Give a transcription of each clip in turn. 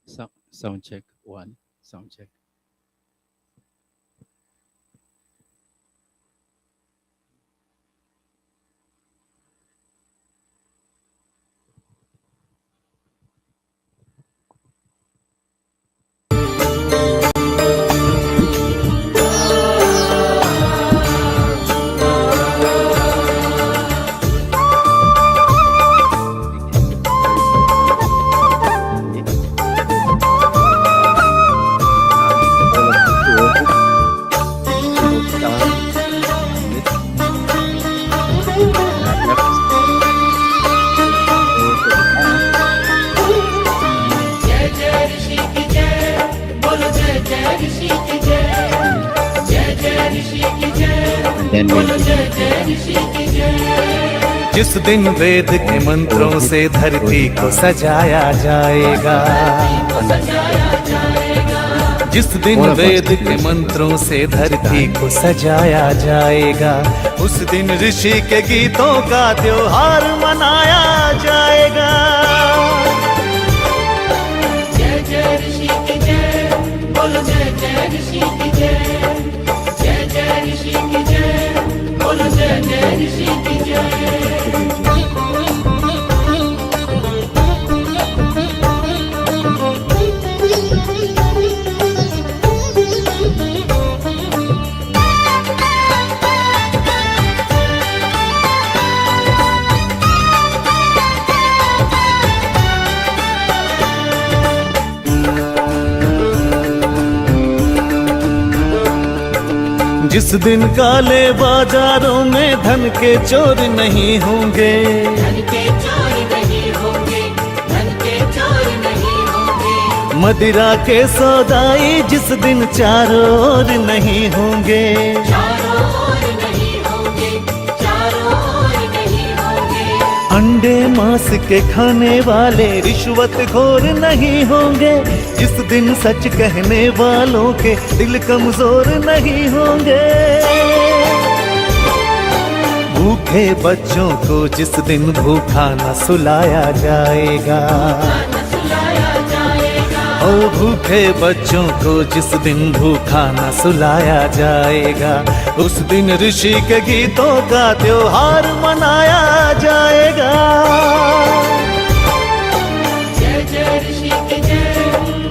Sound check one. Sound check. जिस दिन वेद के मंत्रों से धरती को सजाया जाएगा, जिस दिन वेद के मंत्रों से धरती को सजाया जाएगा, उस दिन ऋषि के गीतों का त्योहार मनाया जाएगा। जय जय ऋषि की जय, बोलो जय जय ऋषि की जय, जय जय ऋषि की जय, बोलो जय जय ऋषि की जय। जिस दिन काले बाजारों में धन के चोर नहीं होंगे, धन के चोर नहीं होंगे, धन के चोर नहीं होंगे। मदिरा के सौदाई जिस दिन चारों ओर नहीं होंगे, चारों ओर नहीं होंगे, चारों ओर नहीं होंगे। अंडे मांस के खाने वाले रिश्वत खोर नहीं होंगे, जिस दिन सच कहने वालों के दिल कमजोर नहीं होंगे। भूखे बच्चों को जिस दिन भूखा न सुलाया जाएगा, ओ भूखे बच्चों को जिस दिन भूखा न सुलाया जाएगा, उस दिन ऋषि के गीतों का त्योहार मनाया जाएगा। जय जय ऋषि की जय,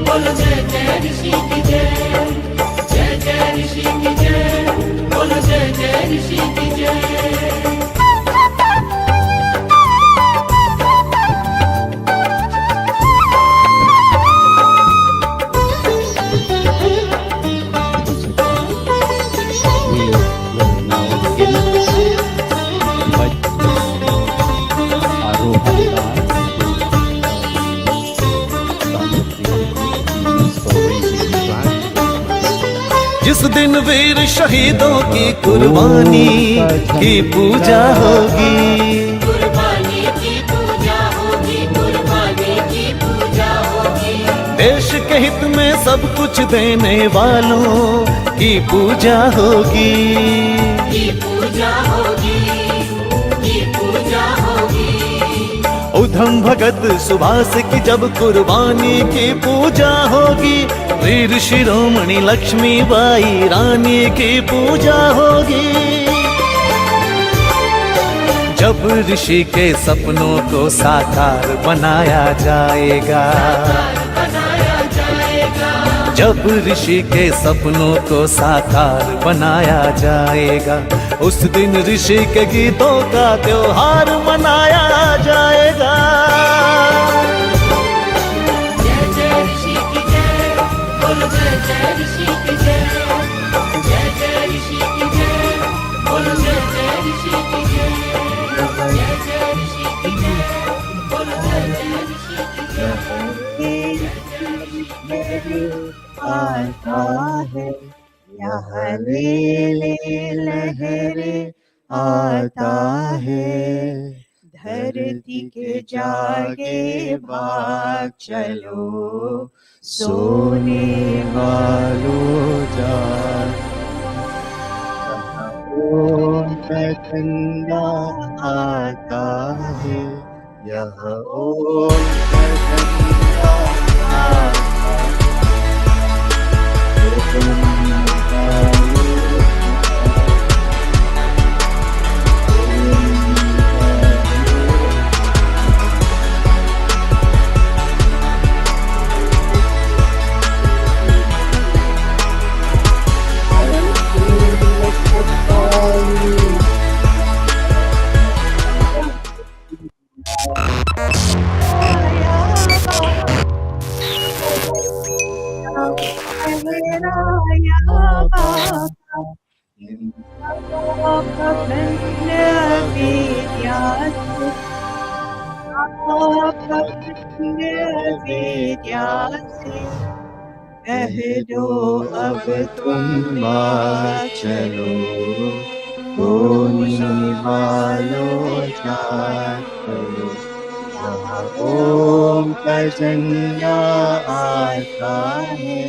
बोलो जय जय ऋषि की जय, जय जय ऋषि की जय, बोलो जय जय ऋषि की जय। जिस दिन वीर शहीदों की कुर्बानी की पूजा होगी, कुर्बानी की पूजा होगी, कुर्बानी की पूजा होगी। देश के हित में सब कुछ देने वालों की पूजा होगी, की पूजा होगी, की पूजा होगी। उधम भगत सुभाष की जब कुर्बानी की पूजा होगी, वीर शिरोमणि लक्ष्मीबाई रानी की पूजा होगी। जब ऋषि के सपनों को साकार बनाया जाएगा, जब ऋषि के सपनों को साकार बनाया जाएगा, उस दिन ऋषि के गीतों का त्योहार मनाया जाएगा। जय जय ऋषि की जय, बोलो जय जय ऋषि की जय, जय जय ऋषि की जय, बोलो जय जय ऋषि की जय, जय जय ऋषि की जय, बोलो जय जय ऋषि की जय। आता है यहाँ ले लहरे आता है, धरती के जागे बाग चलो, सोने वालों जाग। ओम का ठंडा आता है, यहाँ ओम का ठंडा आता है। पापपुण्य विद्या से कह दो अब तुम बात चलो, होने वालों जाग चलो। यहाँ ओम का झंडा आता है,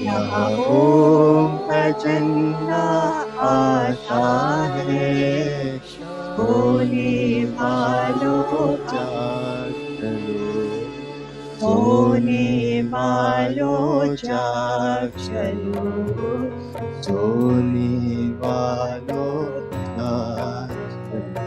यहाँ ओम का झंडा आता है। होने वालों जाग चलो, होने वालों जाग चलो, सोने वालों जाग चलो।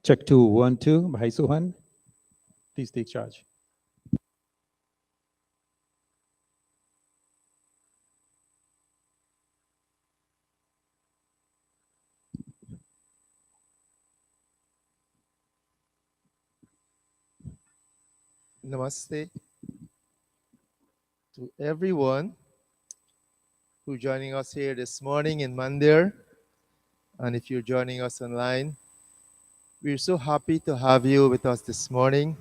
Check 2, 1, 2. Bhai Suhan, please take charge. Namaste to everyone who joining us here this morning in Mandir, and if you're joining us online, we're so happy to have you with us this morning.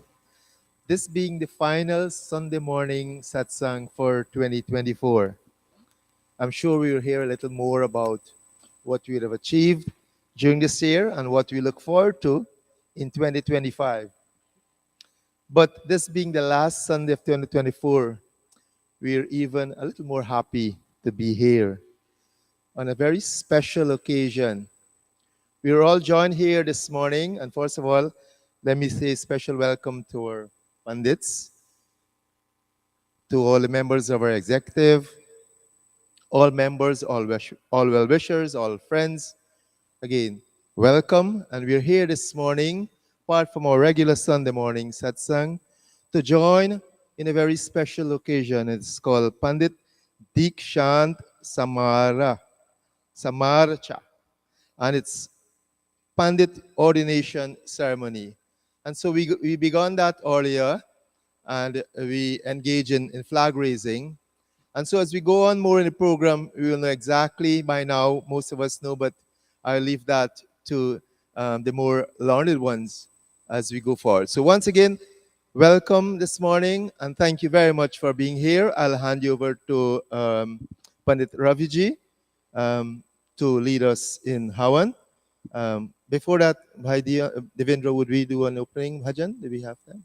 This being the final Sunday morning satsang for 2024. I'm sure we'll hear a little more about what we have achieved during this year and what we look forward to in 2025. But this being the last Sunday of 2024, we're even a little more happy to be here on a very special occasion. We are all joined here this morning, and first of all, let me say a special welcome to our Pandits, to all the members of our executive, all members, all well-wishers, all friends. Again, welcome, and we're here this morning, apart from our regular Sunday morning satsang, to join in a very special occasion. It's called Pandit Deekshaant Samarcha, and it's Pandit ordination ceremony. And so we began that earlier, and we engage in flag raising. And so as we go on more in the program, we will know exactly by now, most of us know, but I'll leave that to the more learned ones as we go forward. So once again, welcome this morning, and thank you very much for being here. I'll hand you over to Pandit Raviji to lead us in Hawan. Before that, Bhai Devendra, would we do an opening bhajan? Do we have that?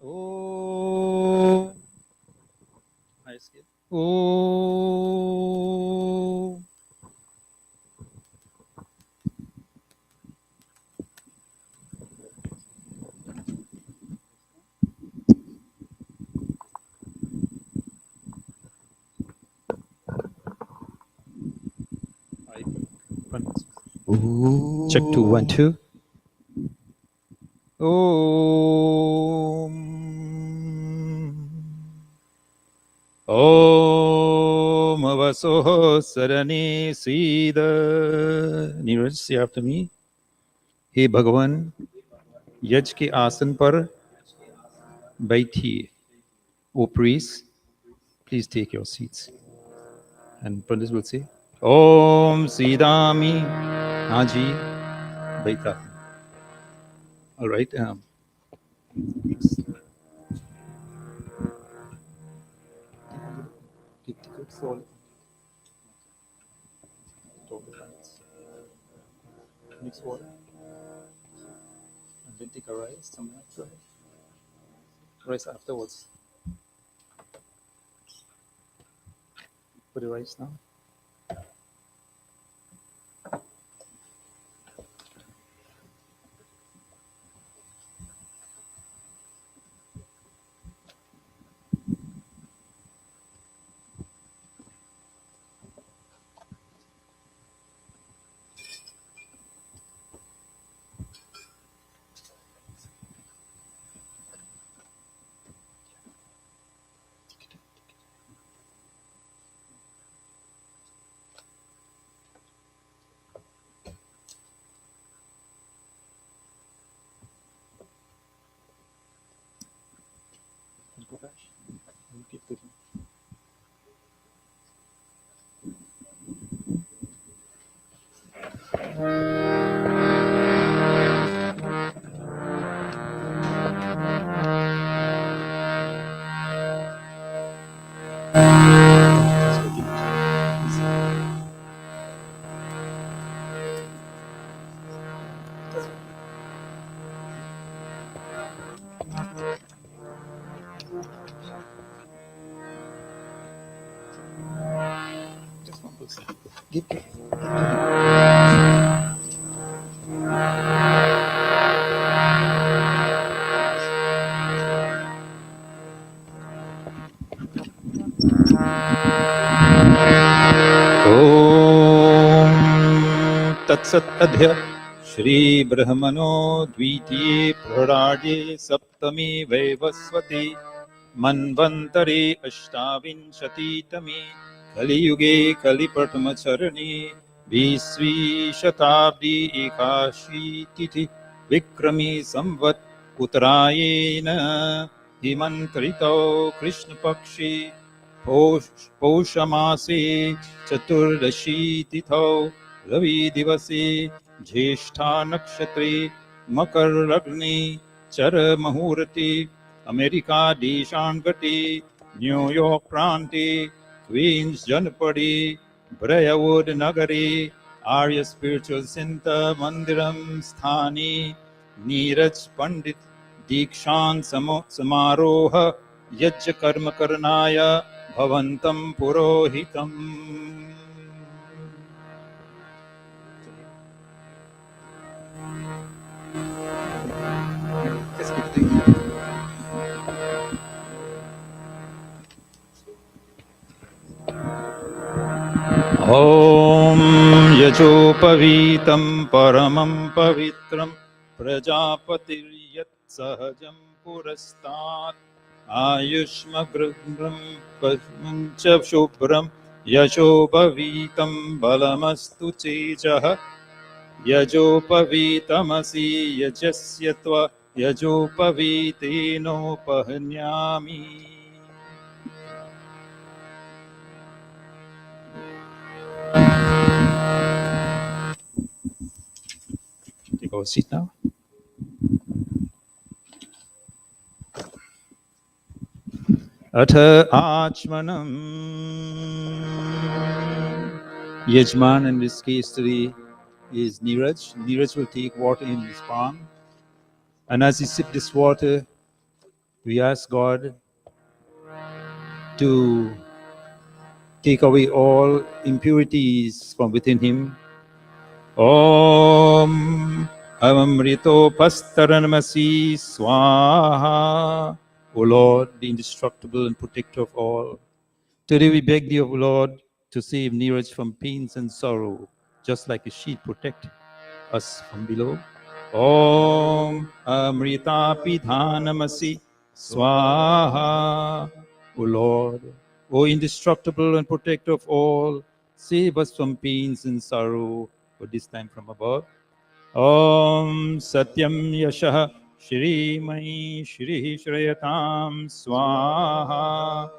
Oh, I skip. Oh, check 2 1 2. Om Avasoho Sarane Sida. Neeraj, say after me. हे भगवान, यज के आसन पर बैठिए. O priest, please take your seats. And Pandit will say, Om Sidami. Haji, baita. All right. Mix water. And then take a rice. Something like that. Rice afterwards. Put the rice now. Keep putting. Just one person. Give. Om Tatsat Adhya Shri Brahmano Dvitiye Prarade Saptami Vaivasvati Manvantare Ashtavinshati Tami Kali Yuge Kali Pratama Charani Visvi Shatabdi Ekashi Tithi Vikrami Samvat Uttarayena Himankarito Krishna Pakshi पौषमासे चतुर्दशी तिथौ रवि दिवसे ज्येष्ठा नक्षत्रे मकर लग्ने चर मुहूर्ते America देशांगते New York प्रांते queen's जनपदे ब्रेयवुड नगरे आर्य spiritual centre मंदिरम स्थाने नीरज पंडित दीक्षांत समारोह यज्ञ कर्म करनाय भवन्तं पुरोहितम्. ॐ यजोपवीतं परमं पवित्रं प्रजापतिर्यत् सहजं पुरस्तात् आयुष्मगृह्णं पश्मञ्च शुभ्रं यशोपवीतं बलमस्तु तेजः यजोपवीतमसि यजस्य त्वा यजोपवीतेनोपहन्यामि. Take our seat now. Atha Achmanam. Yajman in this case today is Neeraj. Neeraj will take water in his palm. And as he sips this water, we ask God to take away all impurities from within him. Om Amamrito Pastaranamasi Swaha. O Lord, the indestructible and protector of all. Today we beg thee, O Lord, to save Neeraj from pains and sorrow, just like a sheet protect us from below. Om Amrita Pidhanamasi Swaha. O Lord, O indestructible and protector of all, save us from pains and sorrow, but this time from above. Om Satyam Yashah Shri Mai Shri Shrayatam Swaha.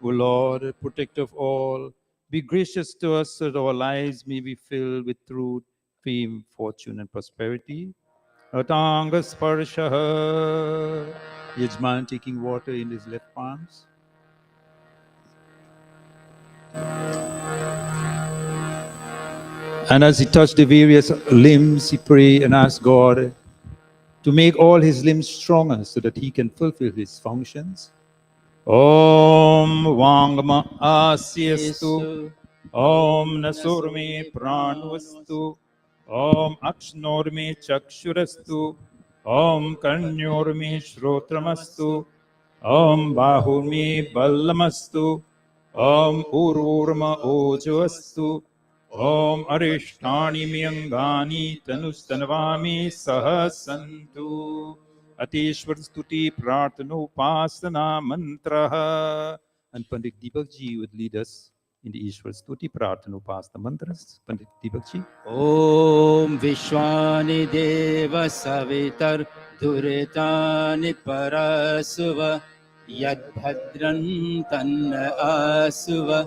O Lord, protector of all, be gracious to us so that our lives may be filled with truth, fame, fortune, and prosperity. Atanga Sparshaha. Yajman taking water in his left palms. And as he touched the various limbs, he prayed and asked God to make all his limbs stronger so that he can fulfill his functions. Om Vangma Asyastu. Om Nasurme Pranvastu. Om Aksnorme Chakshurastu. Om Karnyorme Shrotramastu. Om Bahurme Ballamastu. Om Ururma Ojoastu. Om Arishtani Myangani Tanustanavami Sahasantu. Ateshwar Stuti Prarthano Pasana Mantraha. And Pandit Deepak Ji would lead us in the Ishwar Stuti Prarthano Pasana Mantras. Pandit Deepak Ji. Om Vishwani Deva Savitar Duritani Parasuva Yadbhadran Tanna Asuva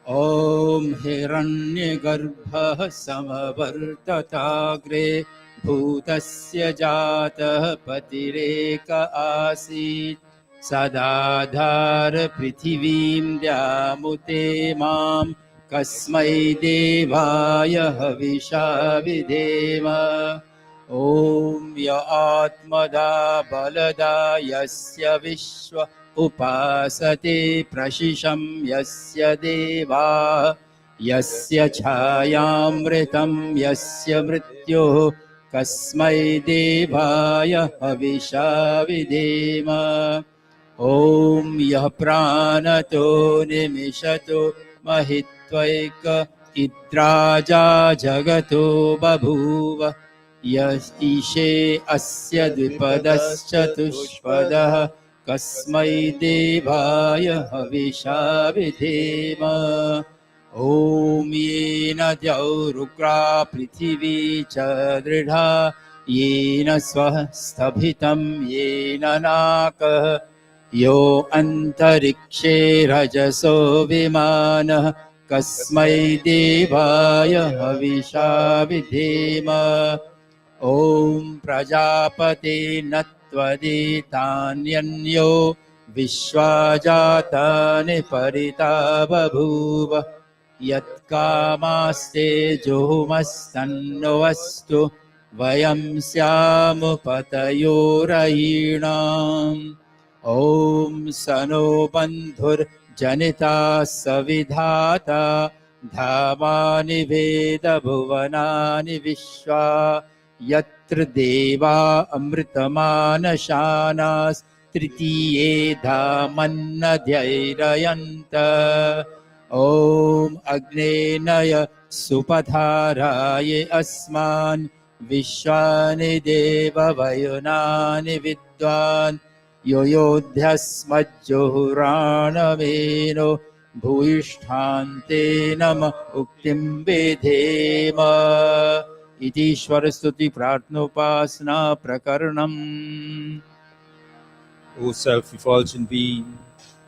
Om Hiranyagarbha Samavartatagre Bhutasya Jatah Patireka Asit Sadadhar Prithivim Dyamute Mam Kasmai Devaya Havisha Videma Om Ya Atmada Balada Yasya Vishwa Upasate Prashisham Yasya Deva Yasya Chayamritam Yasya Mrityo Kasmai Devaya Havisha Videma Om Yah Pranato Nimishato Mahitvaika Idraja Jagato Babhuva Yas Ishe Asya Dvipadaschatuspadah Kasmai Devaya Havisha Videma Om Yena Dyaurukra Prithivi Chadridha Yena Swastabhitam Yena Nakah Yo Antarikshe Rajaso Vimanah Kasmai Devaya Havisha Videma Om Prajapati Natvaditanyanyo Vishwajatani Paritababhuva Yatkamaste Johumastanno Astu Vayam Syamu Patayorayinam Om Sano Bandhur Janita Savidhata Dhamani Veda Bhuvanani Vishwa Yatra Deva Amritamana Shanas Tritiye Dhamanna Dhyairayanta Om Agnenaya Supadharaye Asman Vishwani Deva Vayunani Vidwan यो योऽध्यस्मज्जुहुराणमेनो भूयिष्ठान्ते नम उक्तिं विधेम इति ईश्वरस्तुति प्रार्थनोपासना प्रकरणम् O self-effulgent being,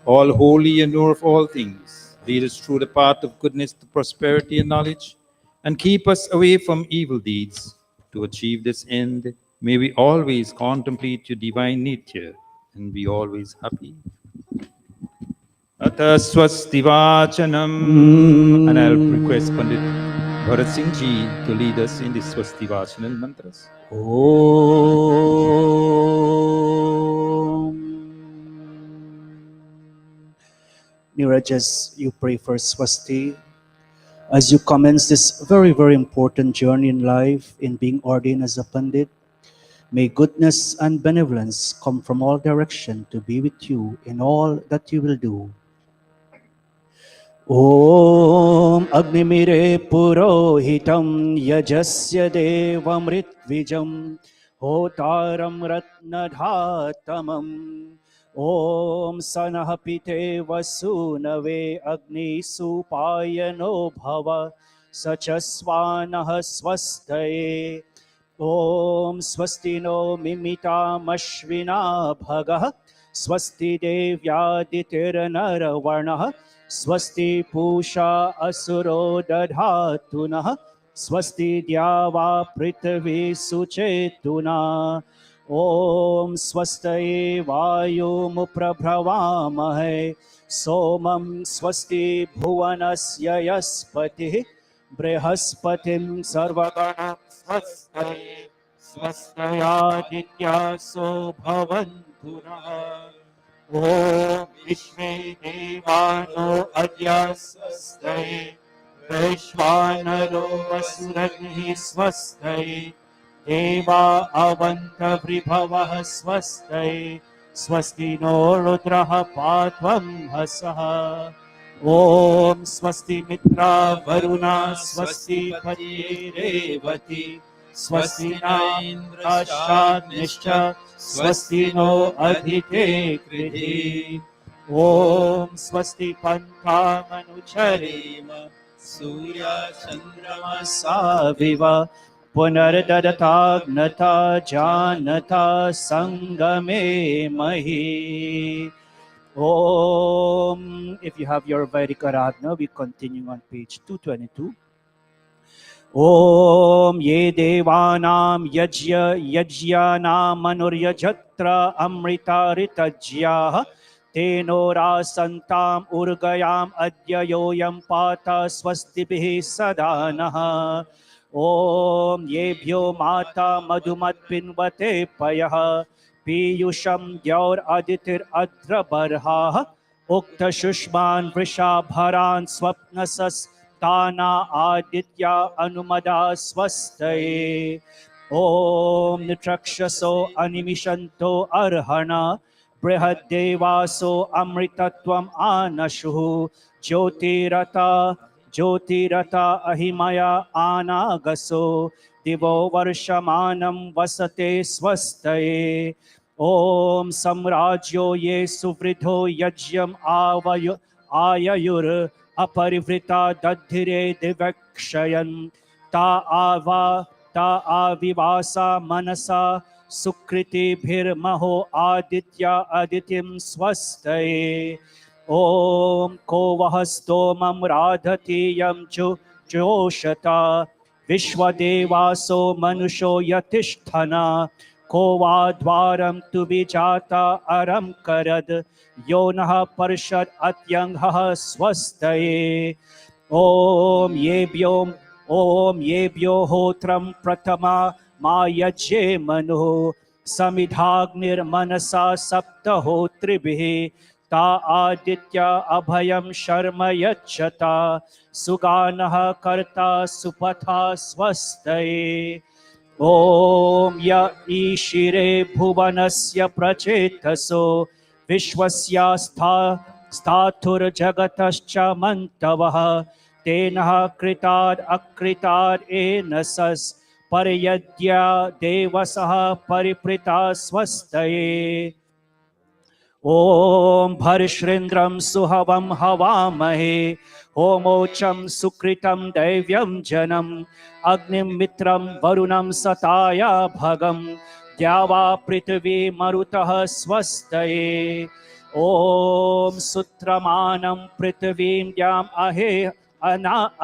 all holy and knower of all things, lead us through the path of goodness to prosperity and knowledge, and keep us away from evil deeds. To achieve this end, may we always contemplate your divine nature and be always happy. Atha swasti vachanam. And I'll request Pandit Bharat Singh Ji to lead us in the swasti vachanam mantras. Om. Neeraj, as you pray for Swasti, as you commence this very, very important journey in life in being ordained as a Pandit, may goodness and benevolence come from all direction to be with you in all that you will do. Om Agnimire Purohitam Yajasya Devamritvijam Hotaram Ratnadhatamam Om Sanahapite Vasunave Agni Supayano Bhava Sachaswanah Swastaye Om Swastino Mimitamashvina Bhagah Swasti Devyaditirnaravarnah Swasti Pusha Asuro Dadhatunah Swasti Dyava Prithvi Suchetuna Om Swastaye Vayum Prabhavamahe Somam Swasti Bhuvanasya Yaspati Brihaspatim Sarvagana Swastaye Swastayaditya Sobhavantuna Om Vishve Devano Adya Swastaye Vaishvanaro Vasuragni Swastaye Deva Avanta Vribhavah Swastaye Swasti no Rudraha Patvam Hasaha Om Swasti Mitra Varuna Swasti Pati Revati Swasti na Ashad Nishcha Swasti no Adhite Krithi Om Swasti Panta Manucharima Surya Chandrama Saviva Punardadagnata Janata Sangame Mahi Om. If you have your Vedic Aradhana, we continue on page 222. Om ye devanam yajyanam manuryajatra amritaritajyah teno rasantam urgayam adyayoyam pata swastibhi sadanaha Om yebhyo mata madhumat pinvate payah piyusham dyaur aditir adra barha ukta shushman vrishabharan swapnasas Tana Aditya Anumada Swastaye Om Nitrakshaso Animishanto Arhana Brihadevaso Amritatvam Anashuhu Jyotirata Ahimaya Anagaso Divo Varshamanam Vasate Swastaye Om Samrajyo Ye Suvridho Yajyam Ayayur Aparivrita Dadhire Divakshayan Ta Avivasa Manasa Sukriti Bhirmaho Aditya Aditim Swastaye Om Kovahastomam Radhati Yam Joshata Vishwadevaso Manusho Yatisthana Kovadvaram Tubijata Aram Karad Yonaha Parshad Atyangha Swastaye Om Yebyo Hotram Pratama Mayaje Manu Samidhagnir Manasa Sapta Hotribhi Ta Aditya Abhayam Sharma Yachata Suganaha Karta Supatha Swastaye Om Ya Ishire Bhuvanasya Prachetaso Vishwasya Stathur Jagatascha Mantavaha Tenaha Kritad Akritad Enasas Pariyadya Devasaha Pariprita Swastaye ॐ भर्श्रेन्द्रं सुहवं हवामहे होमोचं सुकृतं दैव्यं जनम् अग्निं मित्रं वरुणं सताया भगं द्यावा पृथिवी मरुतः स्वस्तये ॐ सुत्रमानं पृथिवीं द्याम्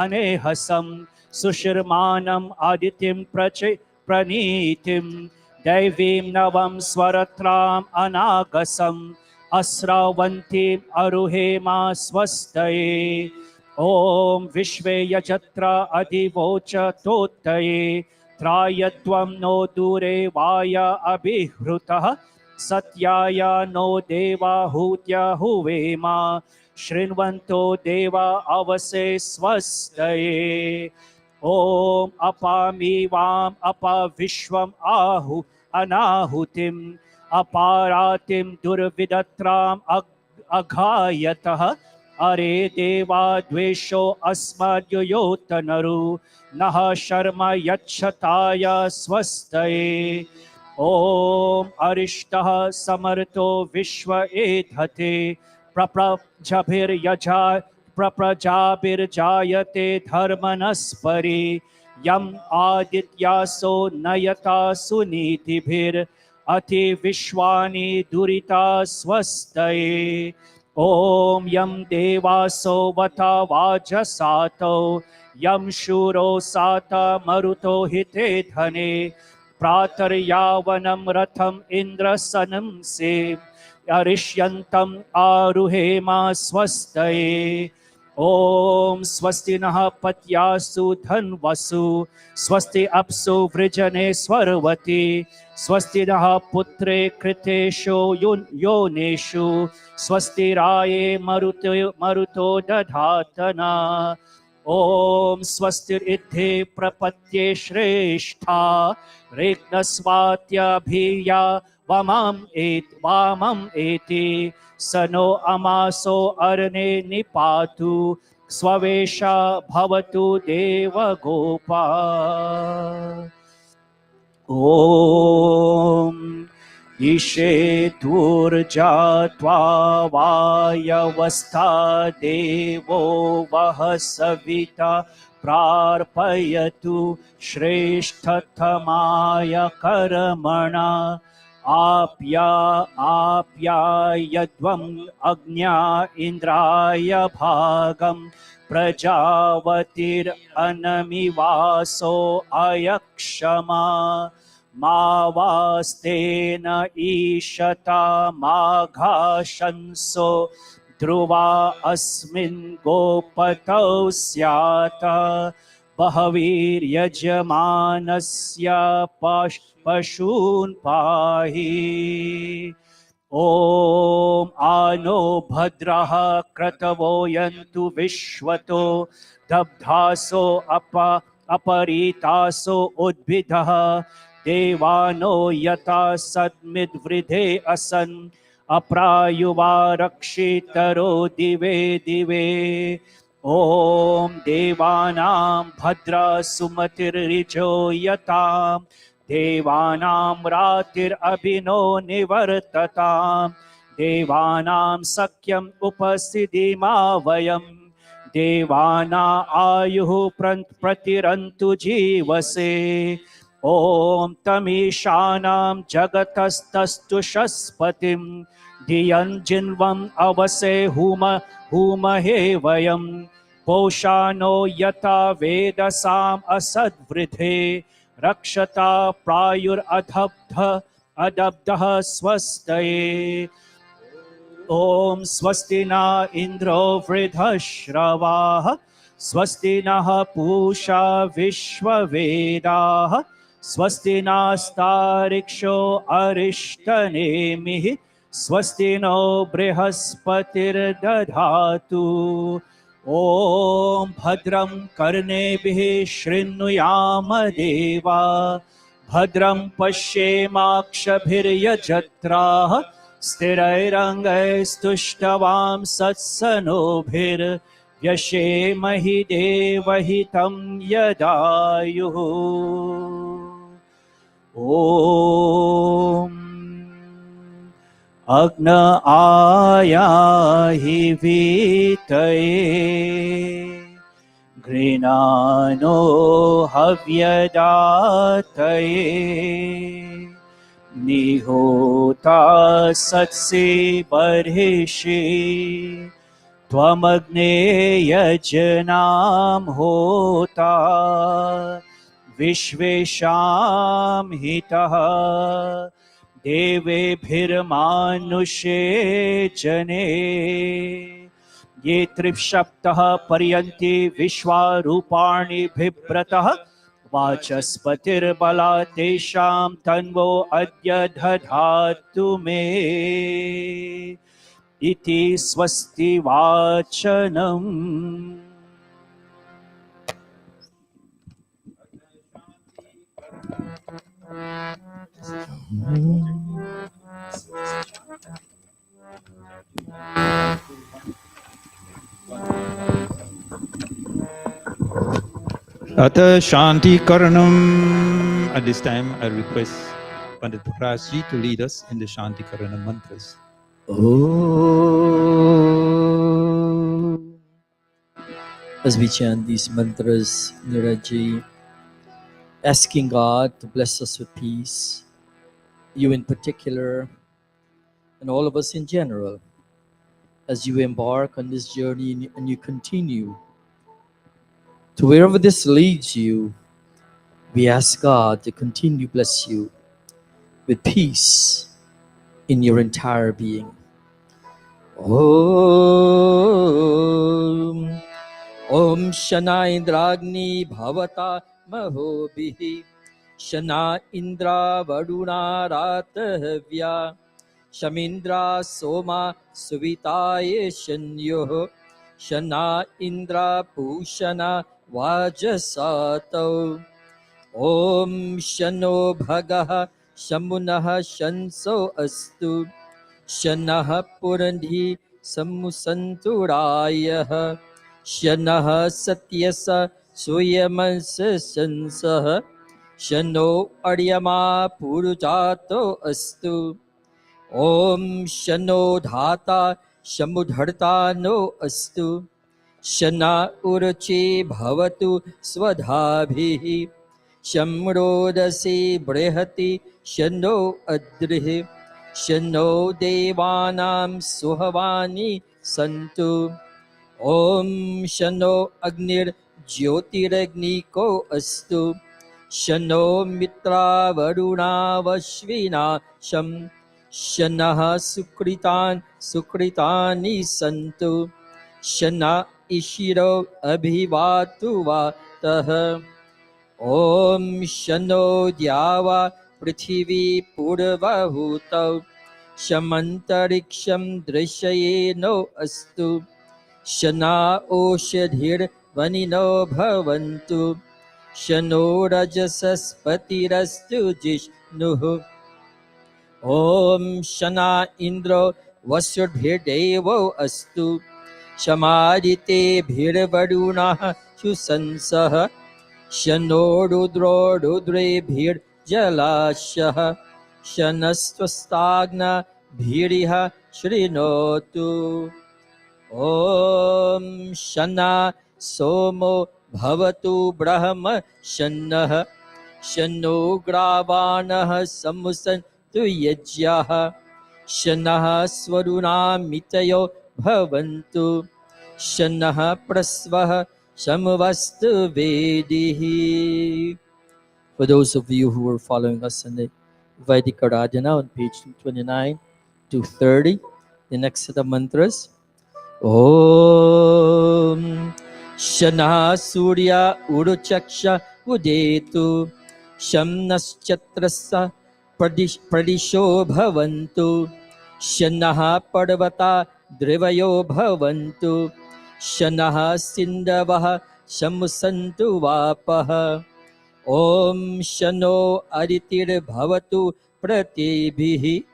अनेहसं सुशिर्मानम् आदित्यं प्रणीतिं दैवीं नवं स्वरत्राम् अनागसम् अस्रावन्तीम् अरुहेमा स्वस्तये ॐ विश्वे यजत्रा अधिवोच तोत्तये त्रायत्वं no दूरे वाय अभिहृतः सत्याय नो देवा हूत्या हुवेमा शृण्वन्तो देवा अवसे स्वस्तये ॐ अपामि वाम अपा विश्वम् अनाहुतिम् अपारातिं दुर्विदत्राम् अघायतः अरे देवा द्वेषो अस्मद्युयोतनरु नः शर्म यच्छताय स्वस्तये ॐ अरिष्टः समर्तो विश्व एधते प्रप्रजाभिर्जायते धर्मनस्परि यम् आदित्यासो नयता सुनीतिभिरति विश्वानि दुरिता स्वस्तये ॐ यं देवासो वता वाजसातो यं शूरो सात मरुतो हिते धने प्रातर्यावनं रथम् इन्द्रसनं से अरिष्यन्तम् आरुहेमा स्वस्तये ॐ स्वस्ति नः पत्यासु धन्वसु स्वस्ति अप्सु वृजने स्वर्वति स्वस्ति नः पुत्रे कृतेषु योनेषु स्वस्ति राये मरुतो दधातना ॐ स्वस्तिरिद्धे प्रपत्ये श्रेष्ठा रेग्नस्वात्यभिया वामम् एति स नो अमासो अर्णे निपातु स्ववेशा भवतु देवगोपा ॐ ईशेतुर्जात्वा वायवस्था देवो वः सविता प्रार्पयतु श्रेष्ठतमाय कर्मणा आप्यायध्वम् अग्न्या इन्द्राय भागं प्रजावतिरनमिवासो अयक्षमा मा वास्तेन ईशता माघाशंसो ध्रुवा अस्मिन् गोपतौ स्यात् बहवीर्यजमानस्य पशून् पाहि ॐ आनो भद्रः क्रतवो यन्तु विश्वतो दब्धासो अपरीतासो उद्भिदः देवानो यथा सद्मिद्वृधे असन् अप्रायुवा रक्षितरो दिवे दिवे ॐ देवानां भद्रा सुमतिर्ऋजो यतां देवानां रातिरभिनो निवर्ततां देवानां सख्यम् उपस्थितिमा वयं देवाना आयुः प्रतिरन्तु जीवसे ॐ तमीशानां जगतस्तस्तुषस्पतिं धियं जिन्वम् अवसे हुमहे वयं पोषानो यथा वेदसाम् असद्वृधे रक्षता प्रायुरदब्धः स्वस्तये ॐ स्वस्ति न इन्द्रो वृद्धश्रवाः स्वस्ति नः पूषा विश्ववेदाः स्वस्ति नास्तारिक्षो अरिष्टनेमिः स्वस्ति नो बृहस्पतिर्दधातु ॐ भद्रं कर्णेभिः शृणुयाम देवा भद्रं पश्येमाक्षभिर्यजत्राः स्थिरैरङ्गैस्तुष्टवां सत्सनोभिर्व्यशेमहि देवहितं यदायुः ॐ अग्न आयाहि वीतये गृणानो हव्यदातये निहोता सत्सि बर्हिषि त्वमग्ने यजनां होता विश्वेशां हितः देवेभिर्मानुषे जने ये त्रिसप्तः पर्यन्ति विश्वारूपाणि बिभ्रतः वाचस्पतिर्बला तेषां तन्वो अद्य दधातु मे इति स्वस्ति वाचनम्. Atha Shanti Karanam. At this time, I request Pandit Prakash ji to lead us in the Shanti Karanam mantras. As we chant these mantras, Niraji, asking God to bless us with peace, you in particular, and all of us in general, as you embark on this journey and you continue to wherever this leads you, we ask God to continue to bless you with peace in your entire being. Om Om Shana Indragni Bhavata Mahobhi Shana Indra Varuna Ratavya Shamindra Soma Suvitaye Shanyo Shana Indra Pushana Vajasato Om Shano Bhagaha Shamunah Shanso Astu Shanah Purandhi Samusanturayah Shanah Satyasa Suyamansa Shansah Shano Aryama Purujato Astu Om Shano Dhata Shamudharta no Astu Shana Uruchi Bhavatu Swadhabhi Shamrodasi Brehati Shano Adrihi Shano Devanam Suhavani Santu Om Shano Agnir Jyotiragni Astu Shano Mitra Varuna Vashvina Sham Shana Sukritan Sukritani Santu Shana Ishiro Abhivatu Vatah Om Shano Dyava Prithivi Purvahutav Shamantariksham Drishayeno Astu Shana Oshadhir Vanino Bhavantu Shano Rajasaspatirastu Jishnuh Om Shana Indro Vasudhir Devo Astu Shamadite Bhirvaruna Shusansah Shano Rudro Rudre Bhir Jalashah Shanastvastagna Bhiriha Shrinotu Om Shana Somo Bhavatu Brahma Shannah Shano Gravanah Samusantu Yajyaha Shanah Swaruna Mitayo Bhavantu Shanah Prasvaha Samavastu Vedihi. For those of you who are following us in the Vedic Yajna on page 229 to 30, the next set of mantras. Om Shana Surya Uruchaksha Udetu Shamnaschatrasa Pradisho Bhavantu Shana Parvata Drivayo Bhavantu Shana Sindavaha Shamusantu Vapaha Om Shano Aditir Bhavatu Pratibhihi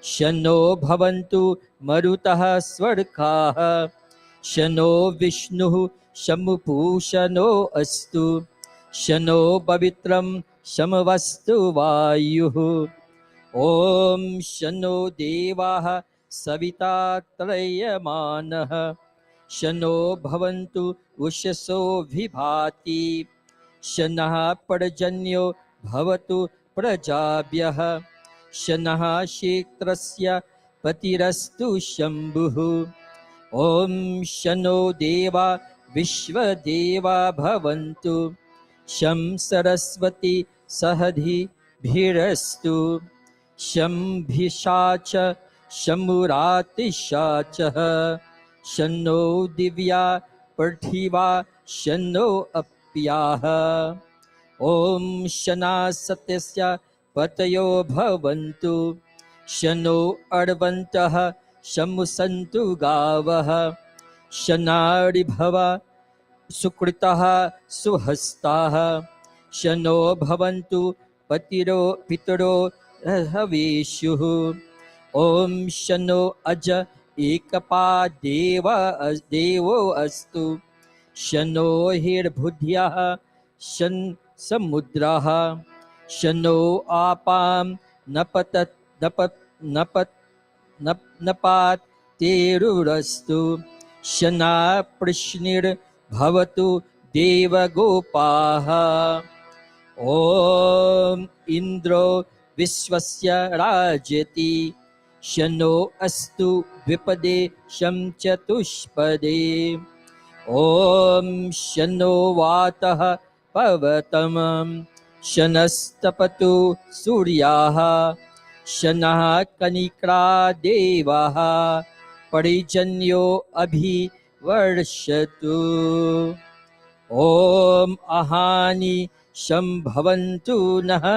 Shano Bhavantu Marutaha Svarkaha Shano Vishnu Shamupushano Astu Shano Pavitram Shamavastu Vayuhu ॐ शन्नो देवाः सविता त्रयमानः शन्नो भवन्तु उषसो विभाति शनः पर्जन्यो भवतु प्रजाभ्यः शनः क्षेत्रस्य पतिरस्तु शम्भुः ॐ शन्नो देवा विश्वदेवा भवन्तु शं सरस्वती सहधिभिरस्तु शम्भिषाच शम्मुरातिशाचः शन्नो दिव्या पृथिवा शन्नो अप्याः ॐ शना सत्यस्य पतयो भवन्तु शन्नो अर्वन्तः शम्सन्तु गावः शनारिभव सुकृतः सुहस्ताः शनो भवन्तु पितरो हवेषुः ॐ शनो अज देवो अस्तु शनो हिर्बुद्ध्यः शन समुद्रः शनो आपां नपातेरुरस्तु शना प्रश्निर्भवतु देवगोपाः ॐ इन्द्रो विश्वस्य राजति शनो अस्तु द्विपदे शं चतुष्पदे ॐ शनो वातः पवतमं शनस्तपतु सूर्याः शनः कनिक्रा देवाः परिजन्यो अभिवर्षतु ॐ अहानि शं भवन्तु नः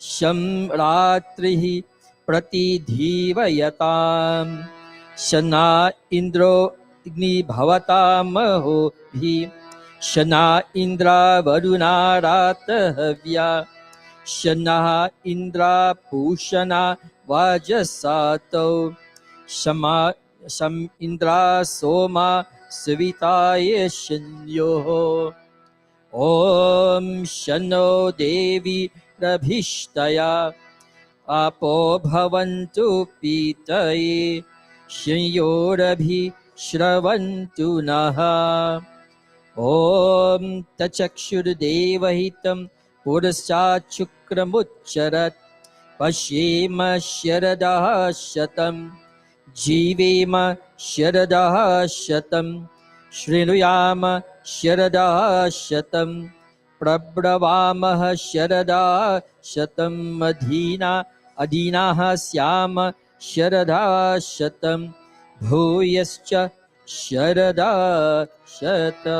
शं रात्रिः प्रतिधीवयतां शना इन्द्रो अग्निभवतामहोभिः शना इन्द्रा वरुणा रातहव्या शनः इन्द्रा पूषणा वाजसातौ शम इन्द्रा सोमा सविताय शन्योः ॐ शन्नो देवी रभिष्टया आपो भवन्तु पीतये शंयोरभिश्रवन्तु नः ॐ तचक्षुर्देवहितं पुरस्तात् शुक्रमुच्चरत् पश्येम शरदः शतं जीवेम शरदः शतं शृणुयाम शरदः शतं प्रब्रवामः शरदः शतं अधीनाः स्याम शरदः शतं भूयश्च शरदः शतं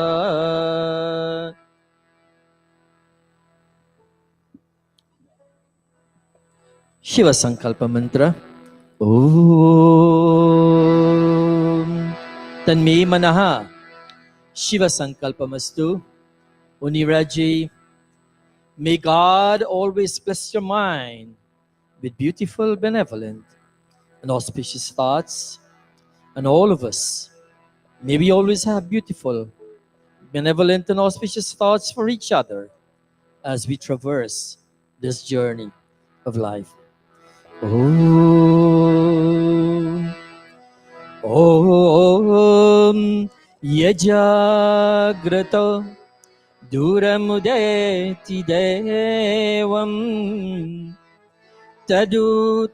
शिव संकल्प मंत्र ओम तन्मे मनः Shiv संकल्पमस्तु Uniraji. May God always bless your mind with beautiful, benevolent, and auspicious thoughts, and all of us may we always have beautiful, benevolent, and auspicious thoughts for each other as we traverse this journey of life. Om Yajagrata Duramudeti Devam Tadut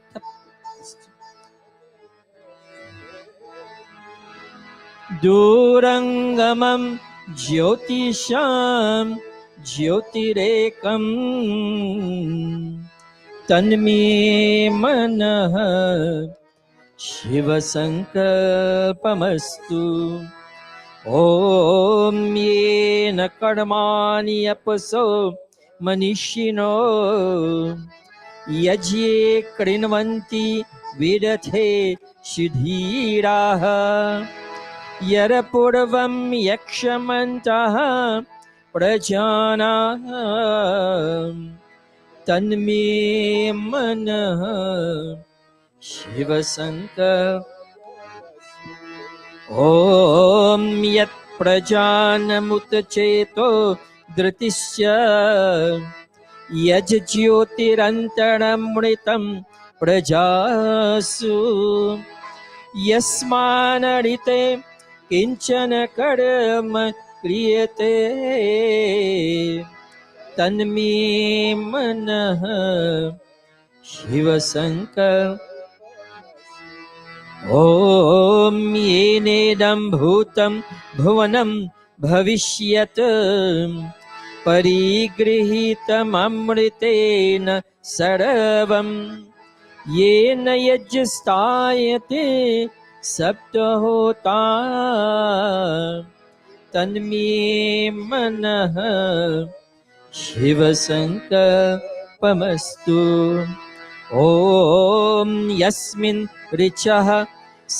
Durangamam Jyotisham Jyotirekam Tanme Manah Shiva Sankalpamastu Om Yena Karmani Apaso Manishino Yajye Krinvanti Vidathe Shidhiraha Yarapurvam Yakshamantaha Prajana Tanme Manah Shiva Sankalpamastu Om Yat Prajanamutacheto Dhritisya Yajjyotirantaramritam प्रजासु यस्मानरिते किञ्चन कर्म क्रियते तन्मे मनः शिवसङ्कल्प ॐ येनेदं भूतं भुवनं भविष्यत् परिगृहीतममृतेन सर्वं येन यज्ञस्थायते सप्तहोता तन्मे मनः शिवसङ्कल्पमस्तु ॐ यस्मिन् ऋचः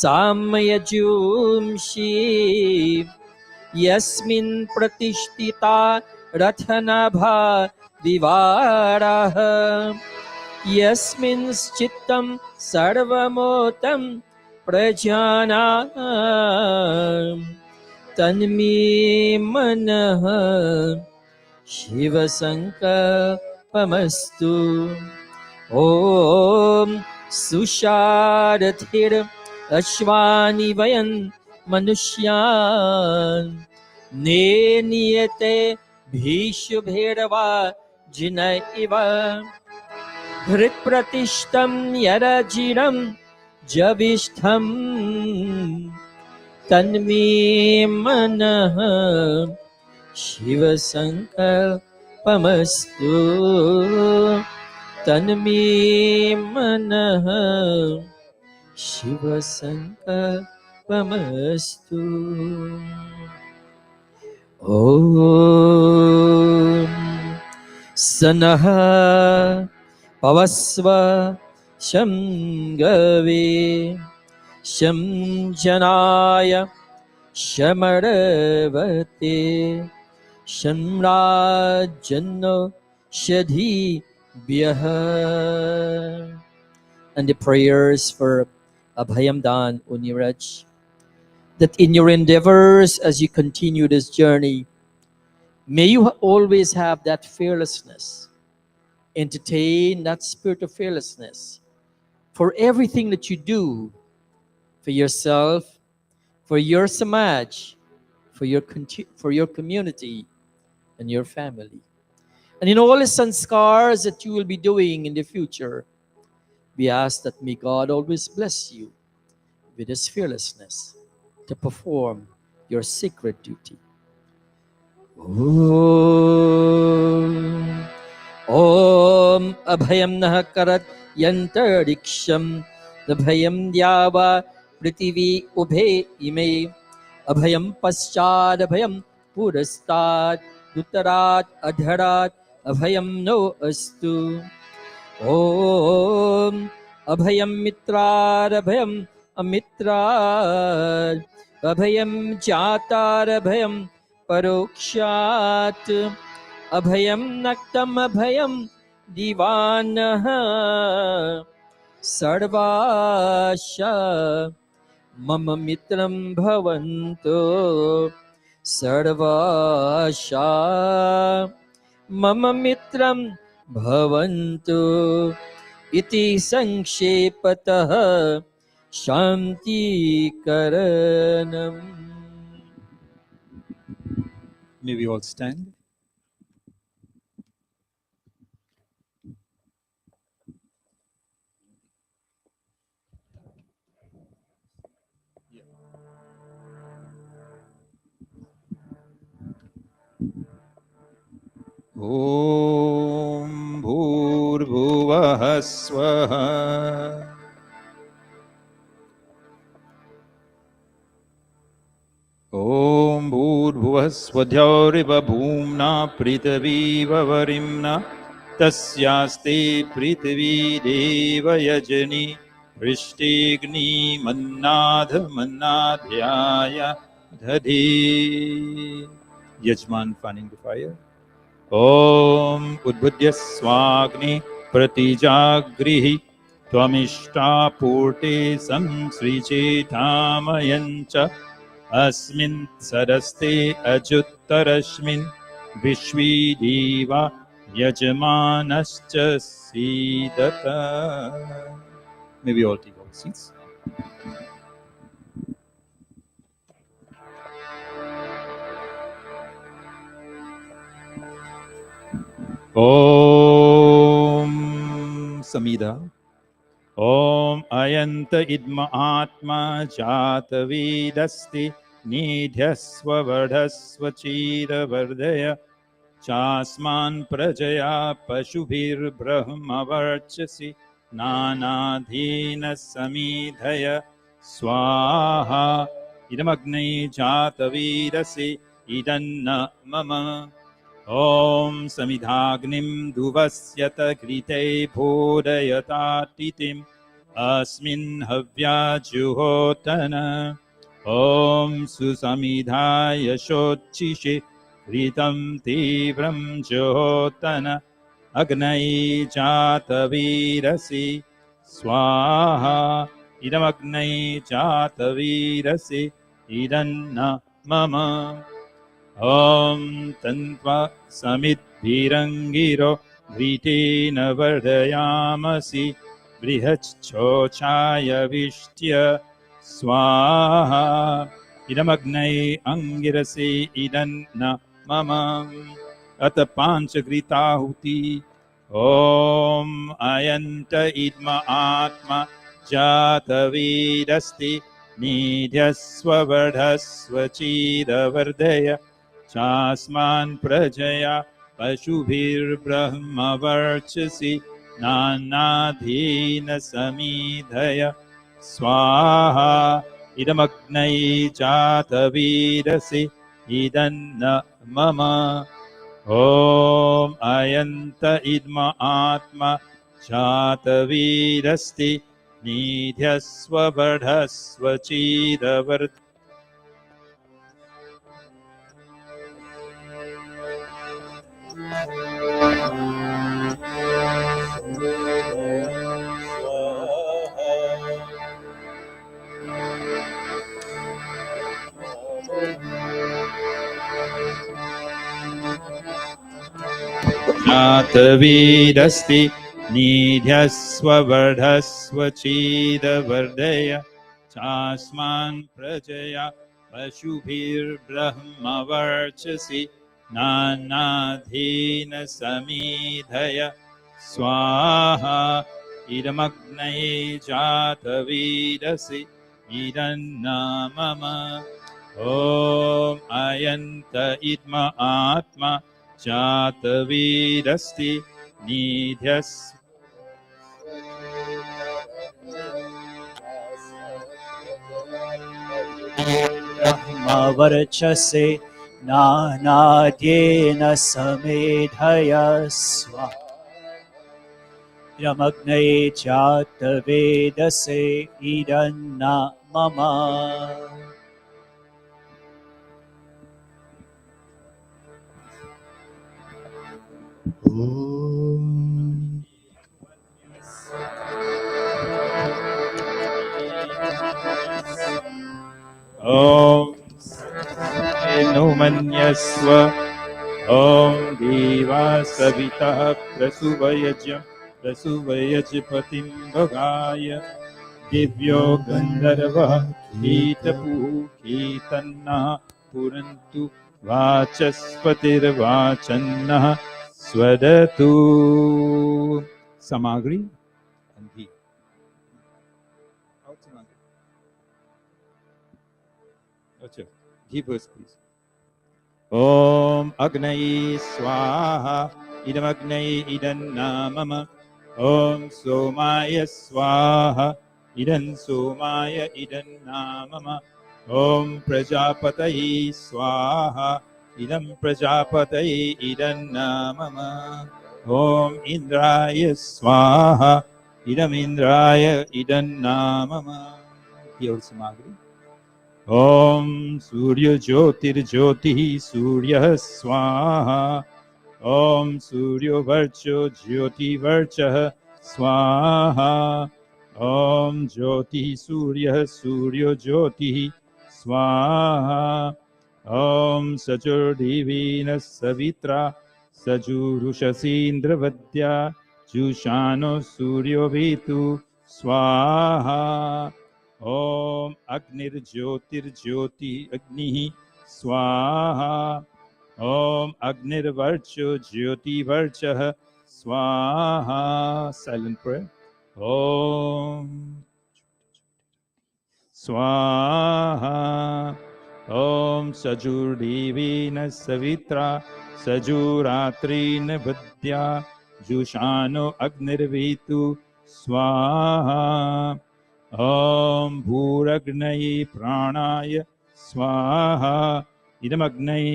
सामयजूंषि यस्मिन् प्रतिष्ठिता रथनभा विवारः यस्मिंश्चित्तं सर्वमोतं प्रजानां तन्मे मनः शिवसङ्कल्पमस्तु ॐ सुषारथिरश्वानि वयन् मनुष्यान् नेनियते भीषुभिर्वा जिन इव हृत्प्रतिष्ठं यरजिरं जविष्ठं तन्मे मनः शिवसङ्कल्पमस्तु तन्मे मनः शिवसङ्कल्पमस्तु ॐ सनः पवस्व शं गवे शं जनाय शमरवते शं राजन्नो shadhibyah. And the prayers for Abhayam Dan Uniraj, that in your endeavors as you continue this journey, may you always have that fearlessness, entertain that spirit of fearlessness for everything that you do, for yourself, for your samaj, for your community and your family. And in all the sanskars that you will be doing in the future, we ask that may God always bless you with His fearlessness to perform your sacred duty. Om Abhayam Nahakarat Yantariksham Abhayam Dyava Prithvi Ubhe Ime Abhayam Paschad Abhayam Purastad Uttarat Adharat Abhayam No Astu Om Abhayam Mitrad Abhayam Amitrad Abhayam Jatar Abhayam Parokshat Abhayam Naktam Abhayam Divanaha Sarvasha Mama Mitram Bhavanto Sarvasha Mama Mitram Bhavantu Iti Sankshepatah Shanti Karanam. May we all stand? Om Bhurbhuvah Swaha. Om Bhurbhuvah Swadhyariva Bhumna Prithaviva Varimna Tasyaste Prithavi Deva Yajni Prishtigni Mannadha Mannadhyaya Dhadhi. Yajman fanning the fire. Om Udbudya Swagni Pratijagrihi Tvamishta Purte Samsrijetamayancha Asmin Sadaste Ajuttarashmin Vishvi Deva Yajamanascha Sidata. May we all take our seats. Om Samida. Om Ayanta Idma Atma Jata Vidasti Nidhyasva Vardhasva Chira Vardaya Chasman Prajaya Pashubhir Brahma Varchasi Nanadhina Samidhaya Swaha Idamagni Jata Vidasi Idanna Mama Om Samidhagnim Duvasyata Krite Bodhayatatitim Asmin Havya Juhotana Om Susamidhaya Shochishi Kritam Tivram Juhotana Agnai Jata Virasi Swaha Idam Agnai Jata Virasi Idanna Mama Om Tantva Samidbhirangiro Vritina Vardayamasi Brihachchochaya Vishtya Swaha Idamagnai Angirasi Idanna Mamam Atapanchagritahuti Om Ayanta Idma Atma Jata Vidasti Nidhyasva Vardhasva Chida Vardaya Chasman Prajaya Pashubhir Brahma Varchasi Nanadhina Samidhaya Swaha Idamagnai Jata Vidasi Idanna Mama Om Ayanta Idma Atma Jata Vidasti Nidhyasva Vardhasva Chida Vardhaya Jatavidasti Nidhyasva Vardhasva Chida Vardaya Chasman Prajaya Pashubhir Brahma Varchasi Nanadhina Samidhaya Swaha Idamagnai Jatavidasi Idanna Mama Om Ayanta Idma Atma Jata Vidasti Nidhyas Brahma Varchase Nanadyena Samedhaya Swa Yamagnai Jata Vedase Idanna Mama Om Om Numanyaswa Om Deva Savita Prasuvayajpatim Bhagaya Divyo Gandharva Kitapu Kitanna Purantu Vachaspatir Vachanna Swadatu Samagri and Ghee. Acha, Ghee verse please. Om Agnai Swaha Idam Agnai Idanna Mama Om Somaya Swaha Idan Somaya Idanna Mama Om Prajapatayi Swaha Idam Prajapatayi Idanna Mama Om Indraya Swaha Idam Indraya Idanna Mama. Here Samagri. Om Surya Jyotir Jyoti Surya Swaha Om Surya Varcho Jyoti Varcha Swaha Om Jyoti Surya Surya Jyoti Swaha Om Sajur Divina Savitra Sajurushasindra Vadya Jushano Surya Vitu स्वाहा ॐ अग्निर्ज्योतिर्ज्योति अग्निः स्वाहा ॐ अग्निर्वर्चो ज्योतिवर्चः स्वाहा silent prayer ॐ स्वाहा ॐ सजुर्देवेन सवित्रा सजुरात्रेण बुद्ध्या जुषानो अग्निर्वेतु स्वाहा ॐ भूरग्नये प्राणाय स्वाहा इदमग्नये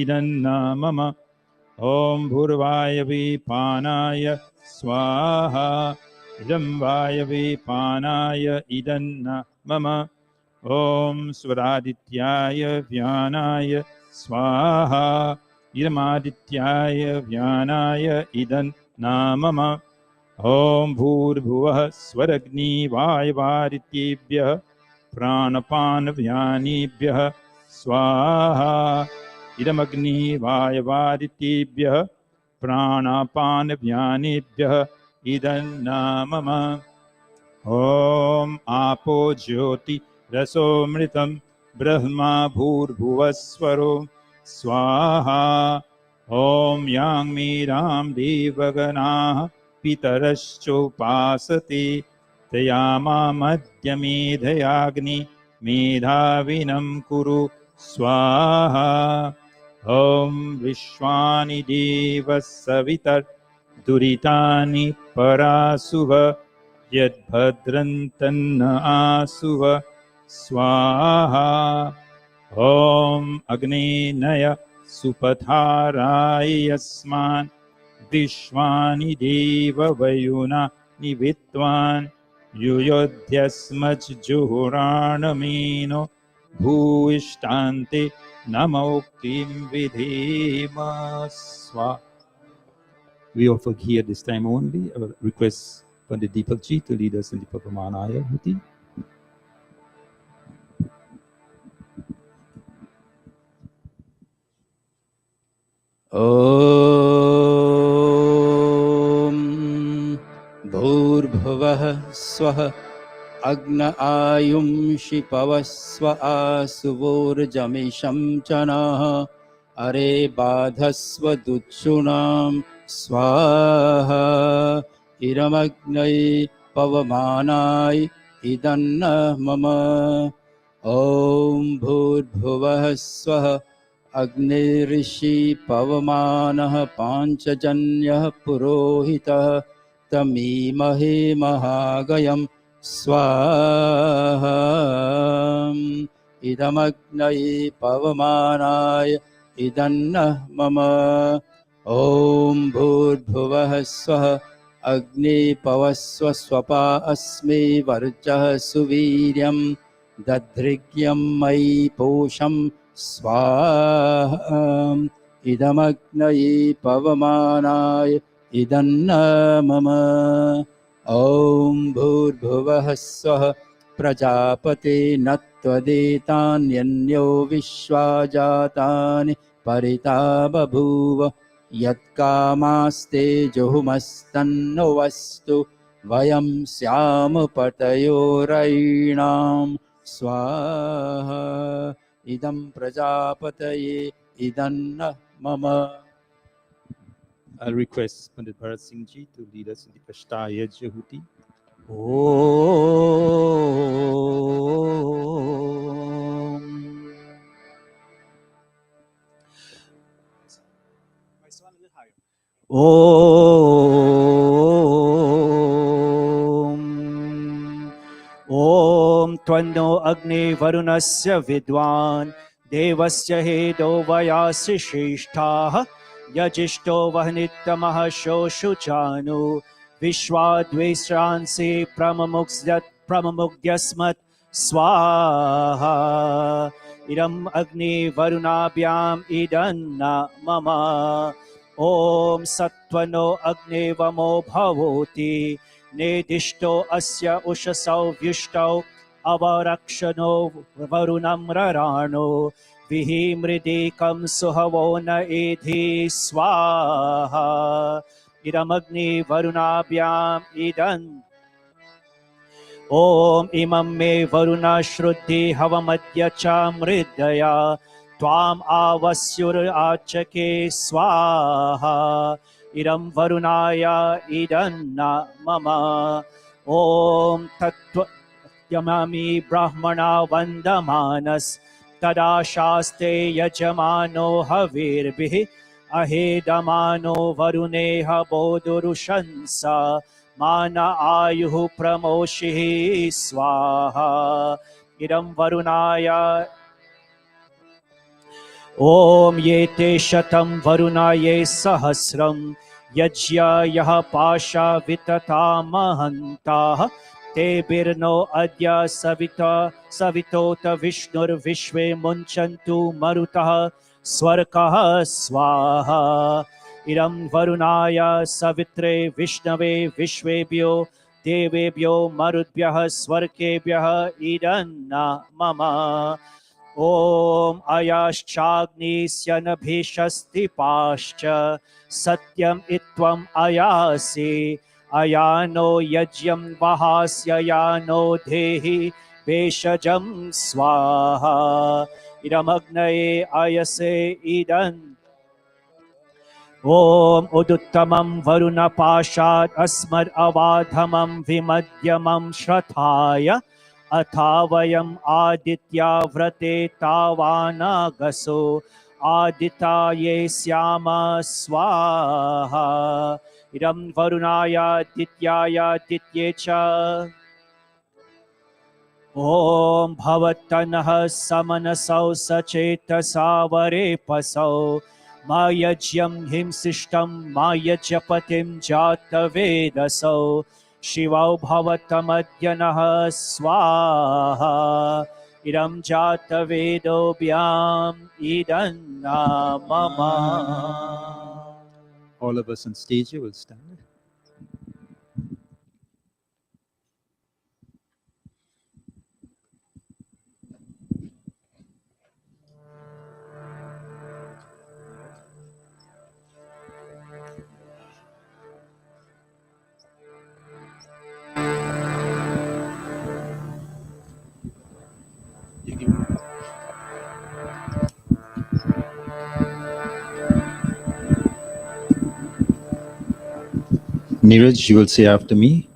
इदन्न मम ॐ भूर्वायवे पानाय स्वाहा इदं वायवे पानाय इदन्न मम ॐ स्वरादित्याय व्यानाय स्वाहा इदमादित्याय व्यानाय इदन्न मम ॐ भूर्भुवः स्वरग्निवायवादित्येभ्यः प्राणपानव्यानेभ्यः स्वाहा इदमग्निवायवादित्येभ्यः प्राणापानव्यानेभ्यः इदन्न मम ॐ आपो ज्योति रसोमृतं ब्रह्मा भूर्भुवस्वरो स्वाहा ॐ याङ्मीरां देवगणाः पितरश्चोपासते तयामामद्य मेधयाग्नि मेधाविनं कुरु स्वाहा ॐ विश्वानि देवः सवितर्दुरितानि परासुव यद्भद्रन्तन्न आसुव स्वाहा ॐ अग्नेनय सुपथाराय यस्मान् विश्वानि देववयुना निवित्वान् युयोध्यस्मज्जुहुराणमेनो भूयिष्ठान्ते नमोक्तिं विधेम स्वा. We offer here this time only our request Pandit Deepak Ji to lead us in the Pavamanaya Huti. ॐ भूर्भुवः स्वः अग्न आयुंषि पवस्व आसुवोर्जमिषं च नः अरे बाधस्व दुच्छुणां स्वाहा इरमग्नये पवमानाय इदन्न मम ॐ भूर्भुवः स्वः अग्निर्षि पवमानः पाञ्चजन्यः पुरोहितः तमीमहे महागयं स्वाहा इदमग्नये पवमानाय इदन्नः मम ॐ भूर्भुवः स्वः अग्निपवस्व स्वपा अस्मे वर्चः सुवीर्यं दध्रिग्यं मयि पोषं स्वाहा इदमग्नये पवमानाय इदन्न मम ॐ भूर्भुवः स्वः प्रजापते न त्वदेतान्यन्यो विश्वा जातानि परिता बभूव यत्कामास्ते जुहुमस्तन्नो वस्तु वयं स्याम पतयोरयीणां स्वाहा इदं प्रजापतये इदन्न मम. I'll request Pandit Bharat Singh Ji to lead us in the Ashtayajya Huti. ॐ ॐ त्वन्नो अग्ने वरुणस्य विद्वान् देवस्य हेदो वयासि श्रेष्ठाः यजिष्ठो वह्नित्तमः शोषुचानु विश्वाद्वेश्रांसि प्रममुग्ध्यस्मत् स्वाहा इदम् अग्नि वरुणाभ्याम् इदन्न मम ॐ सत्त्वनो अग्नेवमो भवोति नेदिष्टो अस्य उषसौ व्युष्टौ अवरक्षणो वरुणं रराणो विहिमृदेकं सुहवो न एधि स्वाहा इदमग्नि वरुणाभ्याम् इदन् ॐ इमं मे वरुणा श्रुति हवमद्य च मृदया त्वाम् आवस्युराचके स्वाहा इदं वरुणाय इदन्न मम ॐ तत्त्वयमामि ब्राह्मणा वन्दमानस् तदा शास्ते यजमानो हविर्भिः अहेदमानो वरुणेह बोधुरुशंसा मान आयुः प्रमोषिः स्वाहा इदं वरुणाय ॐ ये ते शतं वरुणाये सहस्रं यज्ञ पाशा वितता महन्ताः तेभिर्नो अद्य सवितोत विष्णुर्विश्वे मुञ्चन्तु मरुतः स्वर्गः स्वाहा इदं वरुणाय सवित्रे विष्णवे विश्वेभ्यो देवेभ्यो मरुद्भ्यः स्वर्गेभ्यः इदन्न मम ॐ अयाश्चाग्निस्यनभिषस्तिपाश्च सत्यम् इत्वम् अयासि अयानो यज्ञं वहास्य यानो देहि भेषजं स्वाहा इदमग्नये अयसे इदन् ॐ उदुत्तमं वरुणपाशात् अस्मद् अवाधमं विमध्यमं श्रथाय अथा वयम् आदित्या व्रते तावानागसो आदिताये स्याम स्वाहा इदं वरुणाय दित्याय दित्ये च ॐ भवत्तनः समनसौ सचेतसा वरेपसौ मा यज्ञं हिंसिष्टं मा यज्ञपतिं जातवेदसौ शिवौ भवतमद्यनः स्वाहा इदं जातवेदोभ्याम् इदन्न मम All of us on stage will stand. Neeraj, you will say after me.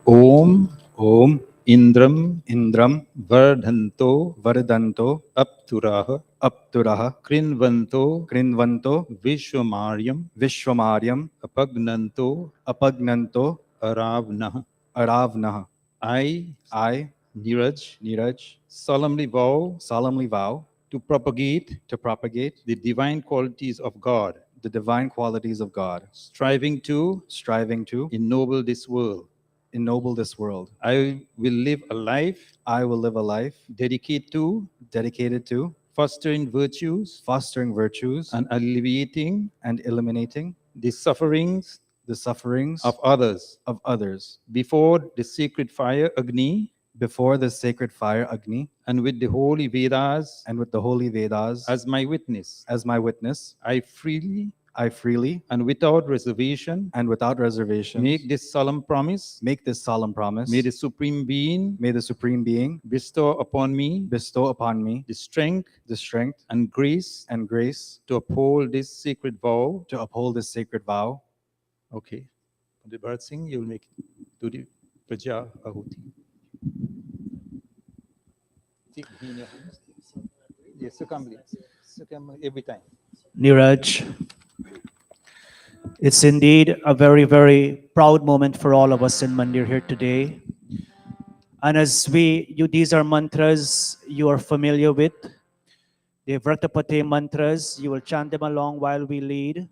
Om Om Indram Indram Vardhanto Vardhanto Apturaha Apturaha Krinvanto Krinvanto Vishwamaryam Vishwamaryam Apagnanto Apagnanto Aravnah. Aravnah. I, I, Neeraj, solemnly vow to propagate to propagate the divine qualities of God, the divine qualities of God, striving to ennoble this world. I will live a life I will live a life dedicated to fostering virtues and alleviating and eliminating the sufferings the sufferings of others of others before the sacred fire Agni before the sacred fire Agni and with the holy Vedas and with the holy Vedas as my witness. I freely and without reservation make this solemn promise. May the Supreme Being bestow upon me the strength and grace to uphold this sacred vow. Okay. Pandit Bharat Singh, you will make it to the Praja Ahuti. Yes, so come every time. Neeraj, it's indeed a very, very proud moment for all of us in Mandir here today. And as these are mantras you are familiar with. The Vratapate mantras, you will chant them along while we lead.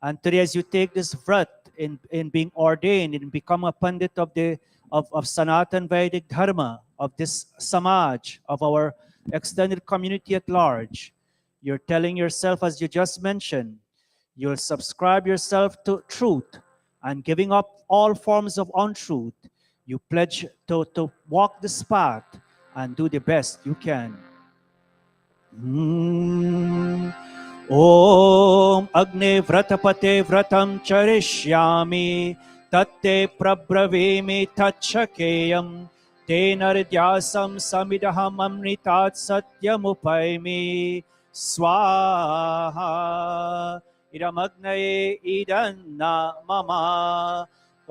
And today, as you take this vrat in being ordained and become a Pandit of Sanatan Vedic Dharma, of this Samaj, of our extended community at large, you're telling yourself, as you just mentioned, you'll subscribe yourself to truth and giving up all forms of untruth. You pledge to walk this path and do the best you can. Om Agne Vratapate Vratam Charishyami तत्ते प्रब्रवीमि तच्छकेयं तेन हृद्यासं समिदहममृतात् सत्यमुपैमि स्वाहा इदमग्नये इदन्न मम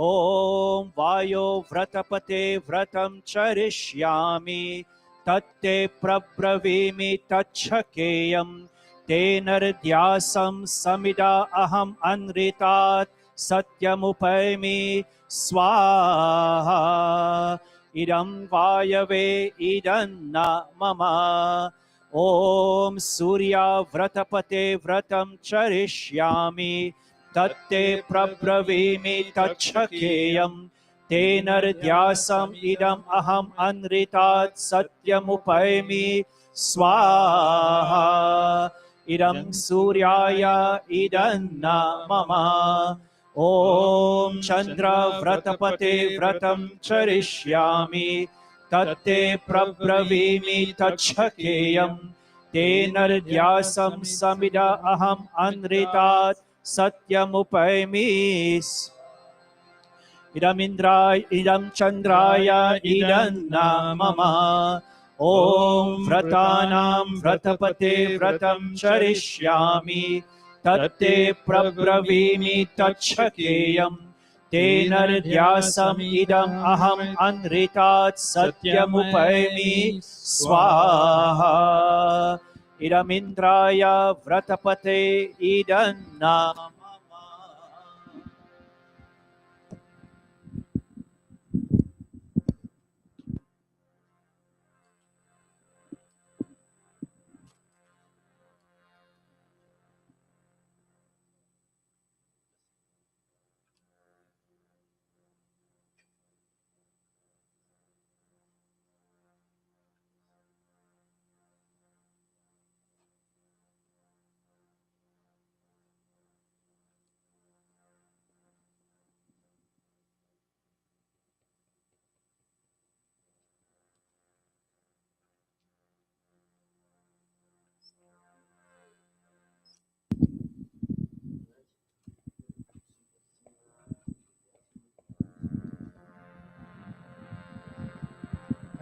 ॐ वायो व्रतपते व्रतं चरिष्यामि तत्ते प्रब्रवीमि तच्छकेयं तेन हृद्यासं समिदा अहम् अनृतात् सत्यमुपैमि स्वाहा इदं वायवे इदन्न मम ॐ सूर्या व्रतपते व्रतं चरिष्यामि तत्ते प्रब्रवीमि तच्छकेयं तेन हृद्यासम् इदम् अहम् अनृतात् सत्यमुपैमि स्वाहा इदं सूर्याय इदन्न मम ॐ चन्द्र व्रतपते व्रतं चरिष्यामि तत्ते प्रब्रवीमि तच्छकेयं तेन हृद्यासं समिद अहम् अनृतात् सत्यमुपैमि इदमिन्द्राय इदं चन्द्राय इदन्न मम ॐ व्रतानां व्रतपते व्रतं चरिष्यामि तत्ते प्रब्रवीमि तच्छकेयं तेन हृद्यासम् इदम् अहम् अनृतात् सत्यमुपैमि स्वाहा इदमिन्द्राय व्रतपते इदन्न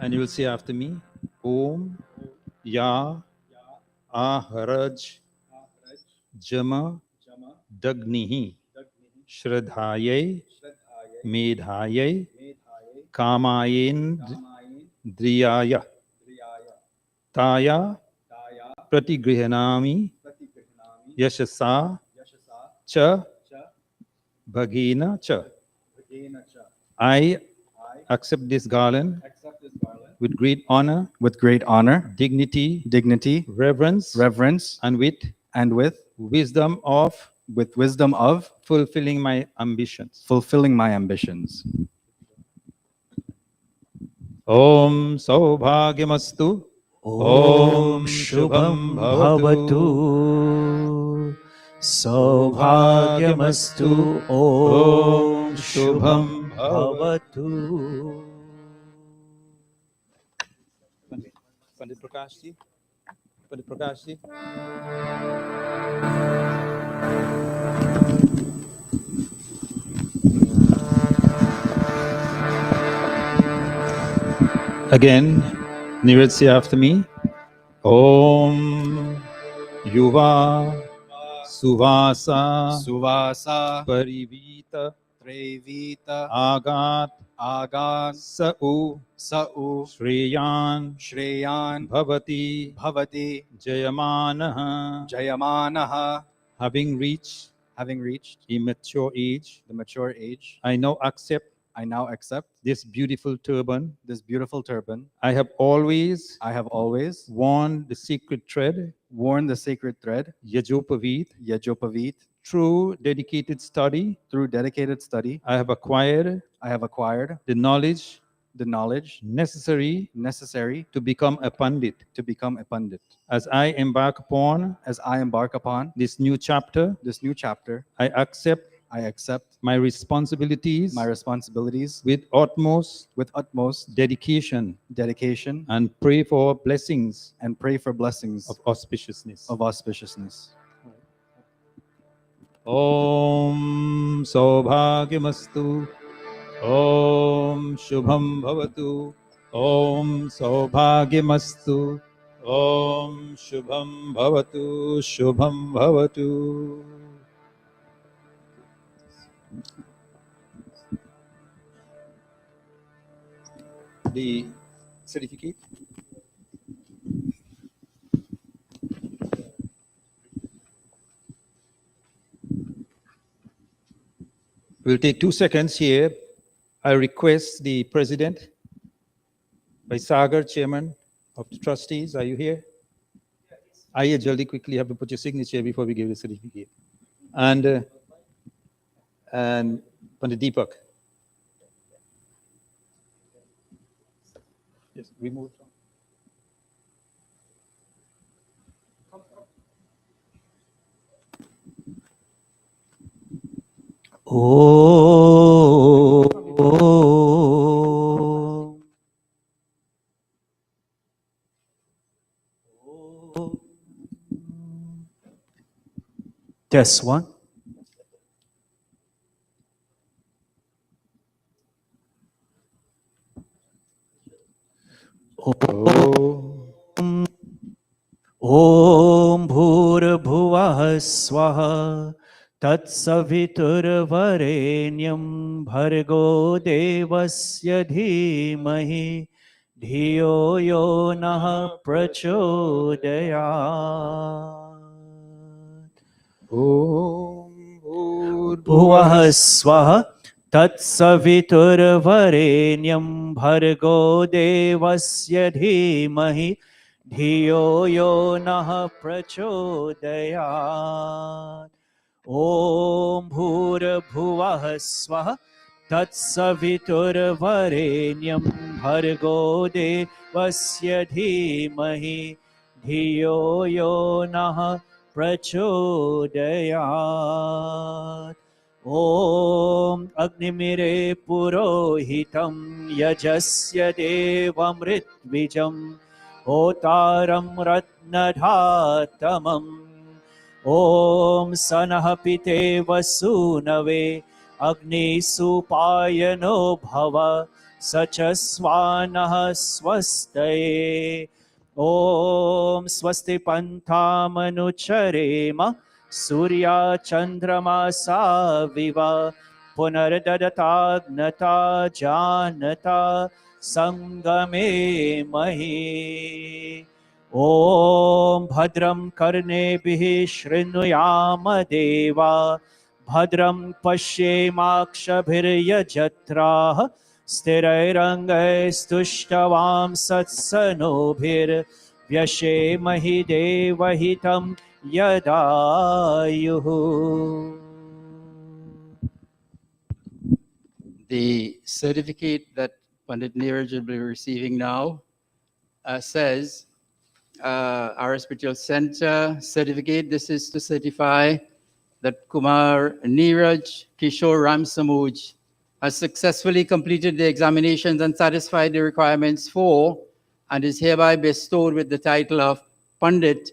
And you will say after me, Om Ya Ahraj Jama Dagnihi Shradhaye Medhaye Kamayen Driyaya Taya Pratigrihanami Yashasa Cha Bhagina Cha. I accept this garland with great honor, dignity, reverence, and with wisdom of fulfilling my ambitions. Om Saubhagyamastu. ॐ शुभं भवतु सौभाग्यमस्तु ॐ शुभं भवतु Pandit Prakash ji. Pandit Prakash ji. Again, Nirad say after me. Om Yuva Suvasa Parivita Agat Sa'u Shreyan Bhavati Jayamanaha. Having reached immature age, I now accept this beautiful turban. I have always worn the sacred thread, Yajopavit. Through dedicated study, I have acquired the knowledge necessary to become a Pandit. As I embark upon this new chapter, I accept my responsibilities with utmost dedication and pray for blessings of auspiciousness. Om Saubhagyamastu. Om Shubham Bhavatu. Om Saubhagyamastu. Om Shubham Bhavatu. Shubham Bhavatu. The certificate. We'll take 2 seconds here. I request the president, by Sagar, chairman of the trustees. Are you here? Arya, jaldi quickly have to put your signature before we give the certificate. And Pandit Deepak. Yes, we move. Oh. Test one. ॐ भूर्भुवः स्वः तत्सवितुर्वरेण्यं भर्गो देवस्य धीमहि धियो यो नः प्रचोदयात् भुवः स्वः तत्सवितुर्वरेण्यं भर्गो देवस्य धीमहि धियो यो नः प्रचोदयात् ॐ भूर्भुवः स्वः तत्सवितुर्वरेण्यं भर्गो देवस्य धीमहि धियो यो नः प्रचोदयात् ॐ अग्निमिरे पुरोहितं यजस्य देवमृत्विजम् होतारं रत्नधातमम् ॐ सनः पितेव सूनवे अग्निसुपायनो भव स च स्वानः स्वस्तये ॐ स्वस्ति पन्थामनुचरेम सूर्याचन्द्रमासा विव पुनर्ददताग्नता जानता संगमे महि ॐ भद्रं कर्णेभिः शृणुयाम देवा भद्रं पश्येमाक्षभिर्यजत्राः स्थिरैरङ्गैस्तुष्टवां सत्सनोभिर्व्यशेमहि देवहितं यदायुः. The certificate that Pandit Neeraj will be receiving now says our spiritual center certificate. This is to certify that Kumar Neeraj Kishore Ram Samuj has successfully completed the examinations and satisfied the requirements for, and is hereby bestowed with the title of Pandit,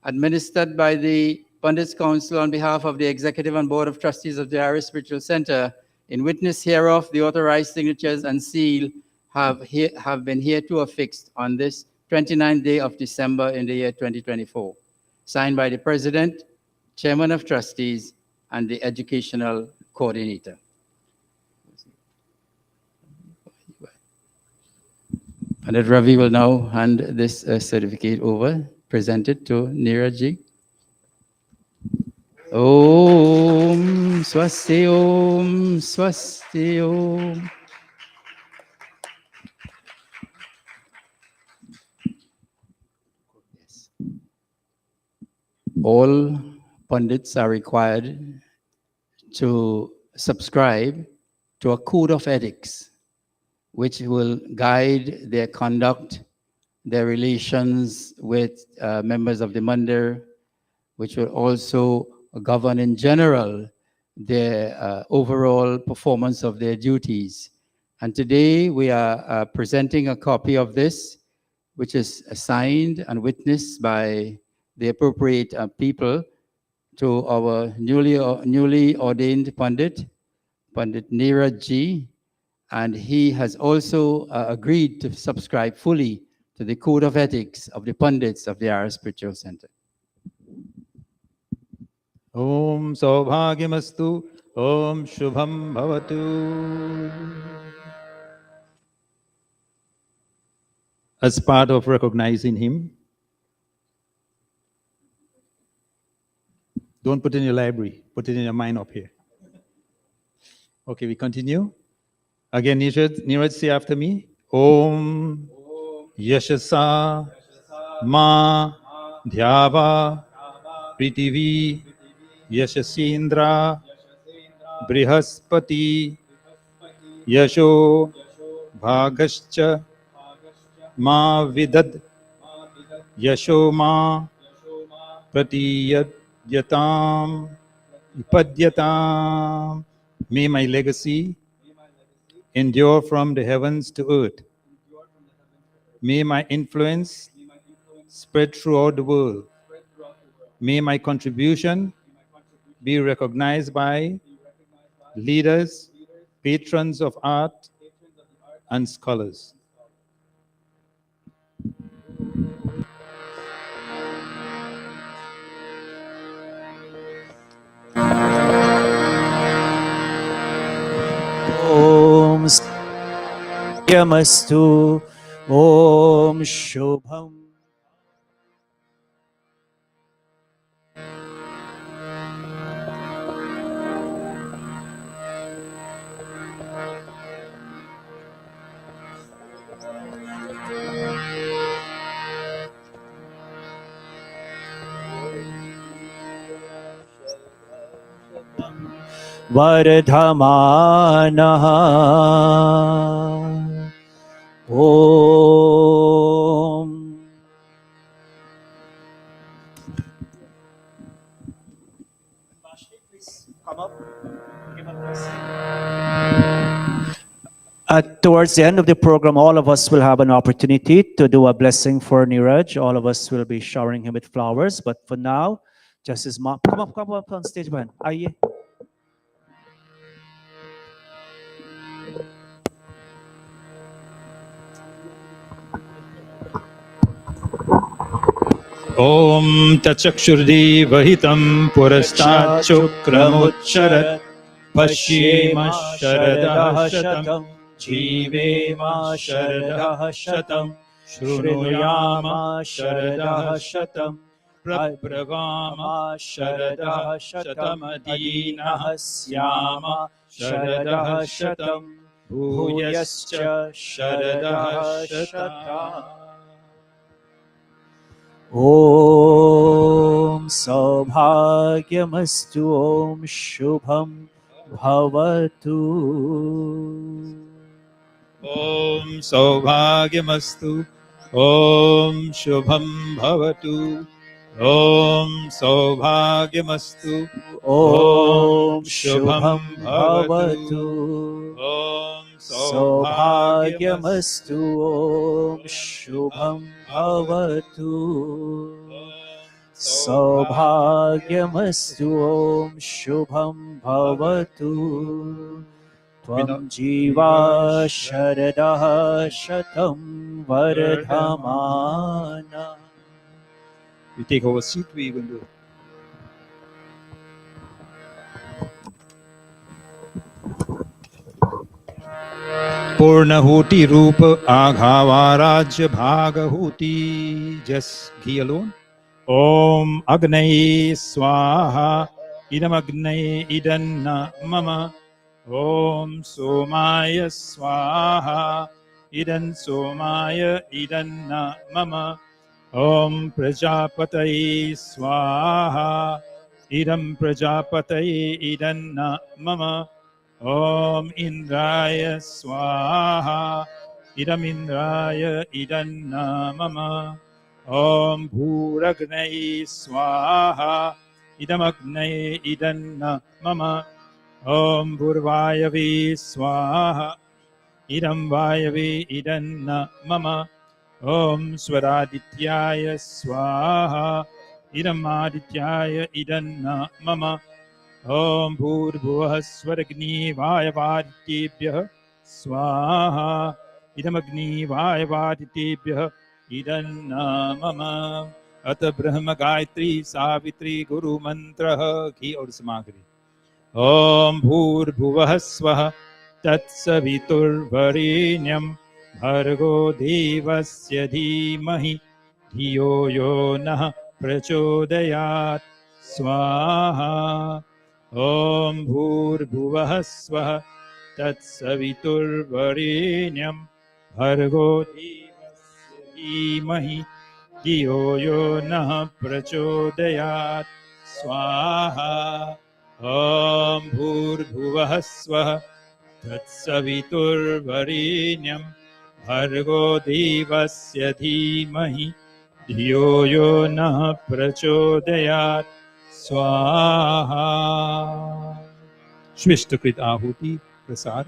administered by the Pandits Council on behalf of the Executive and Board of Trustees of the Arya Spiritual Center. In witness hereof, the authorized signatures and seal have been hereto affixed on this 29th day of December in the year 2024. Signed by the President, Chairman of Trustees, and the Educational Coordinator. Pandit Ravi will now hand this certificate over, presented to Neeraj. Om Swasti Om Swasti Om. Yes. All Pandits are required to subscribe to a code of ethics which will guide their conduct, their relations with members of the Mandir, which will also govern in general their overall performance of their duties. And today we are presenting a copy of this, which is signed and witnessed by the appropriate people, to our newly ordained Pandit, Pandit Neeraj Ji, and he has also agreed to subscribe fully to the Code of Ethics of the Pundits of the Arya Spiritual Center. Om Saubhagyamastu. Om Shubham Bhavatu. As part of recognizing him, don't put it in your library, put it in your mind up here. Okay, we continue. Again, Neeraj, say after me. Om Yashasa Ma Dhyava Pritivi Yashasindra Brihaspati Yasho Bhagascha Ma Vidad Yasho Ma Pratiyadyatam Padyatam. May my legacy endure from the heavens to earth. May my influence spread throughout the world. May my contribution be recognized by leaders, patrons of art, and scholars. Om Yamastu. Om Shubham. Vardhamana. Om. Towards the end of the program, all of us will have an opportunity to do a blessing for Neeraj. All of us will be showering him with flowers. But for now, just his mom. Come up on stage, man. Aye. Om Tachakshurdi Vahitam Purastachukramutcharat Pashyema Sharadah Shatam Jivema Sharadah Shatam Shrunuyama Sharadah Shatam Prabhavama Sharadah Shatam Adinah Syama Sharadah Shatam Bhuyascha Sharadah Shatam. Om Saubhagyamastu. Om Shubham Bhavatu. Om Saubhagyamastu. Om Shubham Bhavatu. Om Saubhagyamastu. Om Shubham Bhavatu. Om Saubhagyamastu. Om Shubham Bhavatu. Saubhagyamastu. Om Shubham Bhavatu. Tvam Jiva Sharadah Shatam Vardhamana. We take our seat, we will do. Purnahuti Rupa Aghava Rajya Bhagahuti. Just ghee alone. Om Agnai Swaha Idam Agnai Idanna Mama. Om Somaya Swaha Idan Somaya Idanna Mama. Om Prajapataye Swaha Idam Prajapataye Idanna Mama. Om Indraya Swaha Idam Indraya Idanna Mama. Om Bhuragnai Swaha Idam Agnai Idanna Mama. Om Bhurvayavi Swaha Idam Vayavi Idanna Mama. Om Swaradityaya Swaha idamadityaya idanna mama. Om bhurbhuvah swaragni vayavaditebhyah swaha. Idamagni vayavaditebhyah idanna mama. Ata brahma gayatri savitri guru mantrah. घी और सामग्री. Om bhurbhuvah swah tatsaviturvarenyam bhargo devasya dhimahi धियो यो नः प्रचोदयात् स्वाहा. Om भूर्भुवः स्वः तत्सवितुर्वरेण्यं भर्गो देवस्य धीमहि धियो यो नः प्रचोदयात् स्वाहा. Om भूर्भुवः स्वः तत्सवितुर्वरेण्यं भर्गो देवस्य धीमहि धियो यो नः प्रचोदयात् स्वाहा. श्विष्टकृत आहुति प्रसार.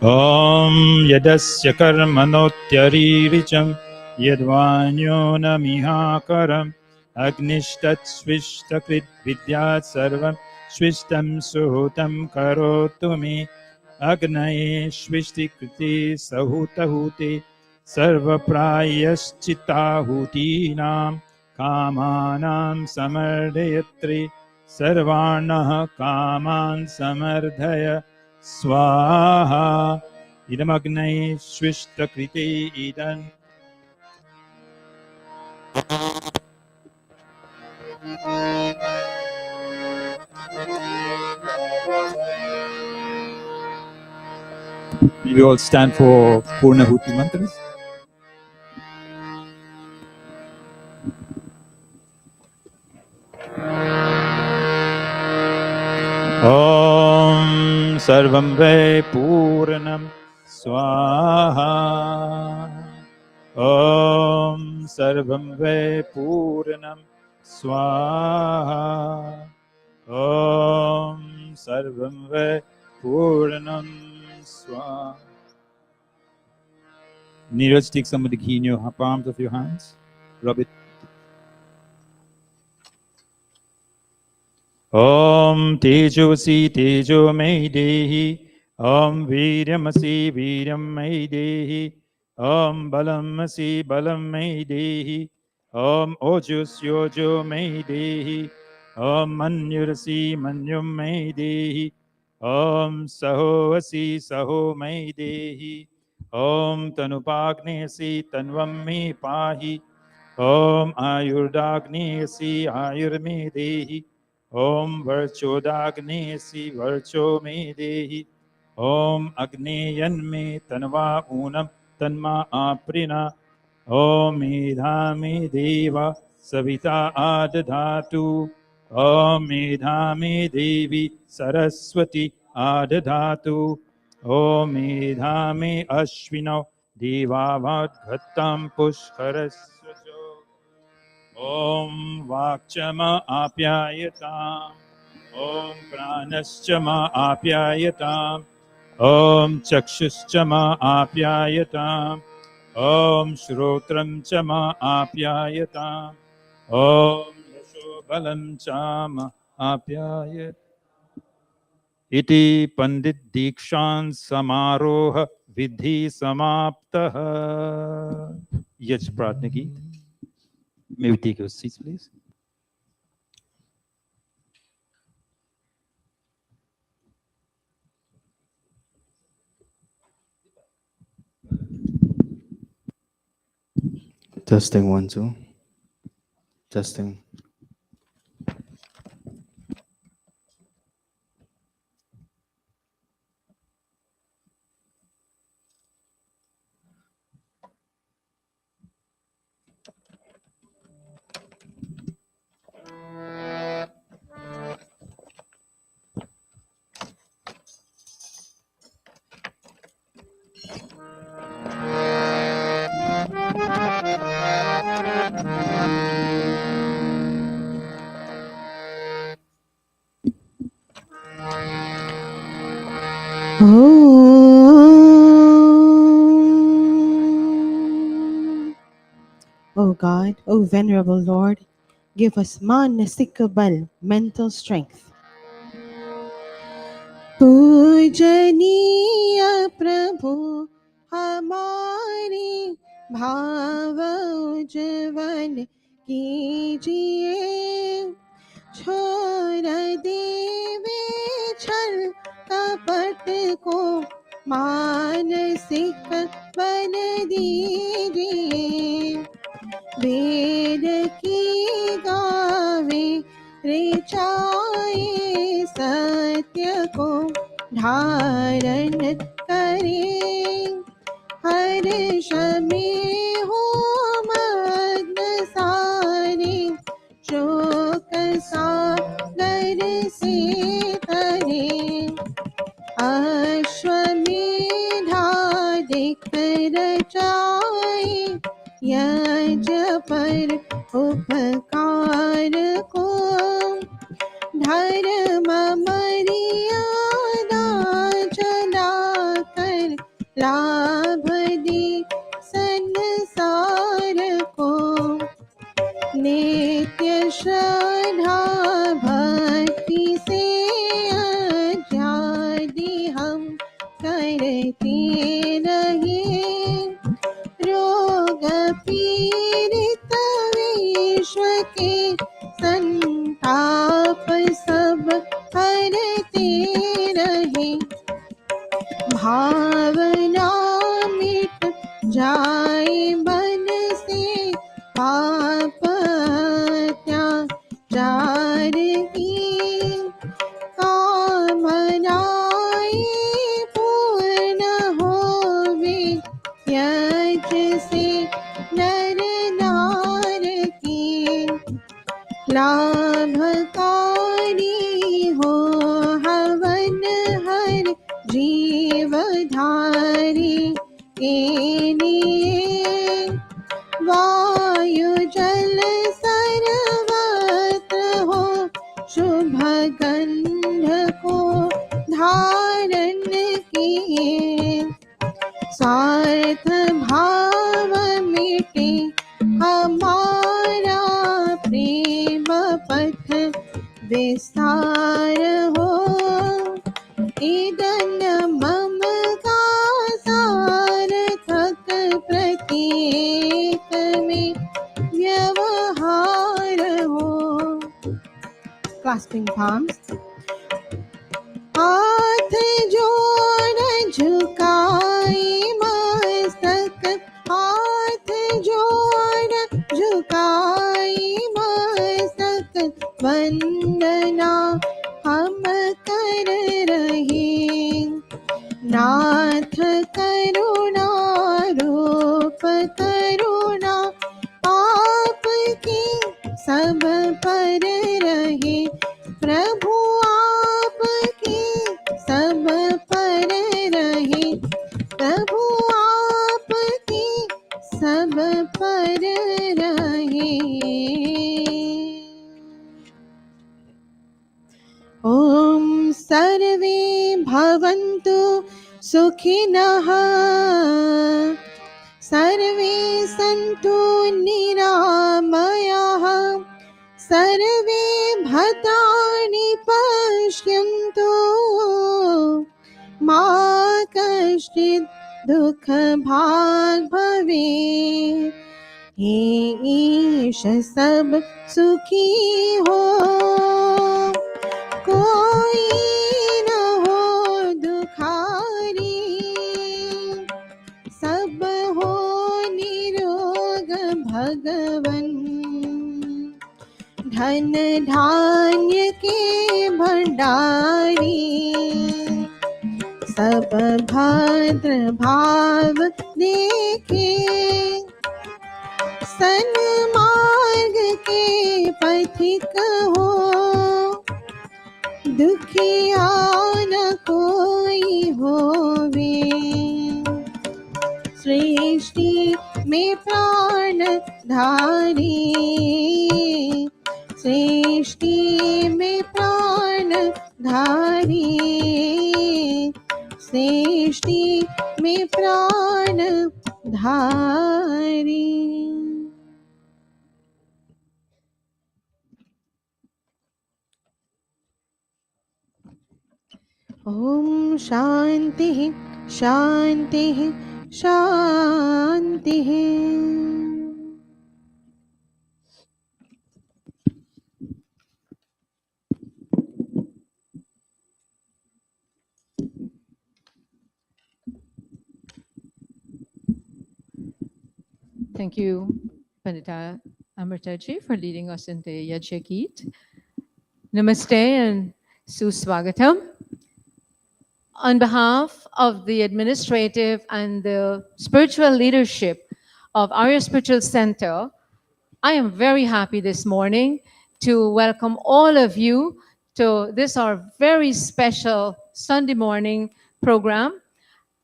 Om यदस्य कर्मणोत्यरीरिचं यद्वान्यो न मिहाकरम् अग्निष्टच्छ्विष्टकृत विद्यात् सर्वं श्विष्टं सुहूतं करोतु मे. अग्नये श्विष्टिकृते सहुतहुते सर्वप्रायश्चित्ताहुतीनां कामानां समर्दयत्रे सर्वाणः कामान् समर्धय स्वाहा. इदमग्नये श्विष्टकृते इदम्. We all stand for Purnahuti mantras. Om Sarvam Ve Purnam Swaha. Om Sarvam Ve Purnam Swaha. Om Sarvam Ve Purnam Swaha. Neeraj, take some of the ghee in your palms of your hands. Rub it. Om Tejovasi Tejo Mei Dehi. Om Viryamasi Viryam Mei Dehi. Om Balamasi Balam Mei Dehi. Om Ojus Yojo Mei Dehi. Om Manyurasi Manyum Mei Dehi. Om Sahovasi Saho Mei Dehi. Om Tanupagnesi Tanvam Me Pahi. Om Ayurdagnesi Ayur Me Dehi. Om Varchodagni Varcho Me Dehi. Om Agneyan Me Tanva Unam Tanma Aprina. Om Medhami Deva Savita Adadhatu. Om Medhami Devi Saraswati Adadhatu. Om Medhami Ashvino Devavad Ghattam Pushkarasvajo. Om Vakchama Apyayatam. Om Pranashchama Apyayatam. Om Chakshushchama Apyayatam. Om Shrotram Chama Apyayatam. Om Yashobalam Chama Apyayatam. Iti Pandit Deekshaant Samaaroha Vidhi Samaptaha. Yaj Pratna Geet. May we take your seats, please? Testing 1, 2. Testing. O God, O venerable Lord, give us मानसिक mental strength. पूजनीय प्रभु हमारे भाव उज्ज्वल कीजिए, छोड़ देवे छल कपट को मानसिक बल दीजिए। वेद की गावे ऋचाए, सत्य को धारण करें। हर्ष में हो मग्न सारे, शोक सागर से तरें। अश्वमेधाधिक रचाए, यज्ञ पर उपकार को। धर्म मर्यादा चलाकर, लाभ दे संसार को। नित्य श्रद्धा भक्ति से अध्यादि हम करते रहें। रोग पीड़ित विश्व के संताप सब हरते रहे। भावना मिट जाए मन से, पाप अत्याचार की। कामनाएं पूर्ण होवे, यज्ञ से नर नार की। लाभकारी हो हवन हर जीवधारी के लिए। वायु जल सर्वत्र हो, शुभ गंध को धारण किए। स्वार्थ भाव मिटे हमारा, प्रेम पथ विस्तार हो। ईदन मम का सार्थक, प्रत्येक में व्यवहार हो। Clasping palms. हाथ जोड़ झुकाए मस्तक, हाथ जोड़ झुकाए मस्तक। वंदना हम कर रहे, नाथ करुणा रूप करुणा आपकी सब पर रहे। प्रभु आपकी सब पर रहे, प्रभु आपकी सब पर रहे। ओम सर्वे भवन्तु सुखिनः, सर्वे सन्तु निरामयाः, सर्वे भद्राणि पश्यन्तु, मा कश्चित् दुःख भाग् भवेत्। हे ईश सब सुखी हो, कोई न हो दुखारी। सब हो निरोग भगवन, धन धान्य के भंडारी। सब भद्र भाव देखे, सन्मार्ग के पथिक हो। दुखिया न कोई होवे, सृष्टि में प्राण धारी। सृष्टि में प्राण धारी, सृष्टि में प्राण धारी। ॐ शान्तिः शान्तिः शान्तिः। Thank you, Pandita Amritaji, for leading us in the Yajna Geet. Namaste and Suswagatam. On behalf of the administrative and the spiritual leadership of Arya Spiritual Center, I am very happy this morning to welcome all of you to this our very special Sunday morning program.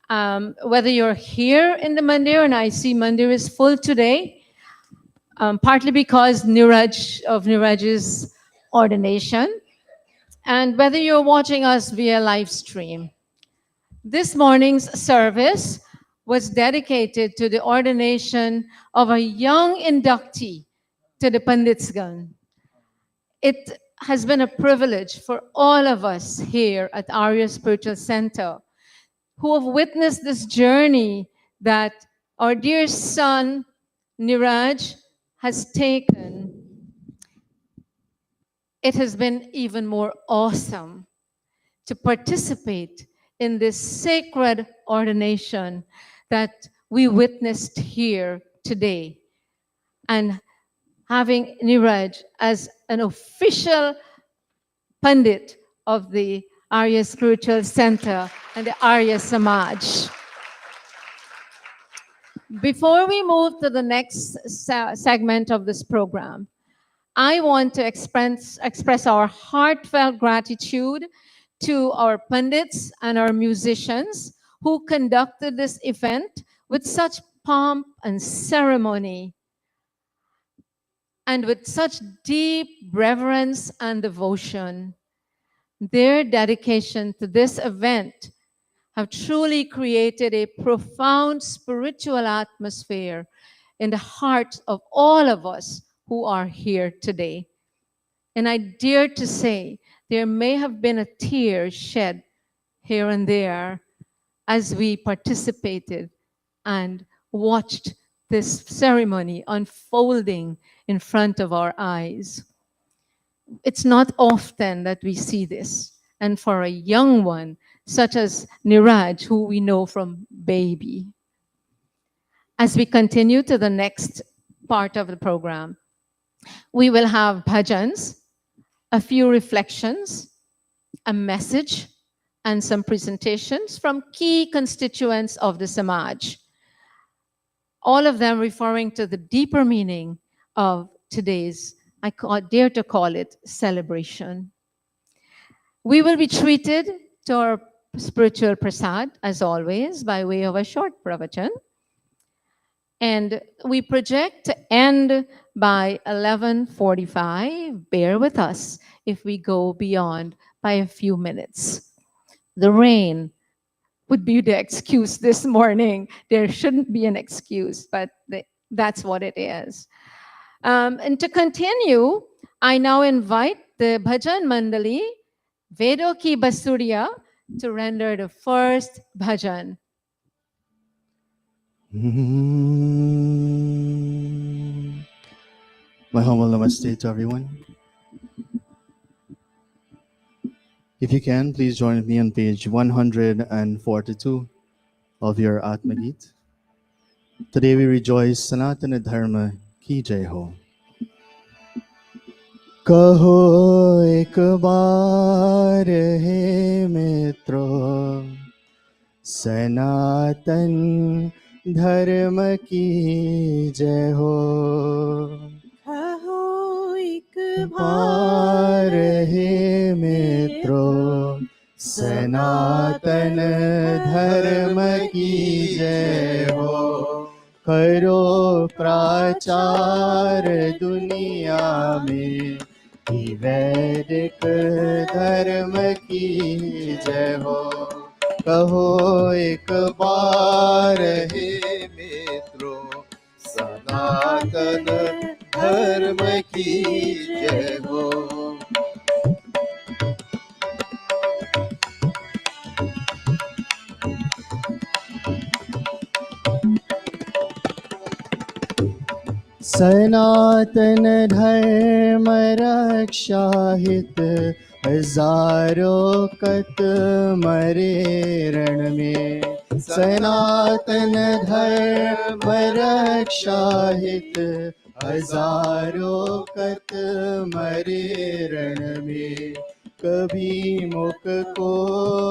Whether you're here in the mandir, and I see mandir is full today, partly because Niraj's ordination, and whether you're watching us via live stream. This morning's service was dedicated to the ordination of a young inductee to the Panditsgan. It has been a privilege for all of us here at Arya Spiritual Center who have witnessed this journey that our dear son Niraj has taken. It has been even more awesome to participate in this sacred ordination that we witnessed here today. And having Niraj as an official Pandit of the Arya Spiritual Center and the Arya Samaj. Before we move to the next segment of this program, I want to express our heartfelt gratitude to our Pandits and our musicians who conducted this event with such pomp and ceremony and with such deep reverence and devotion. Their dedication to this event have truly created a profound spiritual atmosphere in the hearts of all of us who are here today. And I dare to say there may have been a tear shed here and there as we participated and watched this ceremony unfolding in front of our eyes. It's not often that we see this. And for a young one, such as Niraj, who we know from baby. As we continue to the next part of the program, we will have bhajans, a few reflections, a message, and some presentations from key constituents of the Samaj. All of them referring to the deeper meaning of today's, I dare to call it, celebration. We will be treated to our spiritual prasad, as always, by way of a short pravachan. And we project to end by 11:45. Bear with us if we go beyond by a few minutes. The rain would be the excuse this morning. There shouldn't be an excuse, but that's what it is. And to continue, I now invite the Bhajan Mandali, Vedo Ki Basuriya, to render the first bhajan. My humble namaste to everyone. If you can, please join me on page 142 of your Atma Geet. Today we rejoice Sanatana Dharma Ki Jai Ho. Kaho ek baar hai mitro, Sanatan Dharma Ki Jai Ho. कहो एक बार हे मित्रों, सनातन धर्म की जय हो। करो प्रचार दुनिया में, कि वैदिक धर्म की जय हो। कहो एक बार हे मित्रों, सनातन धर्म की जय हो। सनातन धर्म रक्षा हित हजारों कत मरे रण में। सनातन धर्म रक्षा हित हजारों कत मरे रण में। कभी मुख को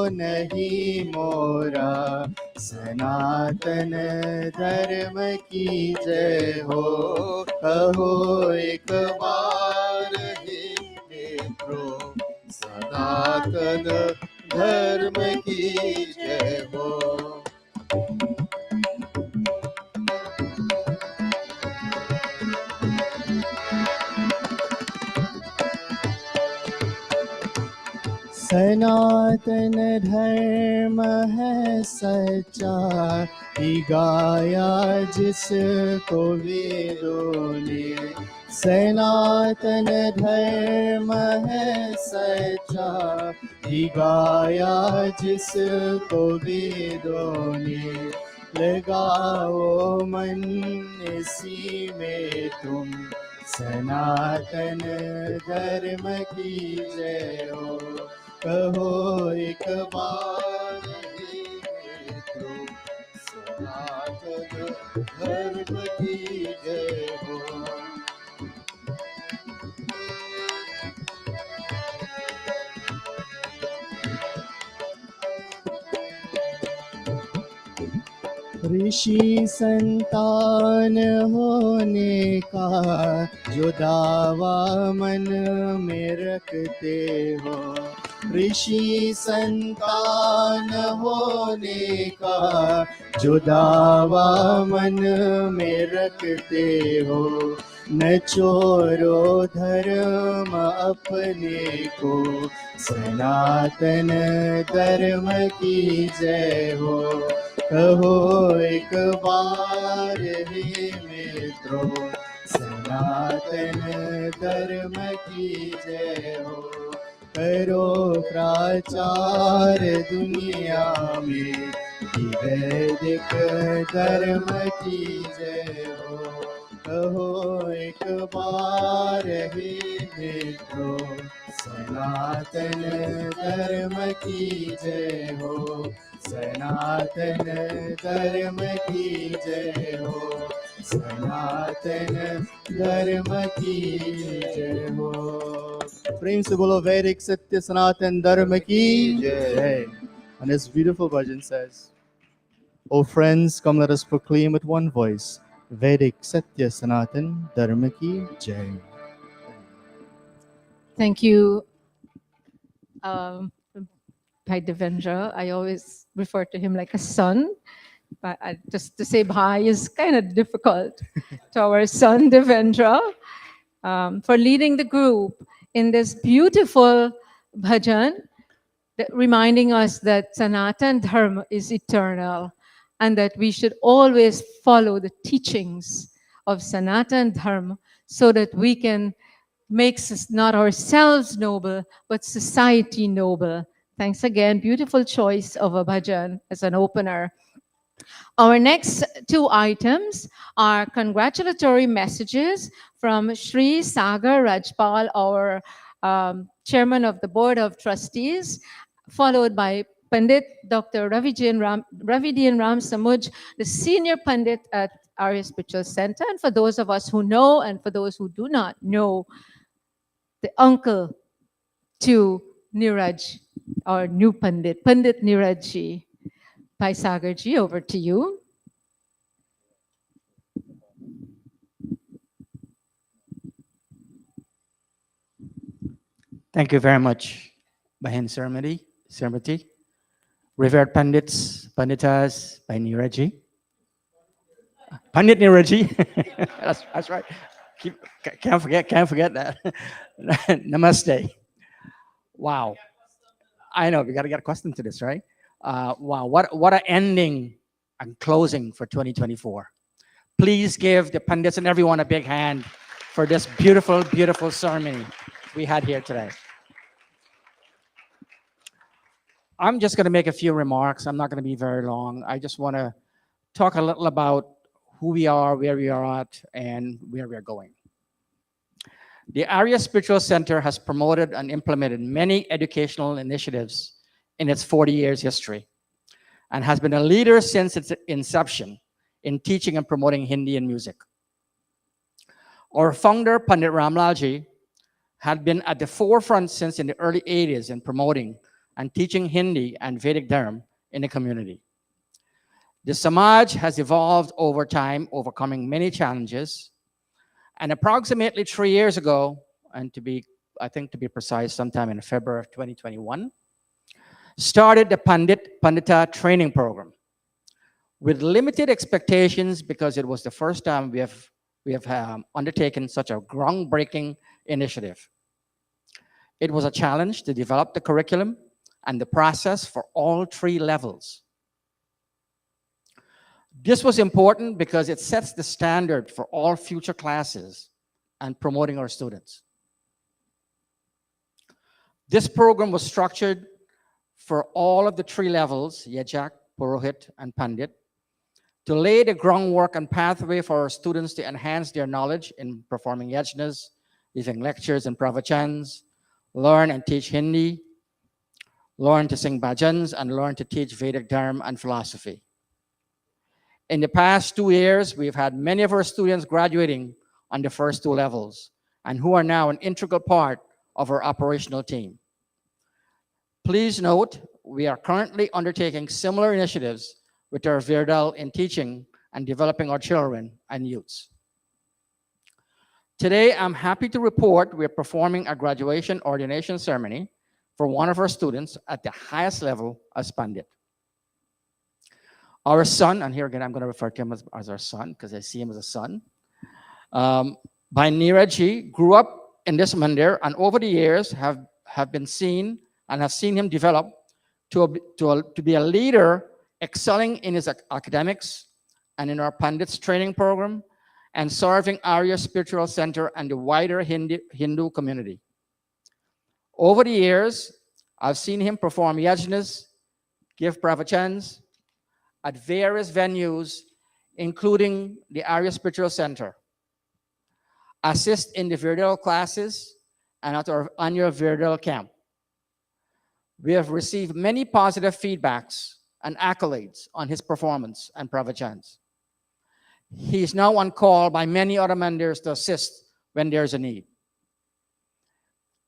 नहीं मोरा सनातन धर्म की जय हो। कहो एक बार हे मित्रों सनातन धर्म की जय हो। सनातन धर्म है सच्चा ही गाया जिसको वेदों ने। सनातन धर्म है सच्चा ही गाया जिसको वेदों ने। लगाओ मन इसी में तुम सनातन धर्म की जय हो। कहो एक बार हे मित्रों सनातन धर्म की जय हो। ऋषि संतान होने का जो दावा मन में रखते हो। ऋषि संतान होने का जो दावा मन में रखते हो। न चोरो धर्म अपने को सनातन धर्म की जय हो। कहो एक बार हे मित्रों सनातन धर्म की जय हो। करो प्रचार दुनिया में वैदिक धर्म की जय हो। कहो एक बार हे मित्रों सनातन धर्म की जय हो। सनातन धर्म की जय हो। सनातन धर्म की जय हो। प्रेम से बोलो वैदिक सत्य सनातन धर्म की जय। And this beautiful version says, O friends, come let us proclaim with one voice, Vedic Satya Sanatan Dharma ki Jai. Thank you, Bhai Devendra. I always refer to him like a son, but just to say bhai is kind of difficult. To our son Devendra, for leading the group in this beautiful bhajan, reminding us that Sanatan Dharma is eternal and that we should always follow the teachings of Sanatan Dharma so that we can make not ourselves noble, but society noble. Thanks again. Beautiful choice of a bhajan as an opener. Our next two items are congratulatory messages from Sri Sagar Rajpal, our chairman of the Board of Trustees, followed by Pandit Dr. Ravidian Ram Samuj, the senior Pandit at Arya Spiritual Center. And for those of us who know and for those who do not know, the uncle to Niraj, our new Pandit, Pandit Nirajji. Bhai Sagarji, over to you. Thank you very much, Bahin Srimati, revered Pandits, Panditas, Bhai Niraji. Pandit Niraji, that's right. Can't forget that. Namaste. Wow. I know, we got to get accustomed to this, right? Wow, what an ending and closing for 2024. Please give the Pandits and everyone a big hand for this beautiful, beautiful ceremony we had here today. I'm just going to make a few remarks. I'm not going to be very long. I just want to talk a little about who we are, where we are at, and where we are going. The Arya Spiritual Center has promoted and implemented many educational initiatives in its 40 years history and has been a leader since its inception in teaching and promoting Hindi and music. Our founder, Pandit Ramlalji, had been at the forefront since in the early 80s in promoting and teaching Hindi and Vedic Dharma in the community. The Samaj has evolved over time, overcoming many challenges. And approximately 3 years ago, and I think to be precise, sometime in February of 2021, started the Pandita training program with limited expectations because it was the first time we have undertaken such a groundbreaking initiative. It was a challenge to develop the curriculum and the process for all 3 levels. This was important because it sets the standard for all future classes and promoting our students. This program was structured for all of the 3 levels, Yajak, Purohit, and Pandit, to lay the groundwork and pathway for our students to enhance their knowledge in performing yajnas, giving lectures and pravachans, learn and teach Hindi, learn to sing bhajans, and learn to teach Vedic Dharma and philosophy. In the past 2 years, we've had many of our students graduating on the first 2 levels and who are now an integral part of our operational team. Please note, we are currently undertaking similar initiatives with our Virdal in teaching and developing our children and youths. Today, I'm happy to report we're performing a graduation ordination ceremony for one of our students at the highest level as Pandit. Our son, and here again, I'm going to refer to him as our son because I see him as a son, by Neeraj, grew up in this mandir and over the years have been seen and have seen him develop to be a leader excelling in his academics and in our Pandit's training program and serving Arya Spiritual Center and the wider Hindu community. Over the years, I've seen him perform yajnas, give pravachans at various venues, including the Arya Spiritual Center, assist in the Virdal classes and at our annual Virdal camp. We have received many positive feedbacks and accolades on his performance and pravachans. He is now on call by many other mandirs to assist when there's a need.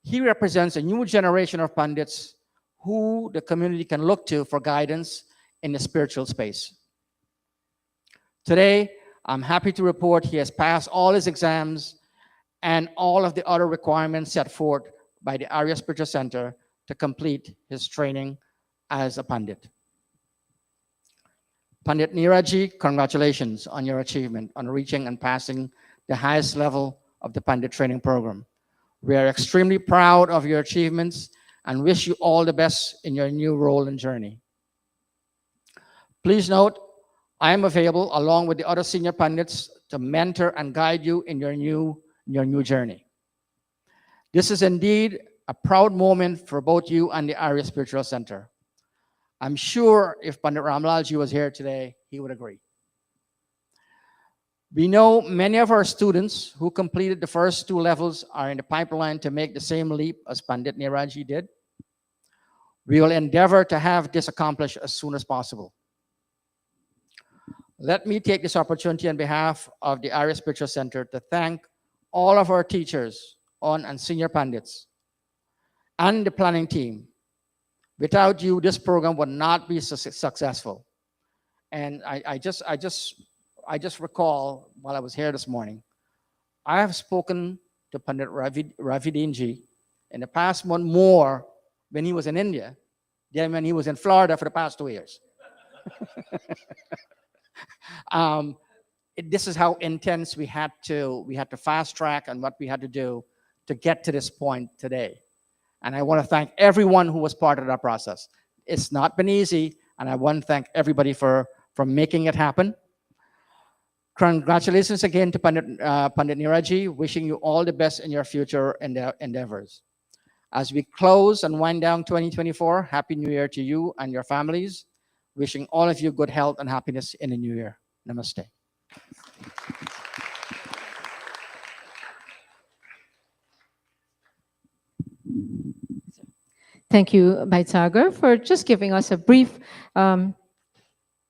He represents a new generation of Pandits who the community can look to for guidance in the spiritual space. Today, I'm happy to report he has passed all his exams and all of the other requirements set forth by the Arya Spiritual Center to complete his training as a Pandit. Pandit Neeraj, congratulations on your achievement on reaching and passing the highest level of the Pandit training program. We are extremely proud of your achievements and wish you all the best in your new role and journey. Please note, I am available along with the other senior Pandits to mentor and guide you in your new journey. This is indeed a proud moment for both you and the Arya Spiritual Center. I'm sure if Pandit Ramlalji was here today, he would agree. We know many of our students who completed the first 2 levels are in the pipeline to make the same leap as Pandit Neeraj did. We will endeavor to have this accomplished as soon as possible. Let me take this opportunity on behalf of the Arya Spiritual Center to thank all of our teachers and senior Pandits and the planning team. Without you, this program would not be successful. And I just recall while I was here this morning, I have spoken to Pandit Ravidinji in the past month more when he was in India than when he was in Florida for the past 2 years. This is how intense we had to fast track and what we had to do to get to this point today. And I want to thank everyone who was part of that process. It's not been easy, and I want to thank everybody for making it happen. Congratulations again to Pandit Neeraj, wishing you all the best in your future endeavors. As we close and wind down 2024, Happy New Year to you and your families. Wishing all of you good health and happiness in the new year. Namaste. Thank you, Baitsagar, for just giving us a brief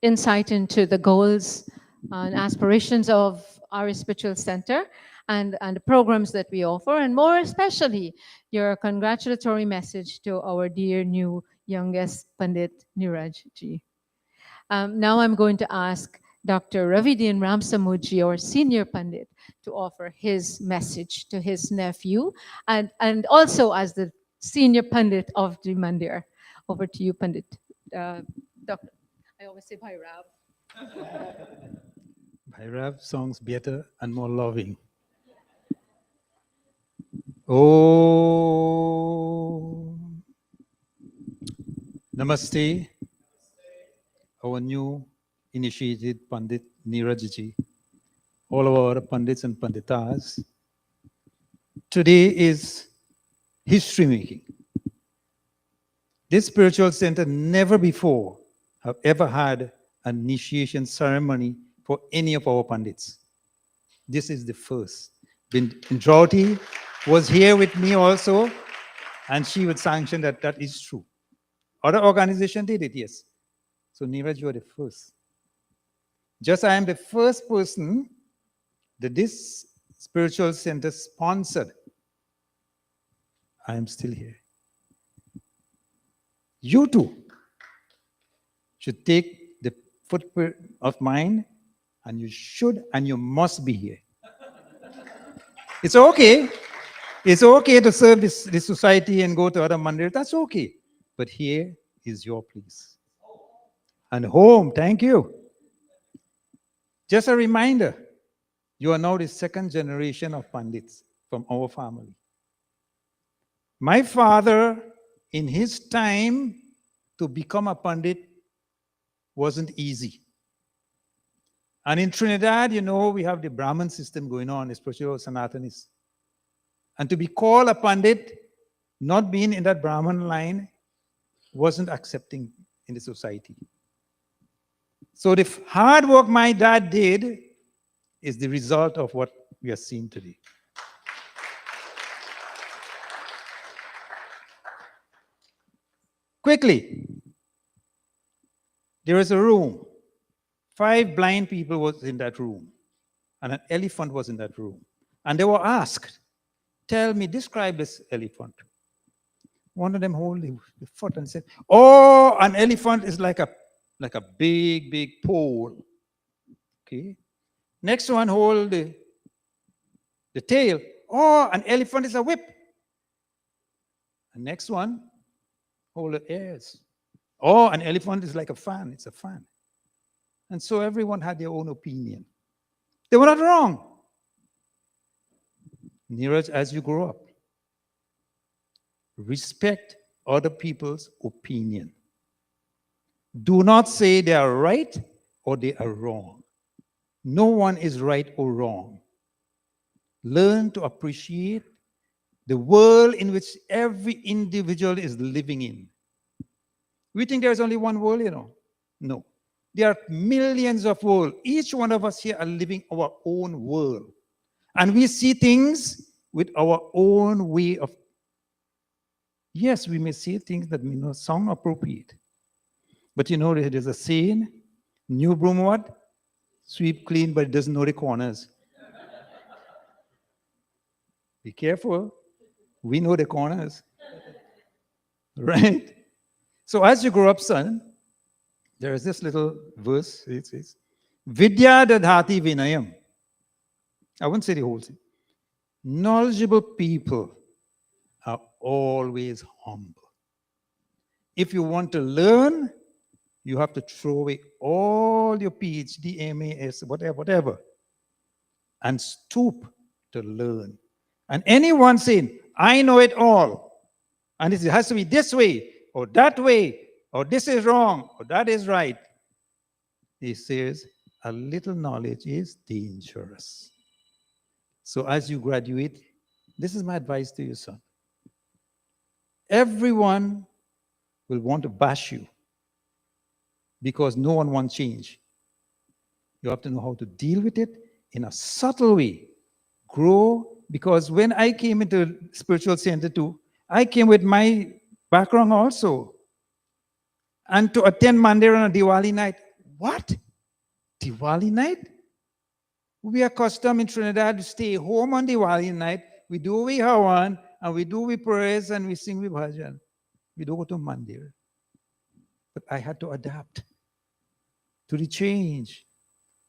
insight into the goals and aspirations of our spiritual center and the programs that we offer, and more especially your congratulatory message to our dear new youngest Pandit Niraj ji. Now I'm going to ask Dr. Ravidin Ramsamuji, our senior Pandit, to offer his message to his nephew and also as the senior Pandit of the Mandir. Over to you, Pandit. Dr. I always say Bhai Rab. Bhairav sounds better and more loving. Oh, Namaste, our new initiated Pandit Niraj, all of our Pandits and Panditas. Today is history making. This spiritual center never before have ever had an initiation ceremony for any of our Pandits. This is the first. Indrauti was here with me also, and she would sanction that that is true. Other organizations did it, yes. So Neeraj, you are the first. Just I am the first person that this spiritual center sponsored. I am still here. You too should take the footprint of mine, and you should and you must be here. It's okay. It's okay to serve this society and go to other mandirs. That's okay. But here is your place. And home, thank you. Just a reminder, you are now the second generation of Pandits from our family. My father, in his time, to become a Pandit wasn't easy. And in Trinidad, you know, we have the Brahmin system going on, especially our Sanatanis. And to be called a Pandit, not being in that Brahmin line, wasn't accepting in the society. So the hard work my dad did is the result of what we are seeing today. Quickly, there is a room. 5 blind people was in that room, and an elephant was in that room. And they were asked, tell me, describe this elephant. One of them hold the foot and said, oh, an elephant is like a big, big pole. Okay. Next one hold the tail. Oh, an elephant is a whip. And next one hold the ears. Oh, an elephant is like a fan. It's a fan. And so everyone had their own opinion. They were not wrong. Neeraj, as you grow up, respect other people's opinion. Do not say they are right or they are wrong. No one is right or wrong. Learn to appreciate the world in which every individual is living in. We think there's only one world, you know. No. There are millions of worlds. Each one of us here are living our own world. And we see things with our own way of. Yes, we may see things that may not sound appropriate. But you know, there's a saying, new broom what? Sweep clean, but it doesn't know the corners. Be careful. We know the corners. Right? So as you grow up, son, there is this little verse. It says, Vidya dadhati vinayam. I won't say the whole thing. Knowledgeable people are always humble. If you want to learn, you have to throw away all your PhD, MAS, whatever, and stoop to learn. And anyone saying, I know it all, and it has to be this way, or that way, or this is wrong, or that is right, he says, a little knowledge is dangerous. So as you graduate, this is my advice to you, son. Everyone will want to bash you because no one wants change. You have to know how to deal with it in a subtle way. Grow, because when I came into spiritual center too, I came with my background also. And to attend Mandir on a Diwali night, what? Diwali night? We are accustomed in Trinidad to stay home on Diwali night. We do we Hawan, and we do we prayers, and we sing we bhajan. We don't go to Mandir. But I had to adapt to the change.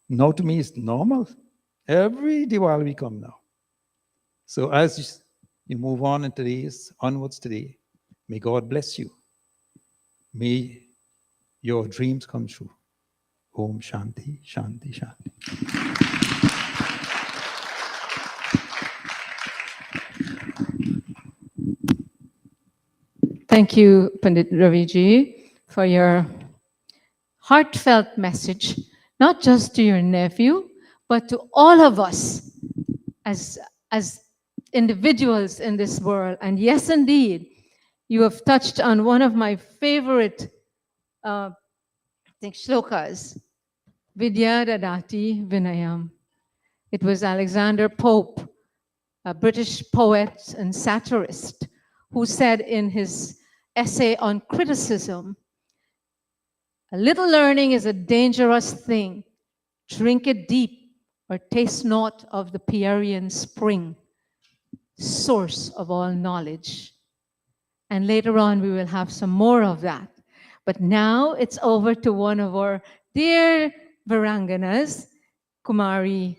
Now to me it's normal. Every Diwali we come now. So as you move on in today's, onwards today, may God bless you. May your dreams come true. Om Shanti, Shanti, Shanti. Thank you, Pandit Raviji, for your heartfelt message, not just to your nephew, but to all of us as individuals in this world. And yes, indeed, you have touched on one of my favorite shlokas, Vidya Dadati Vinayam. It was Alexander Pope, a British poet and satirist, who said in his essay on criticism, "A little learning is a dangerous thing. Drink it deep or taste not of the Pierian spring, source of all knowledge." And later on, we will have some more of that. But now it's over to one of our dear Varanganas, Kumari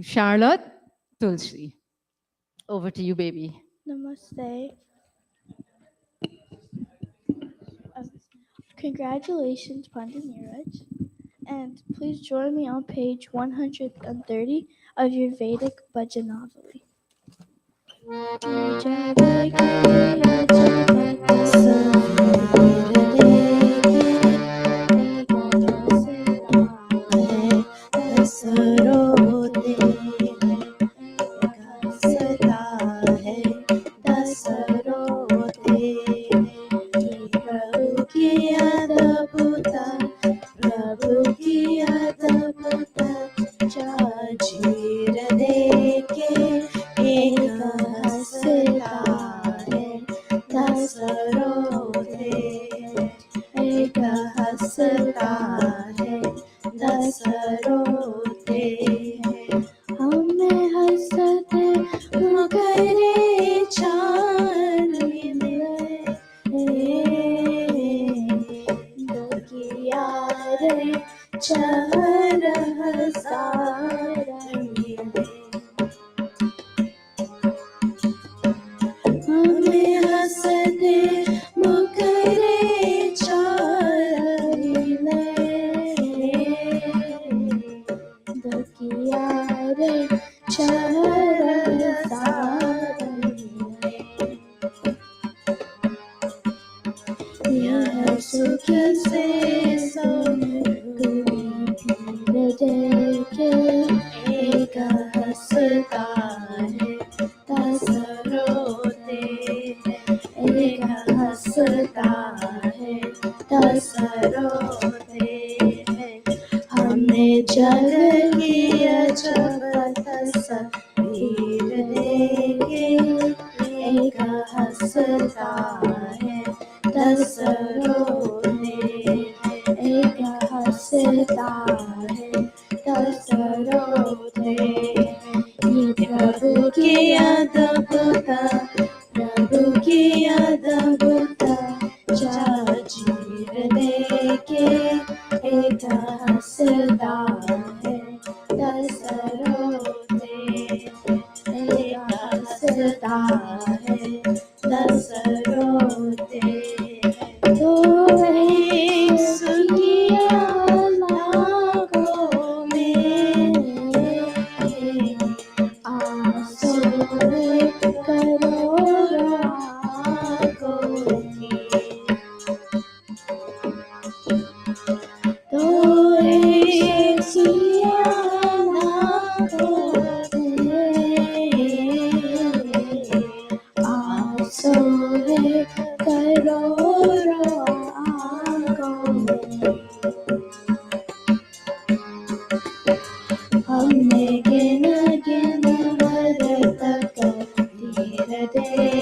Charlotte Tulsi. Over to you, baby. Namaste. Congratulations, Pandit Neeraj. And please join me on page 130 of your Vedic Bhajanavali.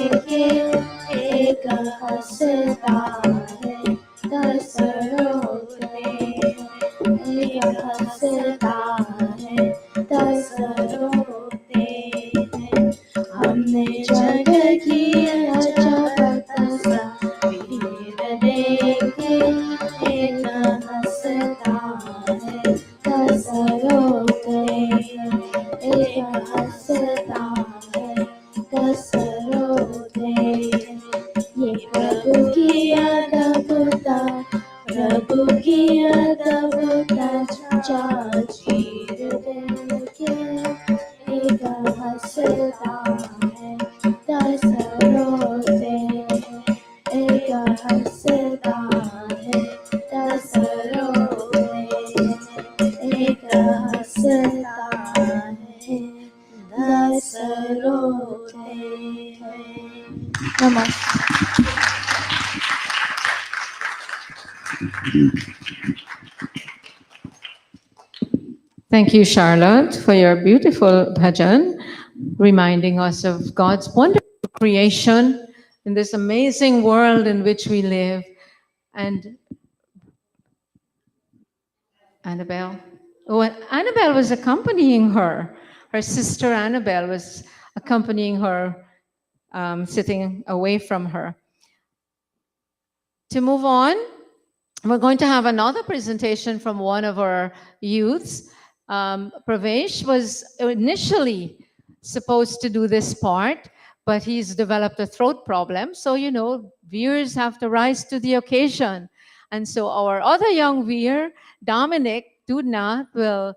देखे एक हंसता है दस रोते एक हंसता है दस रोते हैं हमने जग किया जगत सा वीर देखे एक हंसता है दस रोते एक हंसता है दस रोते ये प्रभु की अद्भुता प्रभु की अद्भुता चीर देखे एक हंसता है दस रोते एक हंसता है दस रोते एक हंसता है दस रोते नमस्ते Thank you, Charlotte, for your beautiful bhajan, reminding us of God's wonderful creation in this amazing world in which we live. And Annabelle. Oh, and Annabelle was accompanying her. Her sister Annabelle was accompanying her, sitting away from her. To move on, we're going to have another presentation from one of our youths. Pravesh was initially supposed to do this part, but he's developed a throat problem. So, you know, viewers have to rise to the occasion. And so our other young viewer, Dominic Dudna, will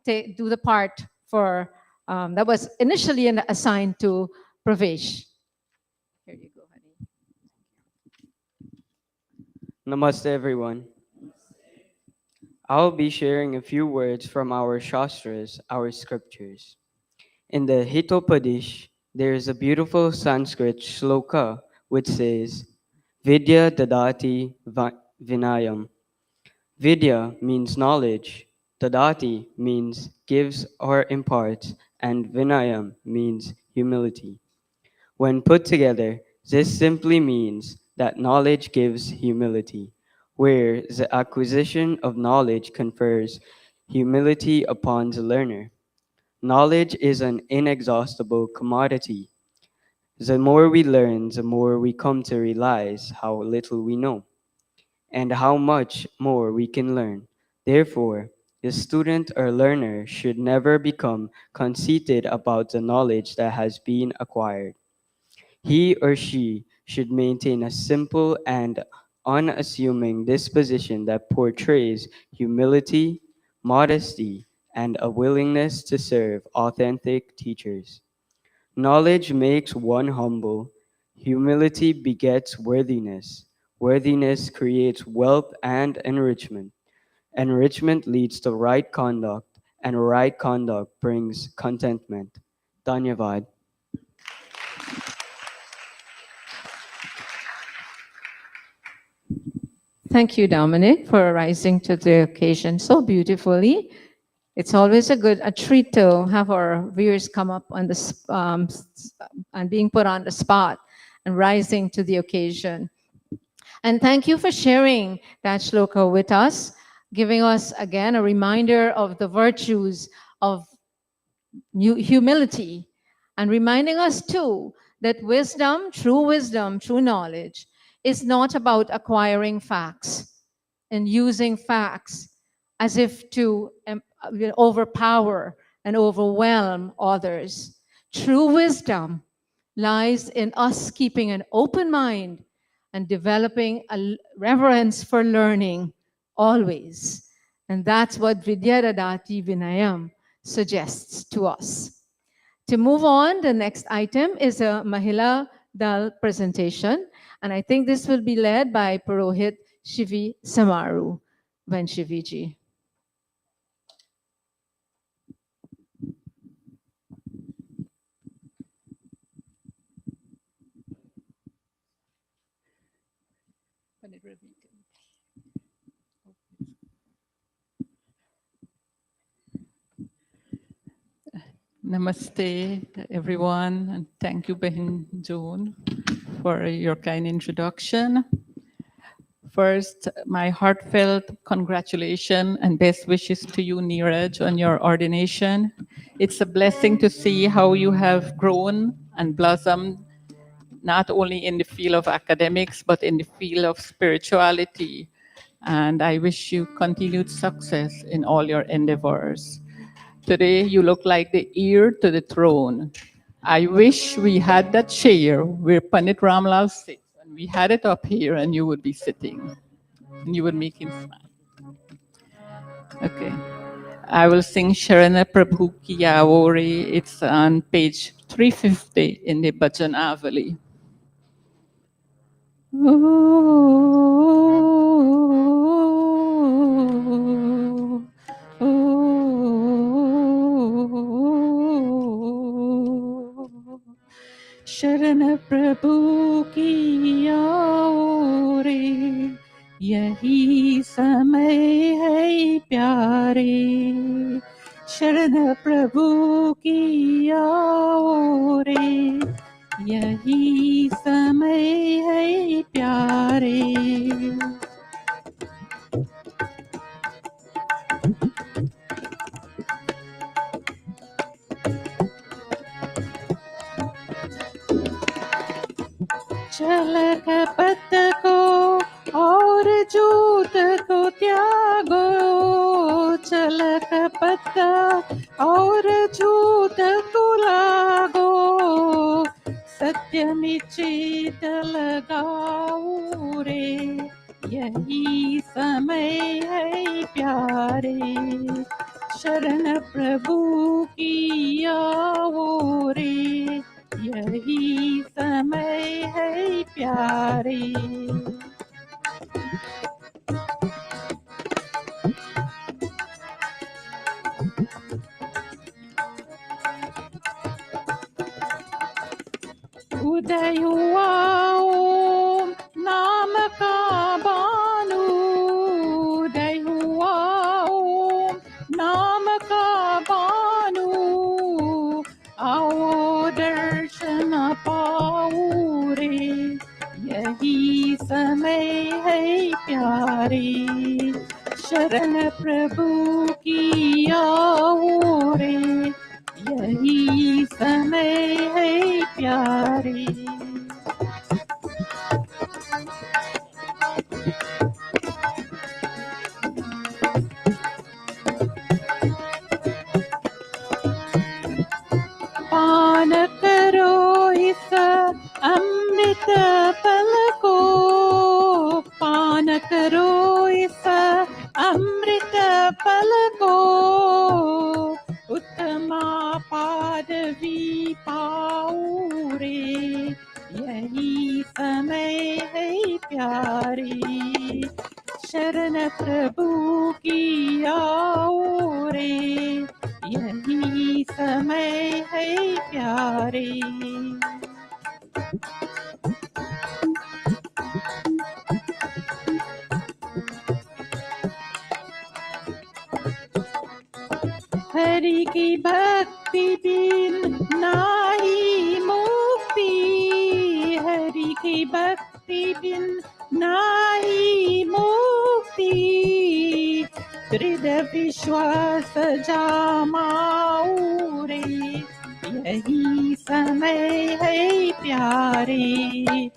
do the part for that was initially assigned to Pravesh. Here you go, honey. Namaste, everyone. I'll be sharing a few words from our Shastras, our scriptures. In the Hitopadesha, there is a beautiful Sanskrit shloka which says, Vidya dadati vinayam. Vidya means knowledge, dadati means gives or imparts, and vinayam means humility. When put together, this simply means that knowledge gives humility, where the acquisition of knowledge confers humility upon the learner. Knowledge is an inexhaustible commodity. The more we learn, the more we come to realize how little we know and how much more we can learn. Therefore, the student or learner should never become conceited about the knowledge that has been acquired. He or she should maintain a simple and unassuming disposition that portrays humility, modesty, and a willingness to serve authentic teachers. Knowledge makes one humble. Humility begets worthiness. Worthiness creates wealth and enrichment. Enrichment leads to right conduct, and right conduct brings contentment. Dhanyavad. Thank you, Dominic, for rising to the occasion so beautifully. It's always a treat to have our viewers come up on and being put on the spot and rising to the occasion. And thank you for sharing that shloka with us, giving us again a reminder of the virtues of humility, and reminding us too that wisdom, true knowledge, is not about acquiring facts and using facts as if to overpower and overwhelm others. True wisdom lies in us keeping an open mind and developing a reverence for learning always. And that's what Vidyadadati Vinayam suggests to us. To move on, the next item is a Mahila Dal presentation. And I think this will be led by Purohit Shivi Samaaroha. Vanshiviji. Namaste, everyone, and thank you, Behin Joon, for your kind introduction. First, my heartfelt congratulations and best wishes to you, Neeraj, on your ordination. It's a blessing to see how you have grown and blossomed, not only in the field of academics, but in the field of spirituality. And I wish you continued success in all your endeavors. Today, you look like the heir to the throne. I wish we had that chair where Pandit Ramlal sits, and we had it up here, and you would be sitting, and you would make him smile. Okay. I will sing Sharana Prabhu Ki Yavori. It's on page 350 in the Bhajan Avali. शरण प्रभु की आओ रे, यही समय है प्यारे। शरण प्रभु की आओ रे, यही समय है प्यारे। चलक पत को और जूत को त्यागो, चलक पत और जूत को लागो, सत्य में चित लगाओ रे, यही समय है प्यारे। शरण प्रभु की आओ रे, यही समय है प्यारे। उदय हुआ ओम नाम का बानु, उदय हुआ ओम नाम का बानु, आओ दर्शन पाओ रे, यही समय है प्यारे। शरण प्रभु की आओ रे, यही समय है प्यारे। पान करो इस अमृत फल को, पान करो इस अमृत फल को, उत्तमा पादवी पाओ रे, यही समय है प्यारे। शरण प्रभु की आओ रे, यही समय है प्यारे। हरि की भक्ति बिन नाही मुक्ति, हरि की भक्ति बिन नाही मुक्ति, दृढ़ विश्वास जामाओ रे, यही समय है प्यारे।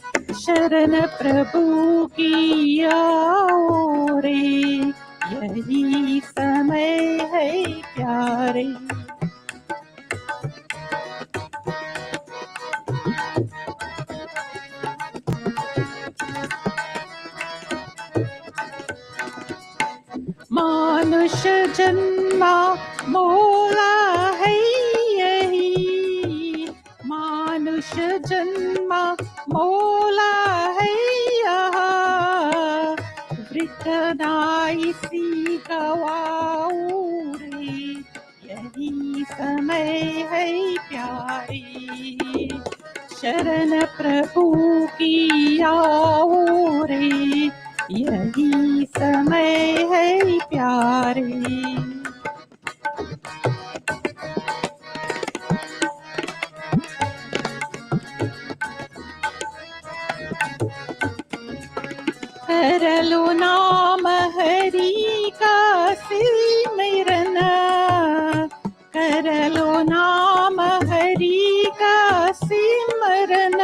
शरण प्रभु की आओ रे, यही समय है प्यारे। मानुष जन्मा मोला है यही, मानुष जन्मा मोला है यहाँ, वृतनाई सी गवाओ रे, यही समय है प्यारे। शरण प्रभु की आओ रे, यही समय है प्यारे। कर लो नाम हरि का सिमरन, कर लो नाम हरि का सिमरन,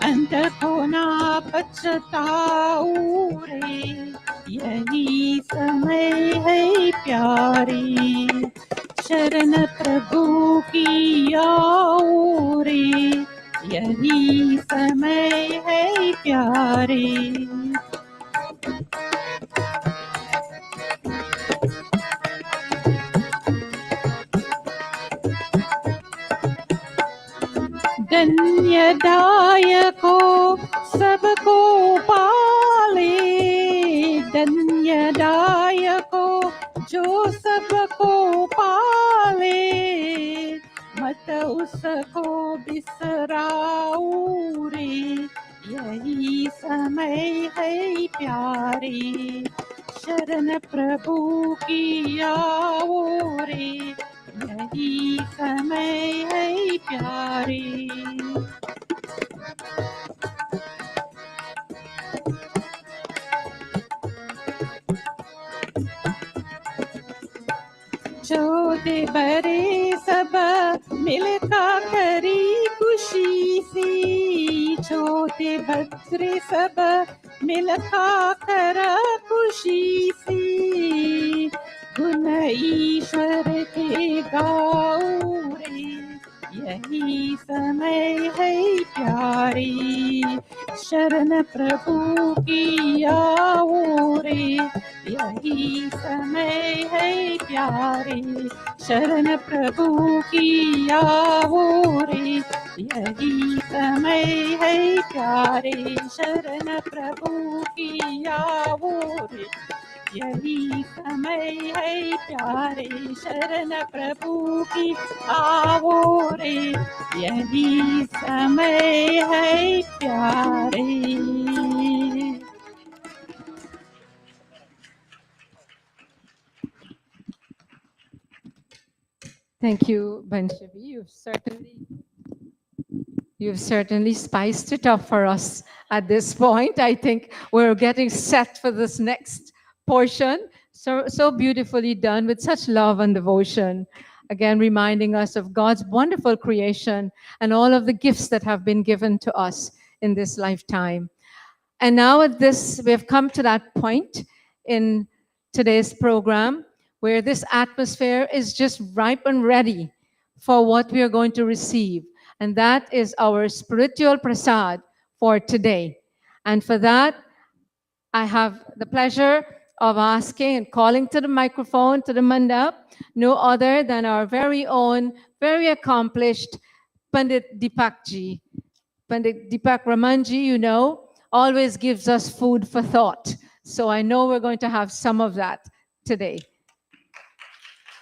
अंत को ना पछताऊ रे, यही समय है प्यारी, शरण प्रभु की आओ रे, यही समय है प्यारे। धन्यदायको सबको पाले, धन्यदायको जो सबको पाले, मत उसको बिसराऊ रे, यही समय है प्यारे, शरण प्रभु की आओ रे, यही समय है प्यारे। छोटे बड़े सब मिलका करी खुशी सी, छोटे बड़े सब मिलका कर खुशी सी, गुण ईश्वर के गाओ रे, यही समय है प्यारी, शरण प्रभु की आओ रे, यही समय है प्यारे, शरण प्रभु की आओ रे, यही समय है प्यारे, शरण प्रभु की आओ रे, यही समय है प्यारे, शरण प्रभु की आओ रे, यही समय है प्यारे। Thank you, Banshavi. You've certainly spiced it up for us at this point. I think we're getting set for this next portion. So beautifully done with such love and devotion. Again, reminding us of God's wonderful creation and all of the gifts that have been given to us in this lifetime. And now at this, we have come to that point in today's program where this atmosphere is just ripe and ready for what we are going to receive. And that is our spiritual prasad for today. And for that, I have the pleasure of asking and calling to the microphone, to the mandap, no other than our very own, very accomplished Pandit Deepakji. Pandit Deepak Ramanji, you know, always gives us food for thought. So I know we're going to have some of that today.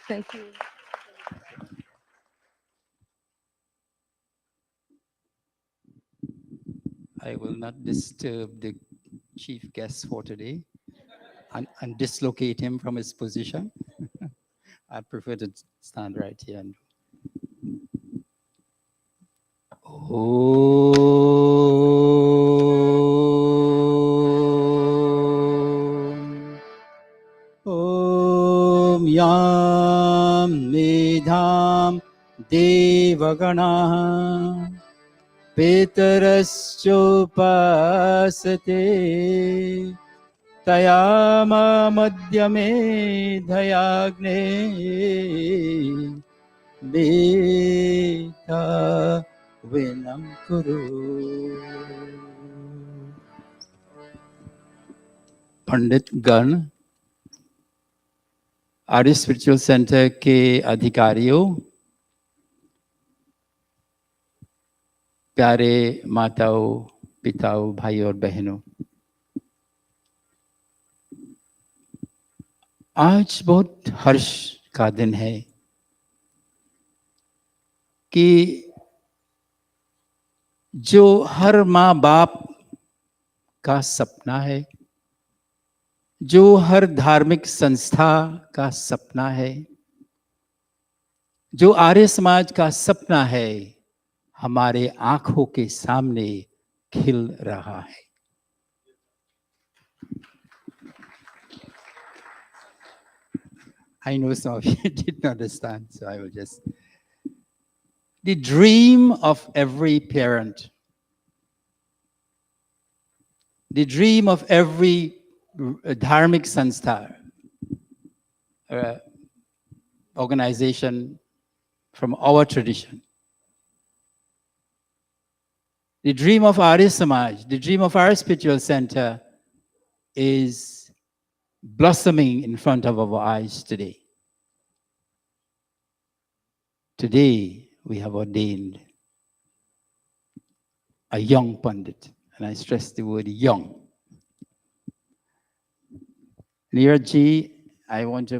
Thank you. I will not disturb the chief guest for today and dislocate him from his position. I prefer to stand right here. And Om Yam Medham Devagana Pitaraschopasate Tayama Madhyame Dhayagne Beta Vinam Kuru Pandit Gan Arya spiritual centre के अधिकारियों, प्यारे माताओं, पिताओं, भाई और बहनों, आज बहुत हर्ष का दिन है कि जो हर माँ बाप का सपना है, जो हर धार्मिक संस्था का सपना है, जो आर्य समाज का सपना है, हमारे आंखों के सामने खिल रहा है। I know some of you didn't understand, so I will just. The dream of every parent, the dream of every dharmic sanstha, organization from our tradition, the dream of Arya Samaj, the dream of our spiritual center is blossoming in front of our eyes today. Today, we have ordained a young Pandit, and I stress the word young. Neeraj,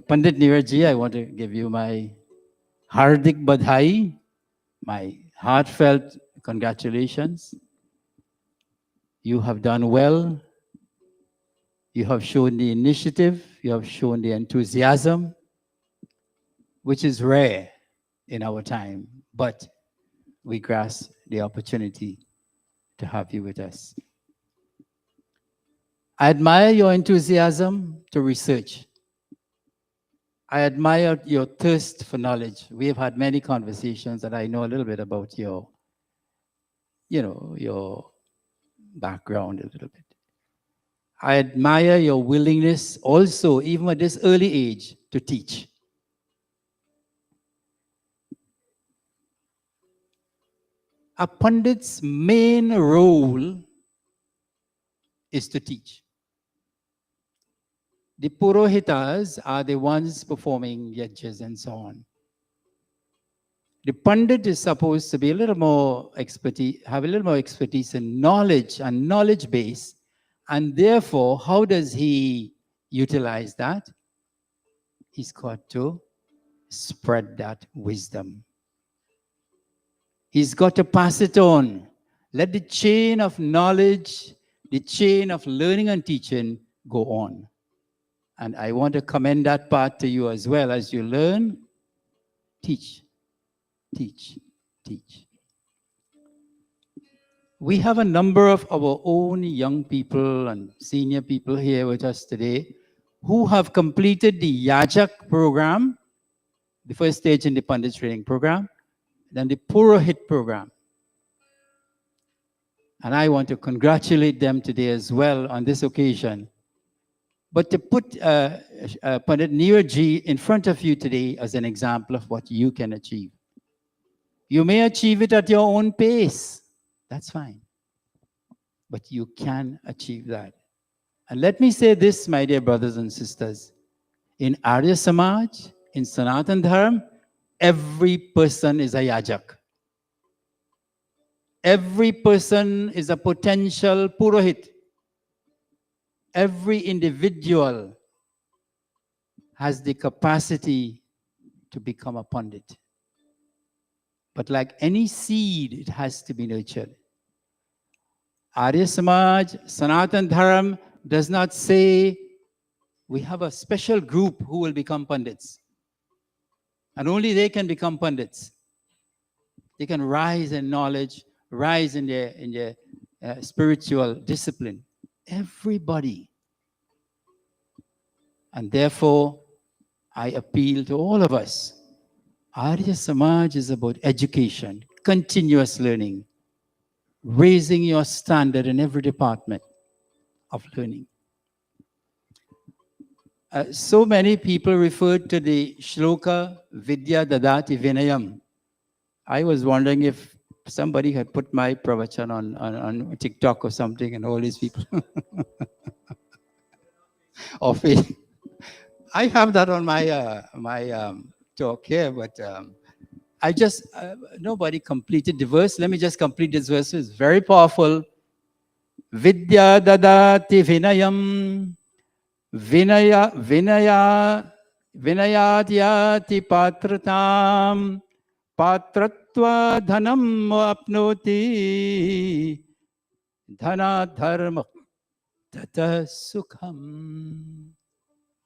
Pandit Neeraj, I want to give you my hardik badhai, my heartfelt congratulations. You have done well. You have shown the initiative. You have shown the enthusiasm, which is rare in our time, but we grasp the opportunity to have you with us. I admire your enthusiasm to research. I admire your thirst for knowledge. We have had many conversations, and I know a little bit about your background a little bit. I admire your willingness also, even at this early age, to teach. A Pandit's main role is to teach. The Purohitas are the ones performing yajnas and so on. The Pandit is supposed to be a little more expertise, have a little more expertise in knowledge and knowledge base, and therefore, how does he utilize that? He's got to spread that wisdom. He's got to pass it on. Let the chain of knowledge, the chain of learning and teaching go on. And I want to commend that part to you as well. As you learn, teach, teach, teach. We have a number of our own young people and senior people here with us today who have completed the Yajak program, the first stage in the Pandit training program, then the Purohit program. And I want to congratulate them today as well on this occasion. But to put Pandit Neeraj in front of you today as an example of what you can achieve. You may achieve it at your own pace. That's fine. But you can achieve that. And let me say this, my dear brothers and sisters. In Arya Samaj, in Sanatan Dharma, every person is a yajak. Every person is a potential purohit. Every individual has the capacity to become a Pandit. But like any seed, it has to be nurtured. Arya Samaj, Sanatan Dharma does not say we have a special group who will become Pandits. And only they can become Pandits. They can rise in knowledge, rise in their spiritual discipline. Everybody. And therefore, I appeal to all of us. Arya Samaj is about education, continuous learning, raising your standard in every department of learning. So many people referred to the shloka Vidya Dadati Vinayam. I was wondering if somebody had put my pravachan on TikTok or something, and all these people of it. I have that on my talk here, but I just, nobody completed the verse. Let me just complete this verse. It's very powerful. Vidya dadati vinayam, vinayatyati patratam, patratva dhanam apnoti, dhana dharma tata sukham.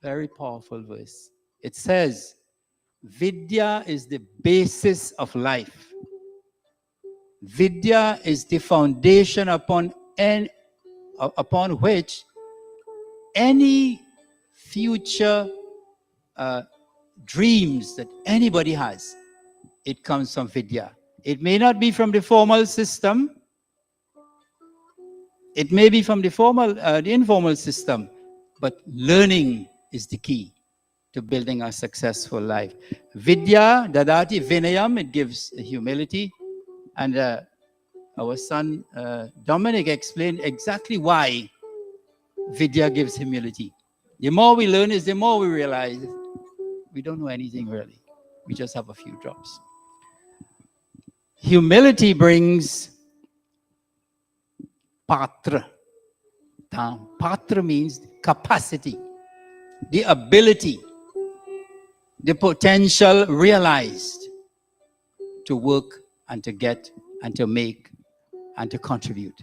Very powerful verse. It says, Vidya is the basis of life. Vidya is the foundation upon which any future dreams that anybody has, it comes from Vidya. It may not be from the formal system. It may be from the informal system, but learning is the key to building a successful life. Vidya, dadati, vinayam, it gives humility. And our son Dominic explained exactly why Vidya gives humility. The more we learn is the more we realize we don't know anything really. We just have a few drops. Humility brings patra. Patra means capacity, the ability, the potential realized to work and to get and to make and to contribute.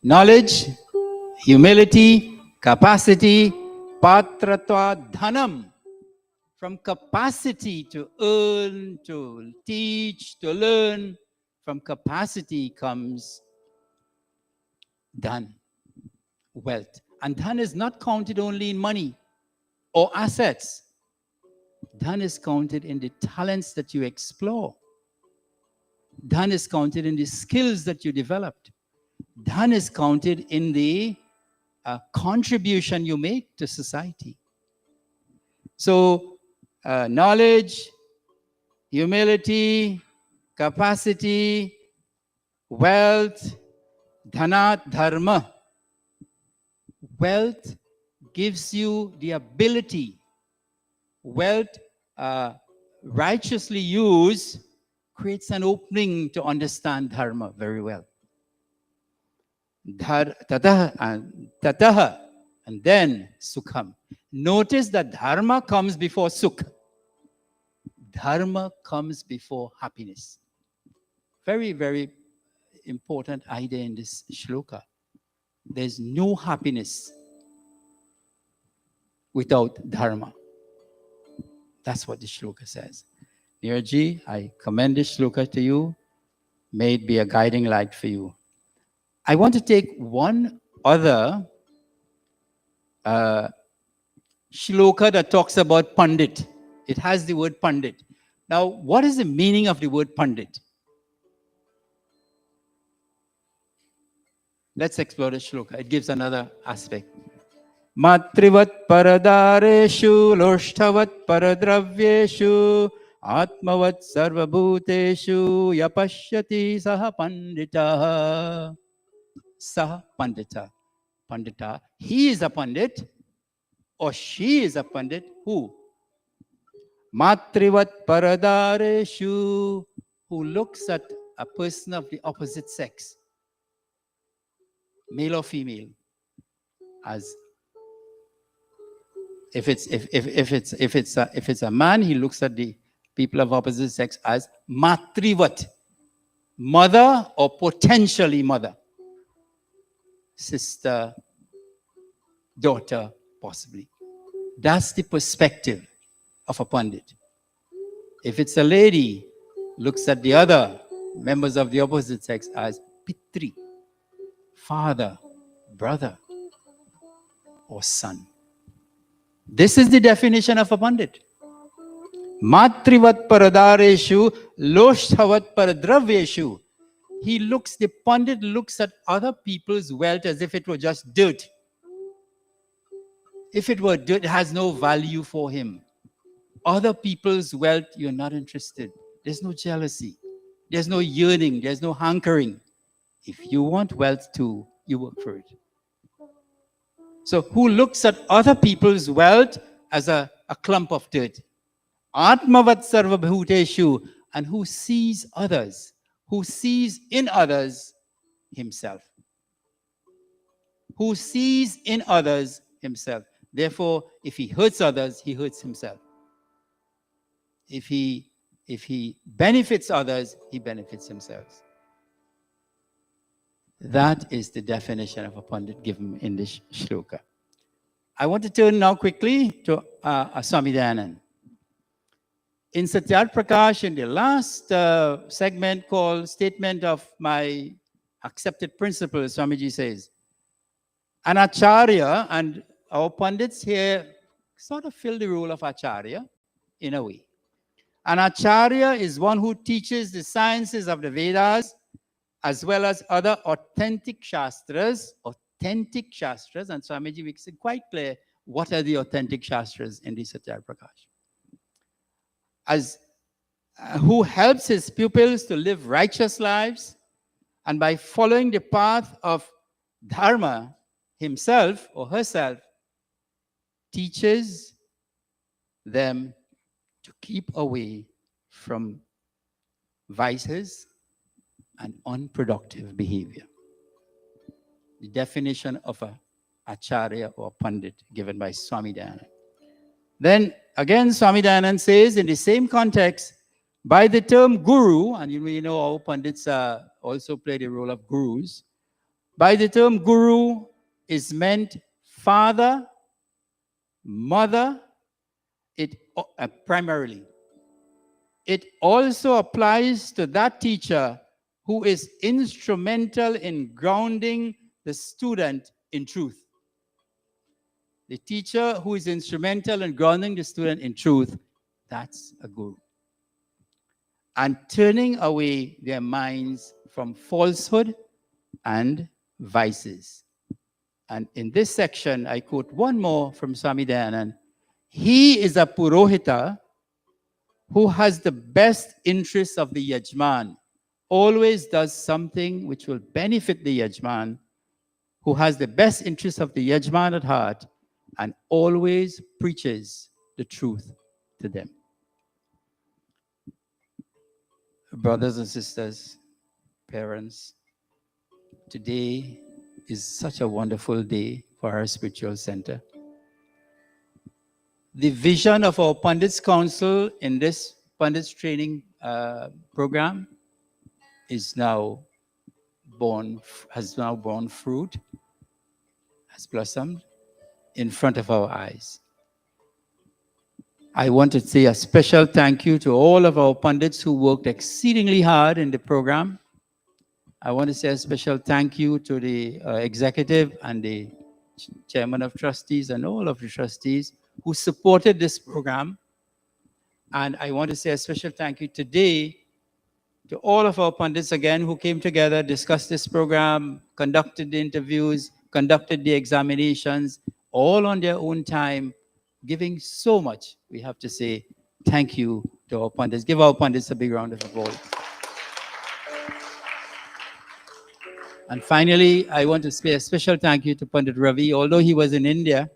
Knowledge, humility, capacity, patratva dhanam. From capacity to earn, to teach, to learn, from capacity comes dhan, wealth. And dhan is not counted only in money or assets. Dhan is counted in the talents that you explore. Dhan is counted in the skills that you developed. Dhan is counted in the contribution you make to society. So, knowledge, humility, capacity, wealth, dhanat dharma. Wealth gives you the ability. Wealth, righteously used, creates an opening to understand dharma very well. Tataha, and then sukham. Notice that dharma comes before sukha. Dharma comes before happiness. Very, very important idea in this shloka. There's no happiness without dharma. That's what the shloka says. Neerji, I commend this shloka to you. May it be a guiding light for you. I want to take one other shloka that talks about Pandit. It has the word Pandit. Now, what is the meaning of the word Pandit? Let's explore the shloka. It gives another aspect. Matrivat paradareshu loshtavat paradravyeshu atmavat sarvabhuteshu yapashyati saha pandita. Saha pandita. Pandita. He is a pandit or she is a pandit. Who? Matrivat paradareshu, who looks at a person of the opposite sex, male or female, as if it's a man, he looks at the people of opposite sex as matrivat, mother or potentially mother, sister, daughter, possibly. That's the perspective of a pandit. If it's a lady, looks at the other members of the opposite sex as pitri, father, brother, or son. This is the definition of a pandit. Matrivat paradareshu loshtavat paradravyeshu. The pandit looks at other people's wealth as if it were just dirt. If it were dirt, it has no value for him. Other people's wealth, you're not interested. There's no jealousy. There's no yearning. There's no hankering. If you want wealth too, you work for it. So who looks at other people's wealth as a clump of dirt? Atmavat sarvabhuteshu, and who sees others, who sees in others himself. Who sees in others himself. Therefore, if he hurts others, he hurts himself. If he benefits others, he benefits himself. That is the definition of a pandit given in this shloka. I want to turn now quickly to Swami Dayanand. In Satyat Prakash, in the last segment called Statement of My Accepted Principles, Swamiji says, an acharya, and our pandits here sort of fill the role of Acharya in a way. An Acharya is one who teaches the sciences of the Vedas as well as other authentic Shastras, and Swamiji makes it quite clear what are the authentic Shastras in the Satyar Prakash. Who helps his pupils to live righteous lives, and by following the path of Dharma himself or herself, teaches them to keep away from vices and unproductive behavior. The definition of a Acharya or Pandit given by Swami Dayananda. Then again, Swami Dayananda says in the same context, by the term guru, and you know how Pandits also play the role of gurus, by the term guru is meant father, mother, primarily. It also applies to that teacher who is instrumental in grounding the student in truth. The teacher who is instrumental in grounding the student in truth, that's a guru. And turning away their minds from falsehood and vices. And in this section, I quote one more from Swami Dayananda. He is a Purohita who has the best interests of the Yajman, always does something which will benefit the Yajman, who has the best interests of the Yajman at heart, and always preaches the truth to them. Brothers and sisters, parents, today is such a wonderful day for our spiritual center. The vision of our Pandits Council in this Pandits training program has now borne fruit, has blossomed in front of our eyes. I want to say a special thank you to all of our Pandits who worked exceedingly hard in the program. I want to say a special thank you to the executive and the chairman of trustees and all of the trustees who supported this program. And I want to say a special thank you today to all of our Pandits again who came together, discussed this program, conducted the interviews, conducted the examinations, all on their own time, giving so much. We have to say thank you to our Pandits. Give our Pandits a big round of applause. And finally, I want to say a special thank you to Pandit Ravi. Although he was in India,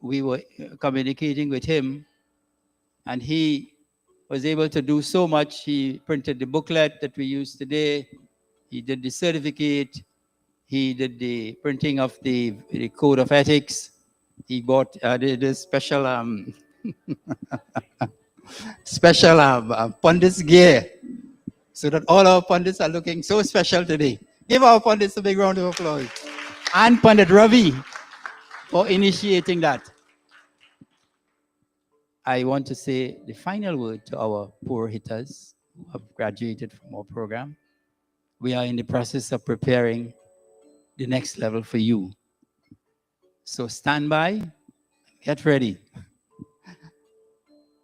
we were communicating with him, and he was able to do so much. He printed the booklet that we use today. He did the certificate. He did the printing of the code of ethics. He bought the special Pandits gear, so that all our Pandits are looking so special today. Give our Pandits a big round of applause. And Pandit Ravi for initiating that. I want to say the final word to our Purohitas who have graduated from our program. We are in the process of preparing the next level for you. So stand by, get ready.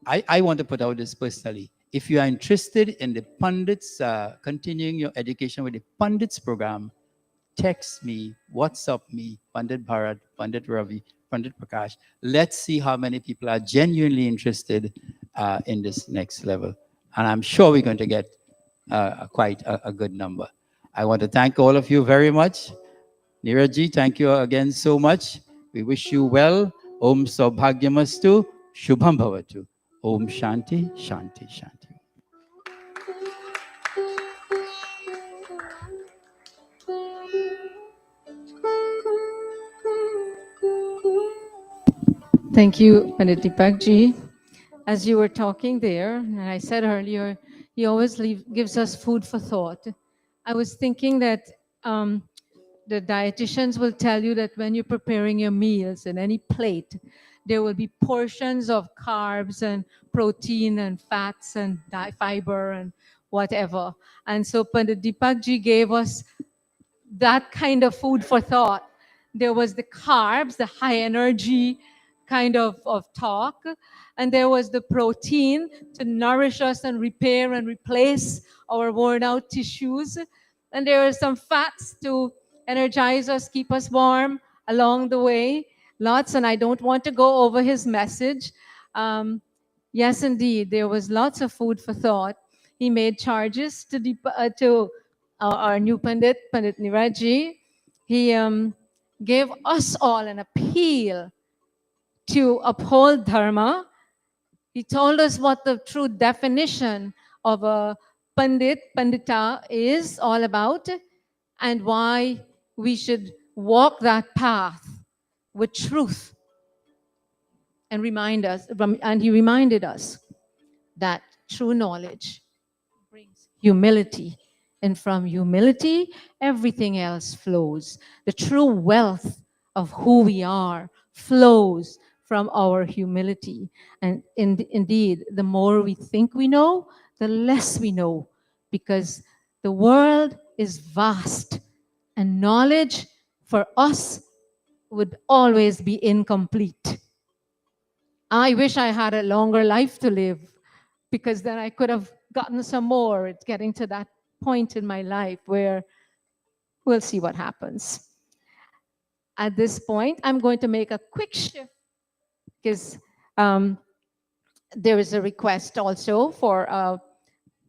I want to put out this personally. If you are interested in the Pandits, continuing your education with the Pandits program, text me, WhatsApp me, Pandit Bharat, Pandit Ravi, Pandit Prakash. Let's see how many people are genuinely interested in this next level. And I'm sure we're going to get quite a good number. I want to thank all of you very much. Neeraj, thank you again so much. We wish you well. Om Saubhagyamastu, Shubham Bhavatu. Om Shanti, Shanti, Shanti. Thank you, Pandit Deepakji. As you were talking there, and I said earlier, he always gives us food for thought. I was thinking that the dietitians will tell you that when you're preparing your meals in any plate, there will be portions of carbs and protein and fats and fiber and whatever. And so Pandit Deepakji gave us that kind of food for thought, There was the carbs, the high energy kind of talk. And there was the protein to nourish us and repair and replace our worn out tissues. And there were some fats to energize us, keep us warm along the way. Lots, and I don't want to go over his message. Yes, indeed, there was lots of food for thought. He made charges to our new Pandit, Pandit Niraji. He gave us all an appeal to uphold dharma. He told us what the true definition of a Pandit, Pandita is all about, and why we should walk that path with truth. And he reminded us that true knowledge brings humility. And from humility, everything else flows. The true wealth of who we are flows from our humility. And indeed, the more we think we know, the less we know, because the world is vast, and knowledge for us would always be incomplete. I wish I had a longer life to live, because then I could have gotten some more. It's getting to that point in my life where we'll see what happens. At this point, I'm going to make a quick shift, because there is a request also for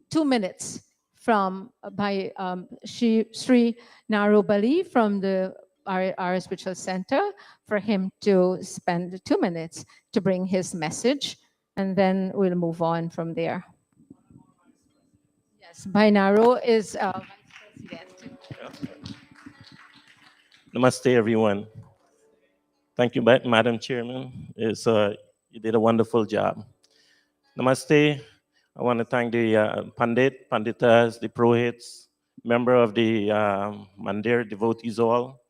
2 minutes by Sri Narobali from the Arya Spiritual Center, for him to spend 2 minutes to bring his message, and then we'll move on from there. Yes, Bhainaro is Vice President. Namaste, everyone. Thank you, Madam Chairman. You did a wonderful job. Namaste. I want to thank the Pandit, Panditas, the Purohits, member of the Mandir, devotees all.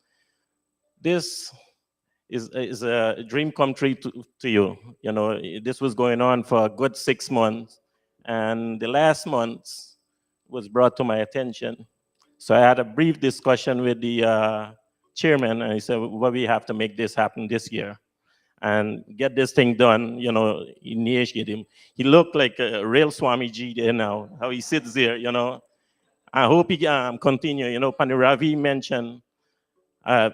This is a dream come true to you. You know, this was going on for a good 6 months, and the last month was brought to my attention. So I had a brief discussion with the chairman, and he said, well, we have to make this happen this year and get this thing done, you know, initiate him. He looked like a real Swamiji there now, how he sits there, you know. I hope he continue. You know, Pandiravi mentioned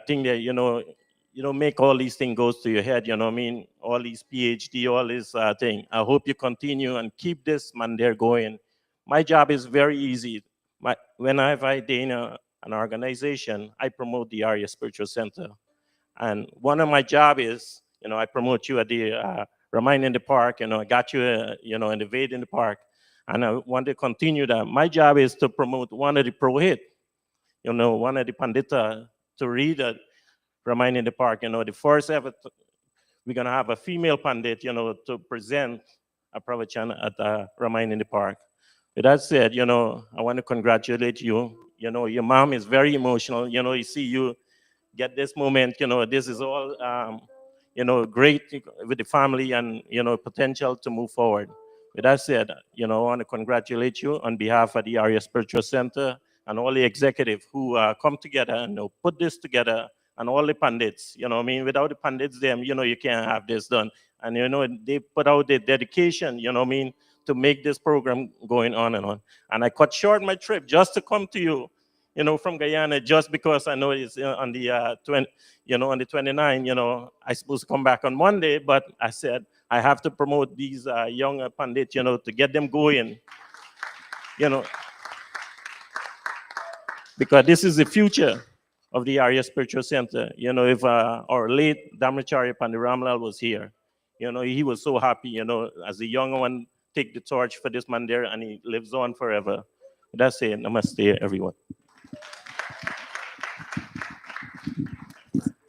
thing that, you know, make all these things goes to your head, you know what I mean? All these PhD, all this thing. I hope you continue and keep this Mandir going. My job is very easy. When I ordain an organization, I promote the Arya Spiritual Center. And one of my job is, you know, I promote you at the Ramayan in the Park, you know, I got you, you know, in the Ved in the Park. And I want to continue that. My job is to promote one of the Purohit, you know, one of the Pandita to read Ramayan in the Park. You know, the first ever, we're going to have a female Pandit, you know, to present a pravachan at Ramayan in the Park. With that said, you know, I want to congratulate you. You know, your mom is very emotional. You know, you see you get this moment, you know, this is all, you know, great with the family and, you know, potential to move forward. With that said, you know, I want to congratulate you on behalf of the Arya Spiritual Center and all the executives who come together and, you know, put this together, and all the Pandits, you know what I mean? Without the Pandits, them, you know, you can't have this done. And, you know, they put out their dedication, you know what I mean, to make this program going on and on. And I cut short my trip just to come to you, you know, from Guyana, just because I know it's on the on the 29th, you know, I supposed to come back on Monday, but I said I have to promote these young Pandits, you know, to get them going, you know, because this is the future of the Arya Spiritual Center. You know, if our late Dhamacharya Pandiramlal was here, you know, he was so happy, you know, as a young one, take the torch for this Mandir, and he lives on forever. That's it. Namaste, everyone.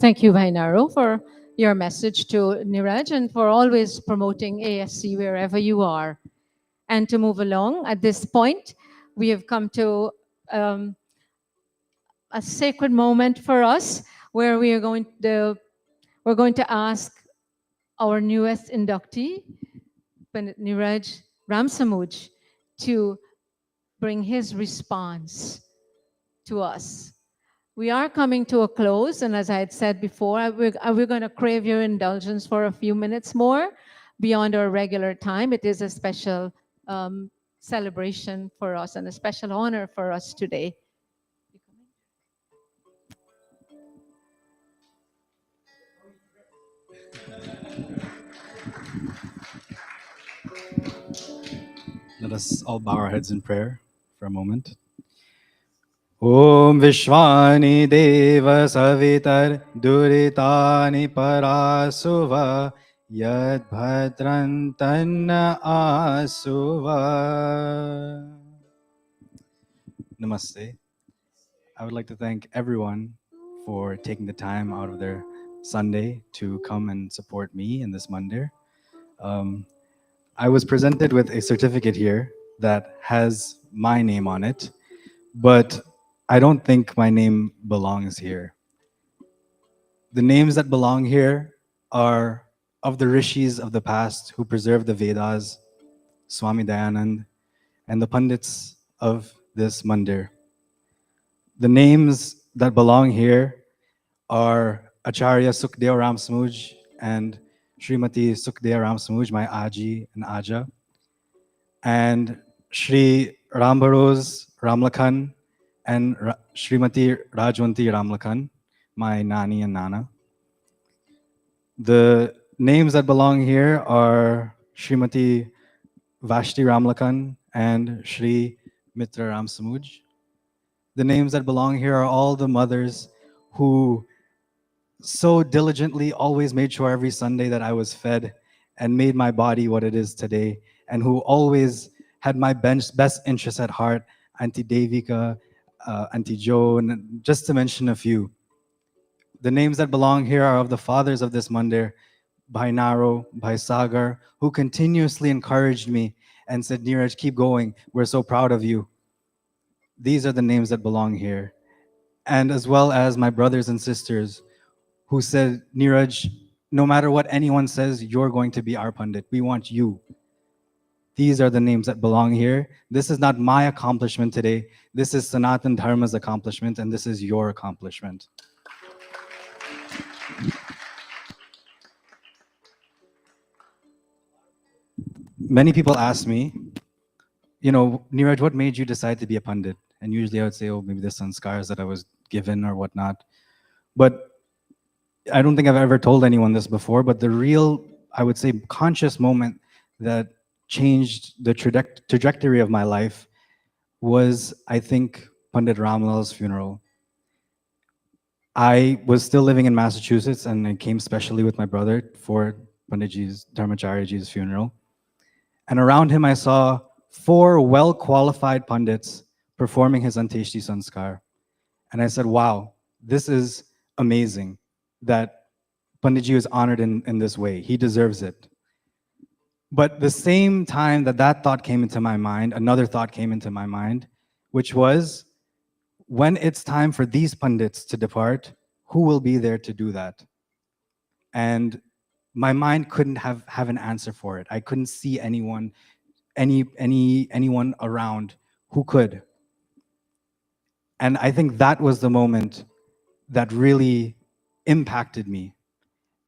Thank you, Vainaro, for your message to Niraj and for always promoting ASC wherever you are. And to move along, at this point, we have come to a sacred moment for us, where we're going to ask our newest inductee, Pandit Niraj Ramsamuj, to bring his response to us. We are coming to a close, and as I had said before, we're going to crave your indulgence for a few minutes more beyond our regular time. It is a special celebration for us and a special honor for us today. Let us all bow our heads in prayer for a moment. Om Vishwani Deva Savitar Duritani Parasuva Yad Bhadran Tanna Asuva. Namaste. I would like to thank everyone for taking the time out of their Sunday to come and support me in this mandir. I was presented with a certificate here that has my name on it, but I don't think my name belongs here. The names that belong here are of the rishis of the past who preserved the Vedas, Swami Dayanand, and the Pandits of this mandir. The names that belong here are Acharya Sukhdeo Ram Smuj and Srimati Sukhdeo Ram Smuj, my Aji and Aja, and Shri Rambaroz Ramlakhan and Srimati Rajwanti Ramlakhan, my Nani and Nana. The names that belong here are Srimati Vashti Ramlakhan and Shri Mitra Ram Samuj. The names that belong here are all the mothers who so diligently always made sure every Sunday that I was fed and made my body what it is today, and who always had my best interests at heart, Auntie Devika, Auntie Joan, just to mention a few. The names that belong here are of the fathers of this mandir, Bhai Naro, Bhai Sagar, who continuously encouraged me and said, Neeraj, keep going. We're so proud of you. These are the names that belong here. And as well as my brothers and sisters who said, Neeraj, no matter what anyone says, you're going to be our Pandit. We want you. These are the names that belong here. This is not my accomplishment today. This is Sanatan Dharma's accomplishment, and this is your accomplishment. Many people ask me, Neeraj, what made you decide to be a Pandit? And usually I would say, oh, maybe the sanskars that I was given or whatnot. But I don't think I've ever told anyone this before, but the real, I would say, conscious moment that changed the trajectory of my life was, I think, Pandit Ramlal's funeral. I was still living in Massachusetts, and I came specially with my brother for Panditji's, Dharmacharyaji's funeral. And around him, I saw 4 well-qualified Pandits performing his Anteshti Sanskar. And I said, wow, this is amazing that Panditji was honored in this way. He deserves it. But the same time that thought came into my mind, another thought came into my mind, which was, when it's time for these Pandits to depart, who will be there to do that? And my mind couldn't have an answer for it. I couldn't see anyone around who could. And I think that was the moment that really impacted me.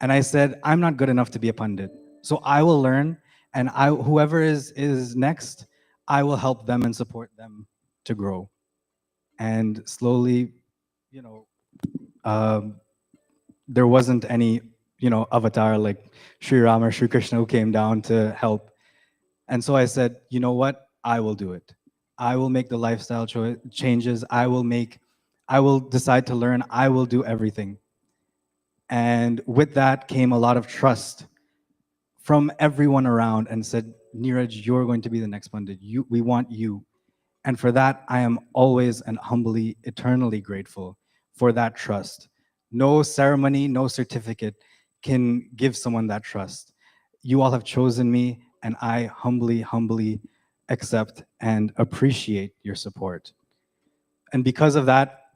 And I said, I'm not good enough to be a Pandit. So I will learn, and whoever is next, I will help them and support them to grow. And slowly, there wasn't any, avatar like Sri Rama or Sri Krishna who came down to help. And so I said, you know what? I will do it. I will make the lifestyle changes. I will decide to learn. I will do everything. And with that came a lot of trust from everyone around, and said, Neeraj, you're going to be the next Pandit. We want you. And for that, I am always and humbly, eternally grateful for that trust. No ceremony, no certificate can give someone that trust. You all have chosen me, and I humbly accept and appreciate your support. And because of that,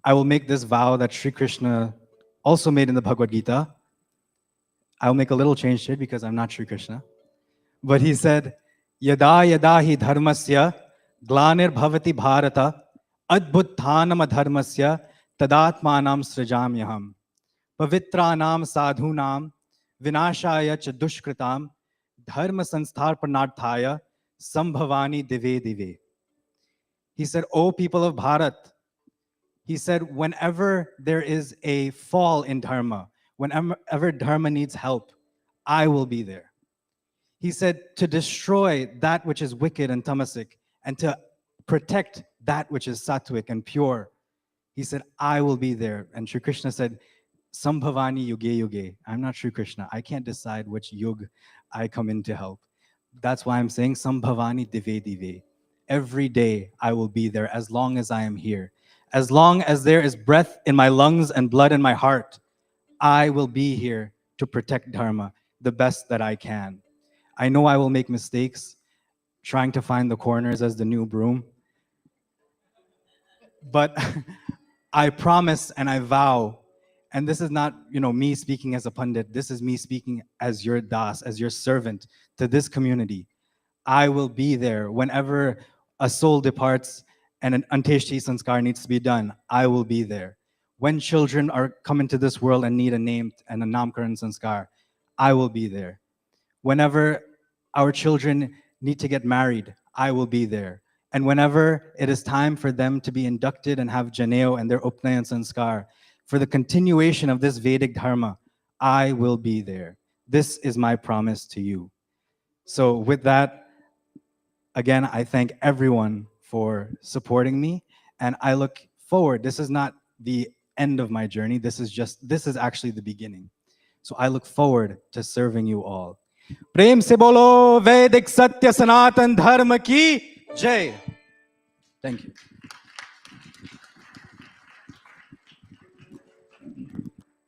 I will make this vow that Sri Krishna also made in the Bhagavad Gita. I'll make a little change to it because I'm not Sri Krishna. But he said, Yada yada hi dharmasya glanir bhavati bharata adbhutthanam adharmasya tadatmanam srijamyaham, pavitranam sadhunam, vinashaya ch dushkritam, dharma sanstharpanarthaya, sambhavani dive dive. He said, O people of Bharat, he said, whenever there is a fall in dharma, whenever dharma needs help, I will be there. He said, to destroy that which is wicked and tamasic, and to protect that which is sattvic and pure. He said, I will be there. And Sri Krishna said, Sambhavani yuge yuge. I'm not Sri Krishna. I can't decide which yug I come in to help. That's why I'm saying Sambhavani dive dive. Every day I will be there as long as I am here. As long as there is breath in my lungs and blood in my heart, I will be here to protect Dharma the best that I can. I know I will make mistakes trying to find the corners as the new broom, but I promise and I vow, and this is not, me speaking as a Pandit, this is me speaking as your Das, as your servant to this community. I will be there whenever a soul departs and an Anteshti Sanskar needs to be done. I will be there. When children are coming to this world and need a name and a Namkaran Sanskar, I will be there. Whenever our children need to get married, I will be there. And whenever it is time for them to be inducted and have Janeo and their Upnayan Sanskar, for the continuation of this Vedic Dharma, I will be there. This is my promise to you. So with that, again, I thank everyone for supporting me, and I look forward. This is not the end of my journey. This is actually the beginning. So I look forward to serving you all. Prem se bolo Vedic Satya Sanatan Dharma ki Jai. Thank you.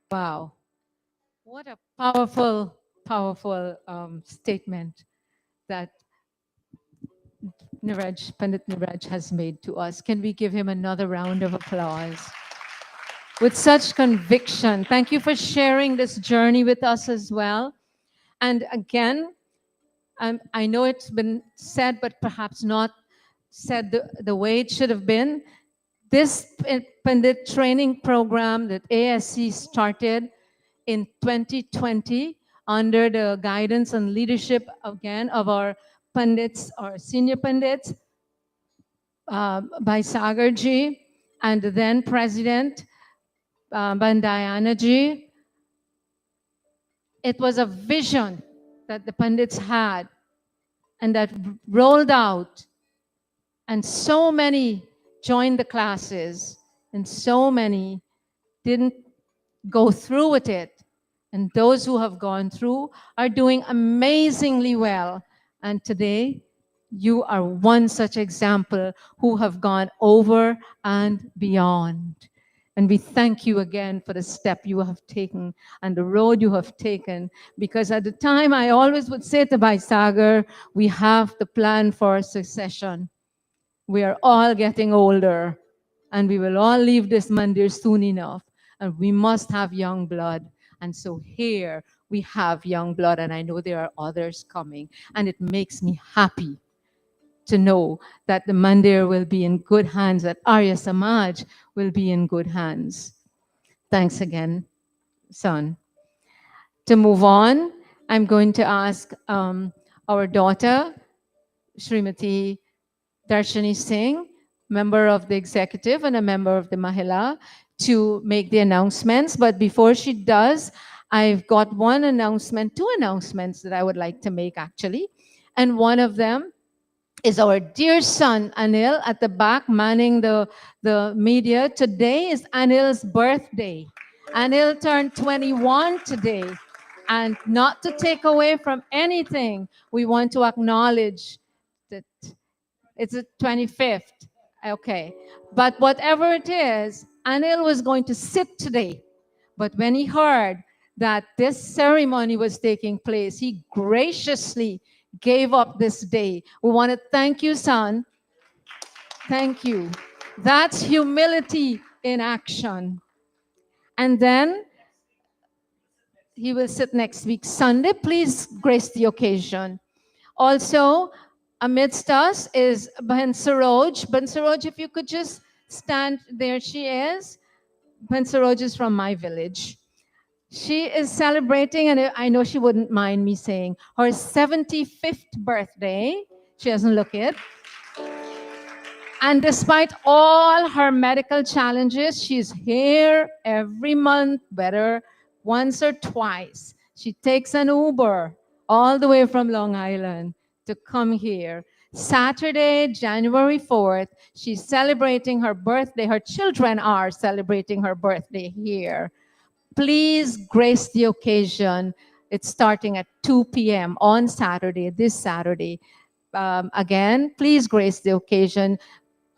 Wow. What a powerful, powerful statement that Pandit Niraj has made to us. Can we give him another round of applause? With such conviction. Thank you for sharing this journey with us as well. And again, I know it's been said, but perhaps not said the way it should have been. This Pandit training program that ASC started in 2020 under the guidance and leadership, again, of our Pandits, our senior Pandits, by Sagarji, and the then President, Bandayanaji. It was a vision that the Pandits had and that rolled out, and so many joined the classes and so many didn't go through with it. And those who have gone through are doing amazingly well. And today, you are one such example who have gone over and beyond. And we thank you again for the step you have taken and the road you have taken. Because at the time, I always would say to Bhai Sagar, we have the plan for succession. We are all getting older, and we will all leave this mandir soon enough. And we must have young blood. And so here we have young blood, and I know there are others coming. And it makes me happy to know that the mandir will be in good hands, that Arya Samaj will be in good hands. Thanks again, son. To move on, I'm going to ask our daughter, Srimati Darshani Singh, member of the executive and a member of the Mahila, to make the announcements. But before she does, I've got two announcements that I would like to make, actually. And one of them is our dear son, Anil, at the back manning the media. Today is Anil's birthday. Anil turned 21 today. And not to take away from anything, we want to acknowledge that it's the 25th. Okay. But whatever it is, Anil was going to sit today. But when he heard that this ceremony was taking place, he graciously gave up this day. We want to thank you, son. Thank you. That's humility in action. And then he will sit next week, Sunday. Please grace the occasion. Also, amidst us is Bahan Saroj. Bahan Saroj, if you could just stand, there she is. Saroj is from my village. She is celebrating, and I know she wouldn't mind me saying, her 75th birthday. She doesn't look it. And despite all her medical challenges, she's here every month, whether once or twice. She takes an Uber all the way from Long Island to come here. Saturday, January 4th, she's celebrating her birthday. Her children are celebrating her birthday here. Please grace the occasion. It's starting at 2 p.m. on Saturday, this Saturday. Again, please grace the occasion.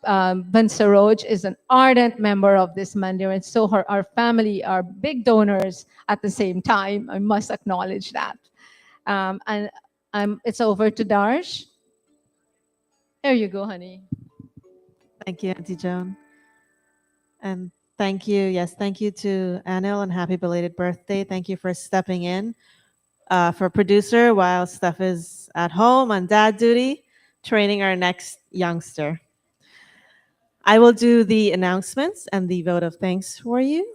Saroj is an ardent member of this mandir, and so our family are big donors at the same time. I must acknowledge that. And it's over to Darsh. There you go, honey. Thank you, Auntie Joan. And thank you, yes, thank you to Anil, and happy belated birthday. Thank you for stepping in for producer while Steph is at home on dad duty, training our next youngster. I will do the announcements and the vote of thanks for you.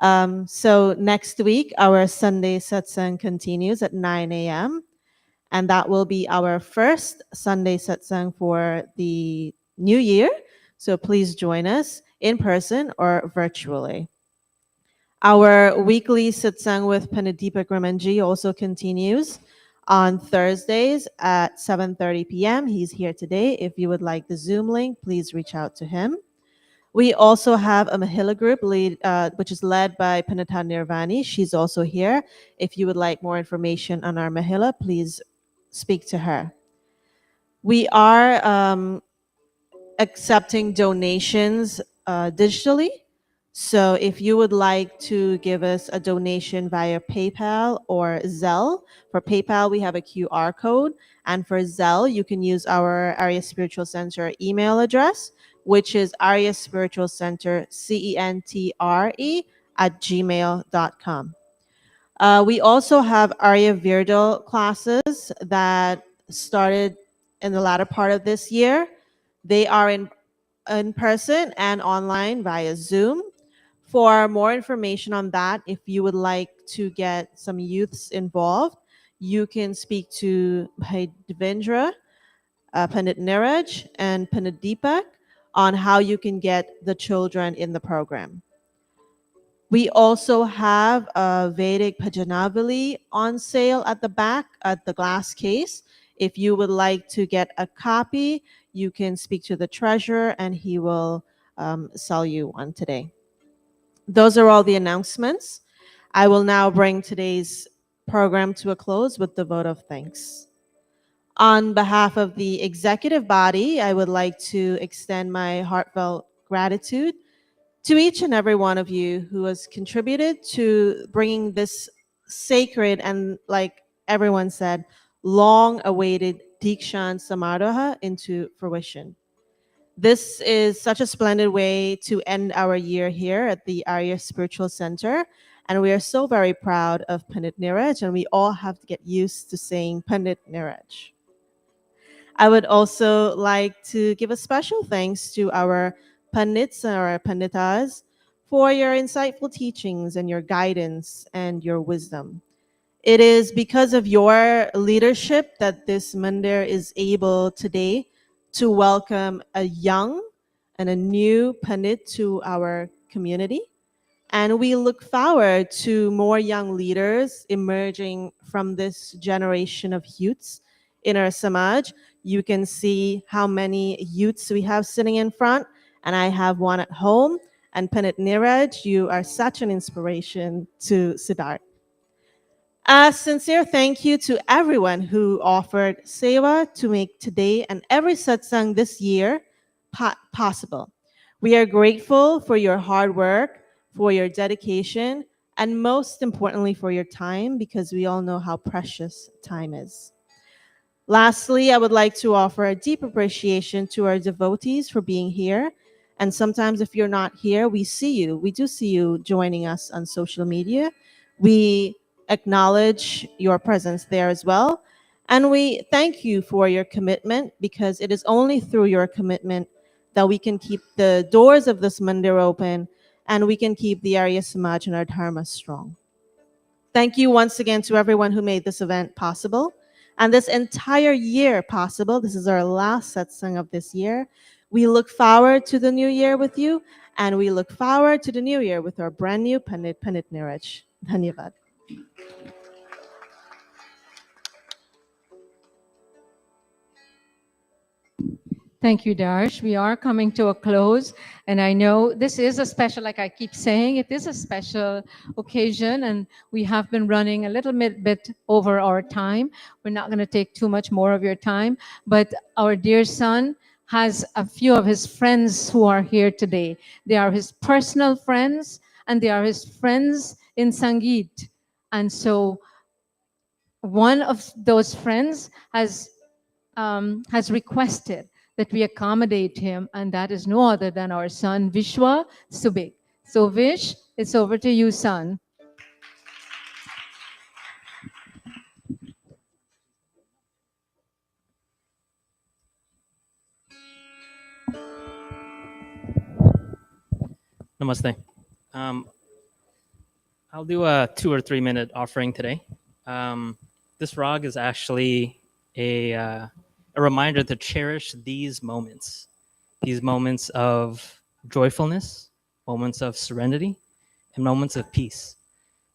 So next week, our Sunday satsang continues at 9 a.m. And that will be our first Sunday satsang for the new year. So please join us in person or virtually. Our weekly satsang with Pandit Ramanji also continues on Thursdays at 7:30 p.m. He's here today. If you would like the Zoom link, please reach out to him. We also have a Mahila group which is led by Panita Nirvani. She's also here. If you would like more information on our Mahila, please speak to her. We are accepting donations digitally. So if you would like to give us a donation via PayPal or Zelle, for PayPal we have a QR code, and for Zelle you can use our Arya Spiritual Center email address, which is aryaspiritualcentre@gmail.com. We also have Arya Virdal classes that started in the latter part of this year. They are in person and online via Zoom. For more information on that, if you would like to get some youths involved, you can speak to Bhai Devendra, Pandit Niraj, and Pandit Deepak on how you can get the children in the program. We also have a Vedic Bhajanavali on sale at the back at the glass case. If you would like to get a copy, you can speak to the treasurer and he will sell you one today. Those are all the announcements. I will now bring today's program to a close with the vote of thanks. On behalf of the executive body, I would like to extend my heartfelt gratitude to each and every one of you who has contributed to bringing this sacred and, like everyone said, long-awaited Deekshaant Samaaroha into fruition. This is such a splendid way to end our year here at the Arya Spiritual Center, and we are so very proud of Pandit Niraj, and we all have to get used to saying Pandit Niraj. I would also like to give a special thanks to our Pandits and our Panditas for your insightful teachings and your guidance and your wisdom. It is because of your leadership that this mandir is able today to welcome a young and a new Pandit to our community. And we look forward to more young leaders emerging from this generation of youths in our Samaj. You can see how many youths we have sitting in front, and I have one at home. And Pandit Niraj, you are such an inspiration to Siddharth. A sincere thank you to everyone who offered seva to make today and every satsang this year possible. We are grateful for your hard work, for your dedication, and most importantly for your time, because we all know how precious time is. Lastly, I would like to offer a deep appreciation to our devotees for being here. And sometimes if you're not here, we see you. We do see you joining us on social media. We acknowledge your presence there as well. And we thank you for your commitment, because it is only through your commitment that we can keep the doors of this mandir open and we can keep the Arya Samaj and our Dharma strong. Thank you once again to everyone who made this event possible and this entire year possible. This is our last satsang of this year. We look forward to the new year with you, and we look forward to the new year with our brand new Pandit Niraj. Dhanyavad. Thank you, Darsh. We are coming to a close, and I know this is a special, like I keep saying, it is a special occasion, and we have been running a little bit over our time. We're not going to take too much more of your time, but our dear son has a few of his friends who are here today. They are his personal friends, and they are his friends in Sangeet. And so one of those friends has requested that we accommodate him, and that is no other than our son Vishwa Subik. So Vish, it's over to you, son. Namaste. I'll do a 2 or 3 minute offering today. This rag is actually a reminder to cherish these moments of joyfulness, moments of serenity, and moments of peace.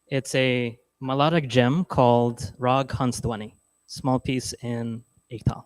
It's a melodic gem called Rag Hansdwani, small piece in Ektal.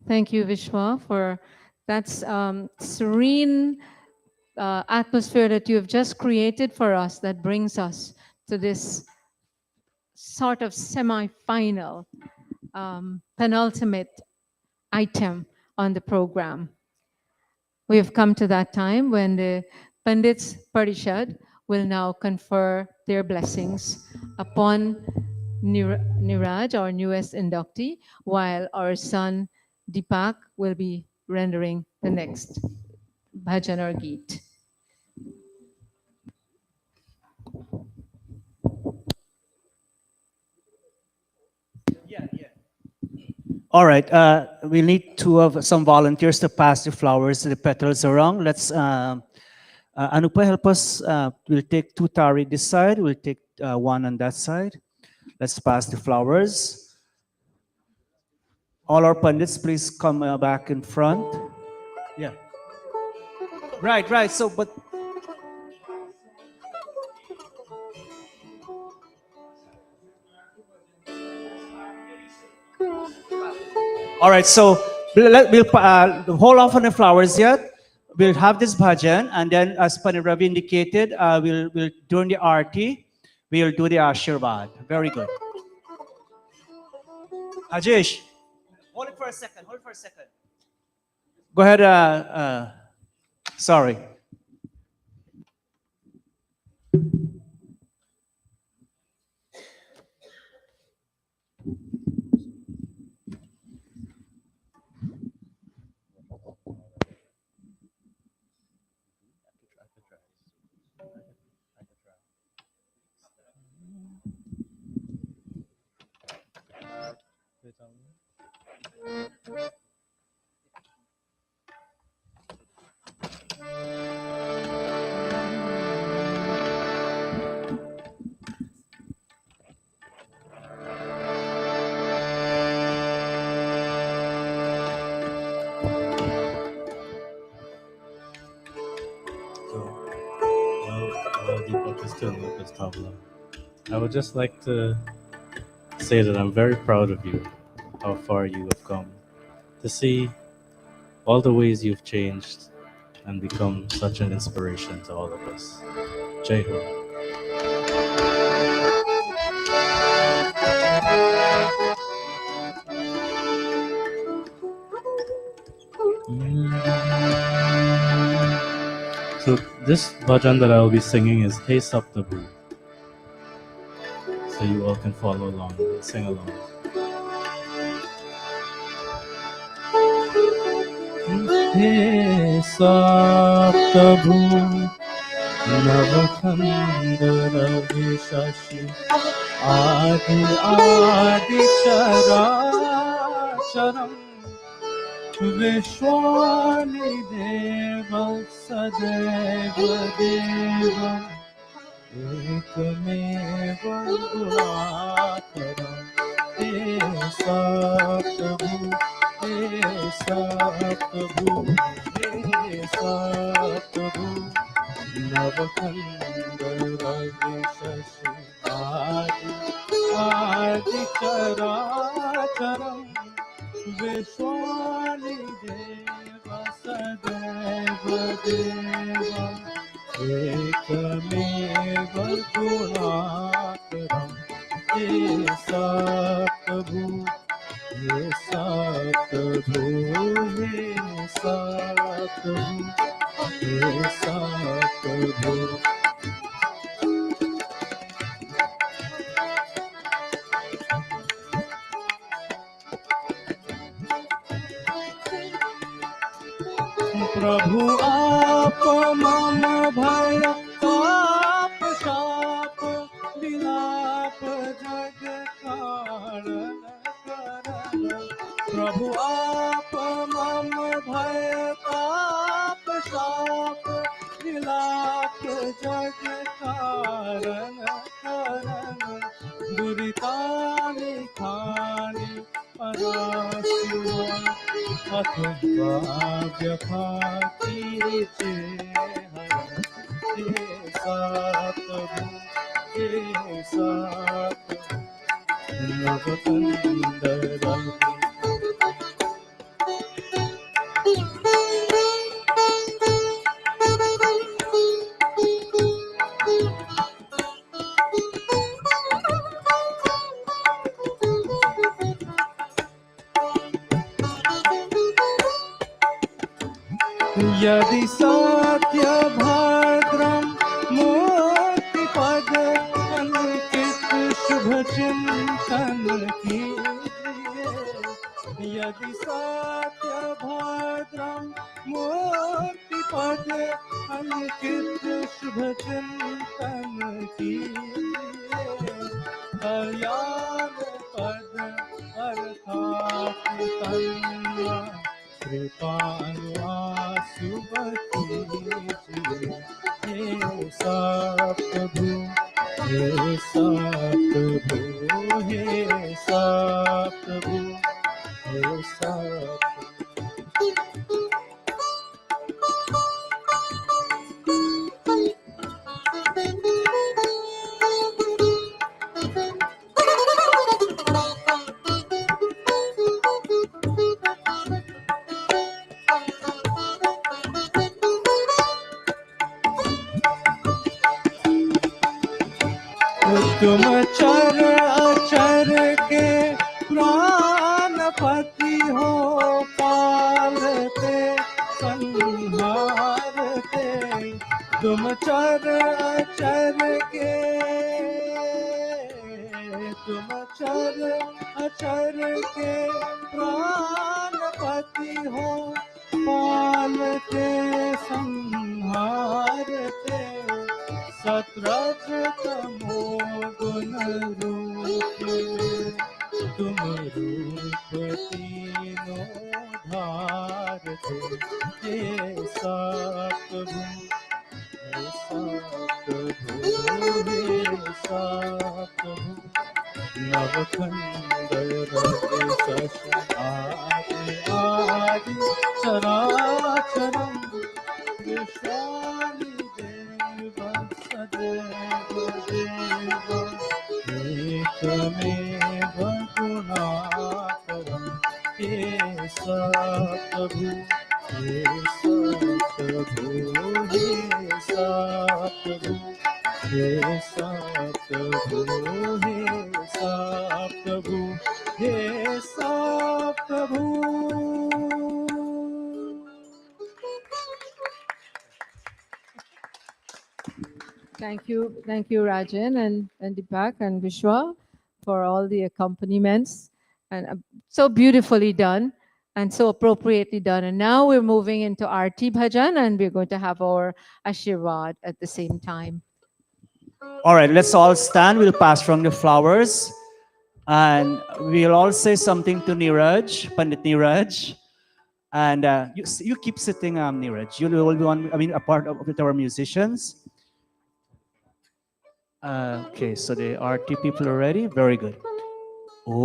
Thank you, Vishwa, for that serene atmosphere that you have just created for us that brings us to this sort of semi-final, penultimate item on the program. We have come to that time when the Pandits Parishad will now confer their blessings upon Niraj, our newest inductee, while our son Deepak will be rendering the next bhajan or geet. All right, we need some volunteers to pass the flowers, the petals around. Let's, Anupa, help us. We'll take two tari this side, we'll take one on that side. Let's pass the flowers. All our Pandits, please come back in front. Yeah. Right, so, but. All right, so we'll hold off on the flowers yet. We'll have this bhajan, and then as Pandit Ravi indicated, we'll during the arti, we'll do the Ashirvad. Very good. Ajesh, hold it for a second. Go ahead. Sorry. While Deepak is filling up his tabla, I would just like to say that I'm very proud of you, how far you have come, to see all the ways you've changed and become such an inspiration to all of us. Jai Ho. So this bhajan that I will be singing is Hey Saptabu. So you all can follow along and sing along. Hey Saptabu Navakhandara Vishashi Adi Adi Characharam Vishwani Deva Sadeva Deva Ekmeva Gurakaram He Saptabu He Saptabu He Saptabu Navakhandara Vishashi Adi Adi Characharam Vishwani Deva Sadeva Deva Ekmeva Gurakaram He Saptabu He Saptabu He Saptabu He Saptabu प्रभु आप मम भय पाप शाप विलाप जग कारण करन प्रभु आप मम भय पाप शाप विलाप जग कारण करन दुरितानि खानि पराशिव अथवा व्यभाति चे हर हे सातभु हे सातभु नवकंदरम यदि सत्यभद्रं मुक्तिपद अंकित शुभ चिंतन कीजिए यदि सत्यभद्रं मुक्तिपद अंकित शुभ चिंतन कीजिए कल्याण पद अर्थात कन्या कृपानुआसुब कीजिए हे सप्तभु हे सप्तभु हे सप्तभु हे सप्तभु तुम चर अचर के प्राणपति हो पालते संहारते तुम चर अचर के तुम चर अचर के प्राणपति हो पालते संहारते सत्रज तमो गुण रूप तुम रूप तीनों धारते हे सप्तभु हे सप्तभु हे सप्तभु नवखंड रज शश आदि आदि चराचरम विश्वानि देव सदेव देव एकमेव गुणाकरं हे सप्तभु हे सप्तभु हे सप्तभु हे सप्तभु हे सप्तभु हे सप्तभु Thank you, Rajan and Deepak and Vishwa for all the accompaniments and so beautifully done and so appropriately done. And now we're moving into Arti Bhajan and we're going to have our Ashirwad at the same time. All right, let's all stand. We'll pass from the flowers. And we'll all say something to Neeraj, Pandit Neeraj. And you keep sitting, Neeraj. You will be one, a part of with our musicians. Okay, so the RT people are ready. Very good. Om.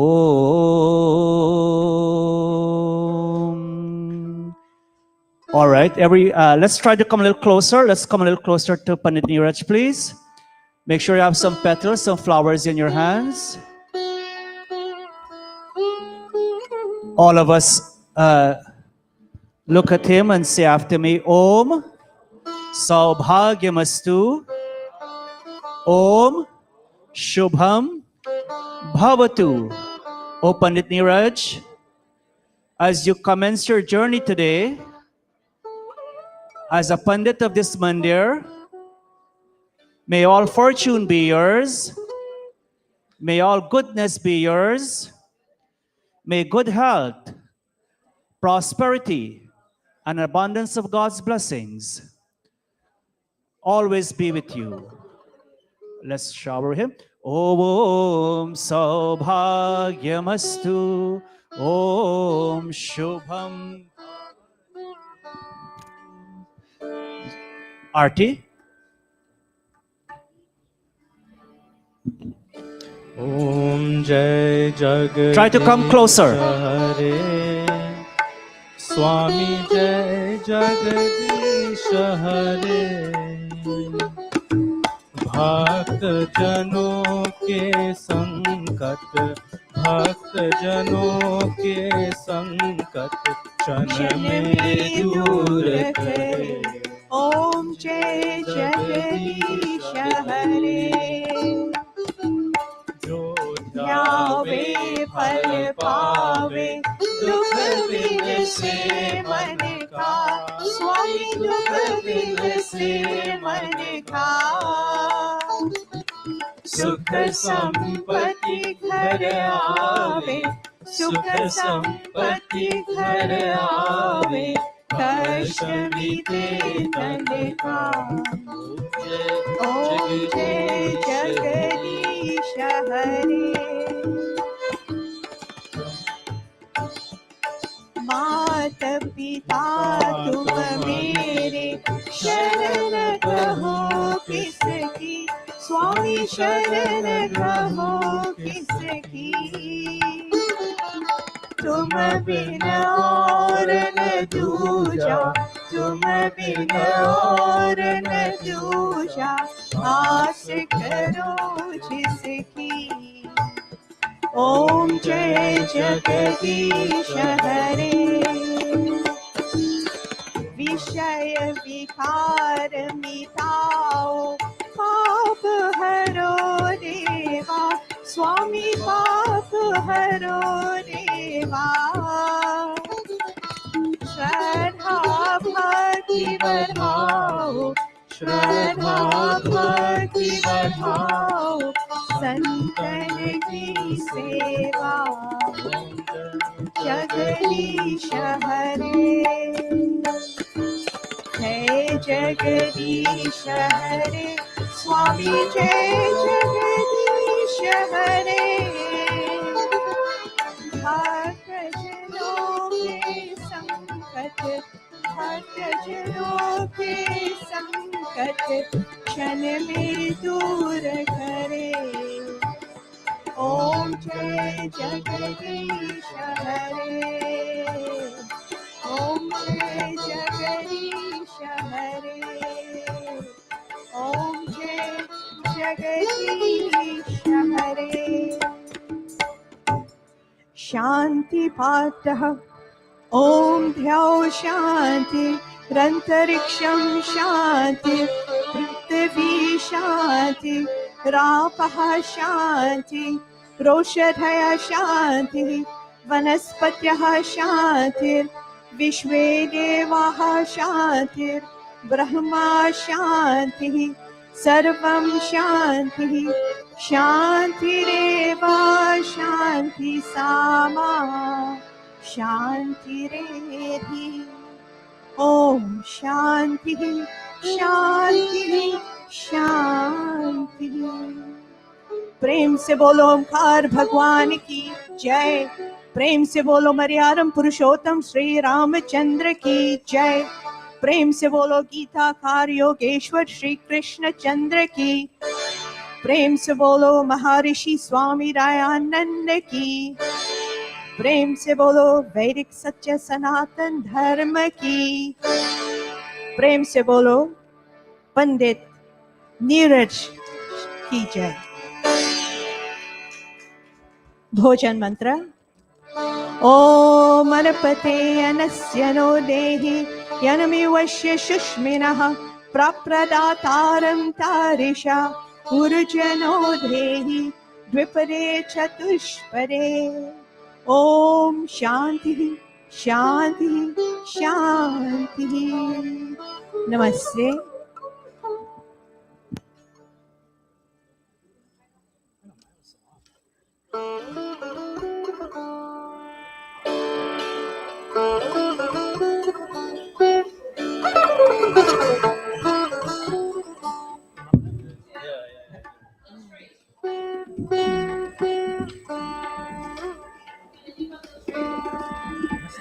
All right, let's try to come a little closer. Let's come a little closer to Pandit Neeraj, please. Make sure you have some petals, some flowers in your hands. All of us look at him and say after me, Om Saubhagyamastu Om Shubham Bhavatu. O Pandit Neeraj, as you commence your journey today, as a Pandit of this mandir, may all fortune be yours, may all goodness be yours, may good health, prosperity, and abundance of God's blessings always be with you. Let's shower him. Om Saubhagyamastu Om Shubham. Arti? Om Jai Jagadish. Try to come closer. Hare Swami Jai Jagadish Hare भक्त जनों के संकट भक्त जनों के संकट क्षण में दूर करे ओम जय जगदीश हरे जो ध्यावे फल पावे दुख बिन से मन का का स्वामी दुख बिन से मन का सुख संपत्ति घर आवे सुख संपत्ति घर आवे कष्ट बीते तन का ओम जय जगदीश हरे मात पिता तुम मेरे शरण कहो किसकी स्वामी शरण कहो किसकी तुम बिन और न दूजा तुम बिन और न दूजा आस करो जिसकी ओम जय जगदीश हरे विषय विकार मिटाओ पाप हरो देवा स्वामी पाप हरो देवा श्रद्धा भक्ति बढ़ाओ श्रद्धा भक्ति बढ़ाओ संतन की सेवा जगदीश हरे जय जगदीश हरे स्वामी जय जगदीश हरे भक्तजनों के संकट भक्तजनों के संकट क्षण में दूर करे ओम जय जगदीश हरे ओम जय जगदीश हरे ओम जय जगदीश हरे शांति पाठः ओम ध्याओ शांति रंतरिक्षं शांति पृथ्वी शांति रापः शांति रोषधय शांति वनस्पत्यः शांतिर्विश्वे देवाः शांतिर्ब्रह्मा शांतिः सर्वं शांतिः शांतिरेव शांति सामा शांतिरेधि ओम शांति शांति शांति प्रेम से बोलो ओमकार भगवान की जय प्रेम से बोलो मर्यादम पुरुषोत्तम श्री रामचंद्र की जय प्रेम से बोलो गीताकार योगेश्वर श्री कृष्ण चंद्र की प्रेम से बोलो महर्षि स्वामी दयानंद की प्रेम से बोलो वैदिक सत्य सनातन धर्म की प्रेम से बोलो पंडित नीरज की जय भोजन मंत्र ओम मनपते अनस्य नो देहि यनमिवश्य शुष्मिनः प्रप्रदातारं तारिषा उर्जनो देहि द्विपदे चतुष्पदे ओम शांति शांति शांति नमस्ते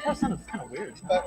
That sounded kind of weird. Huh?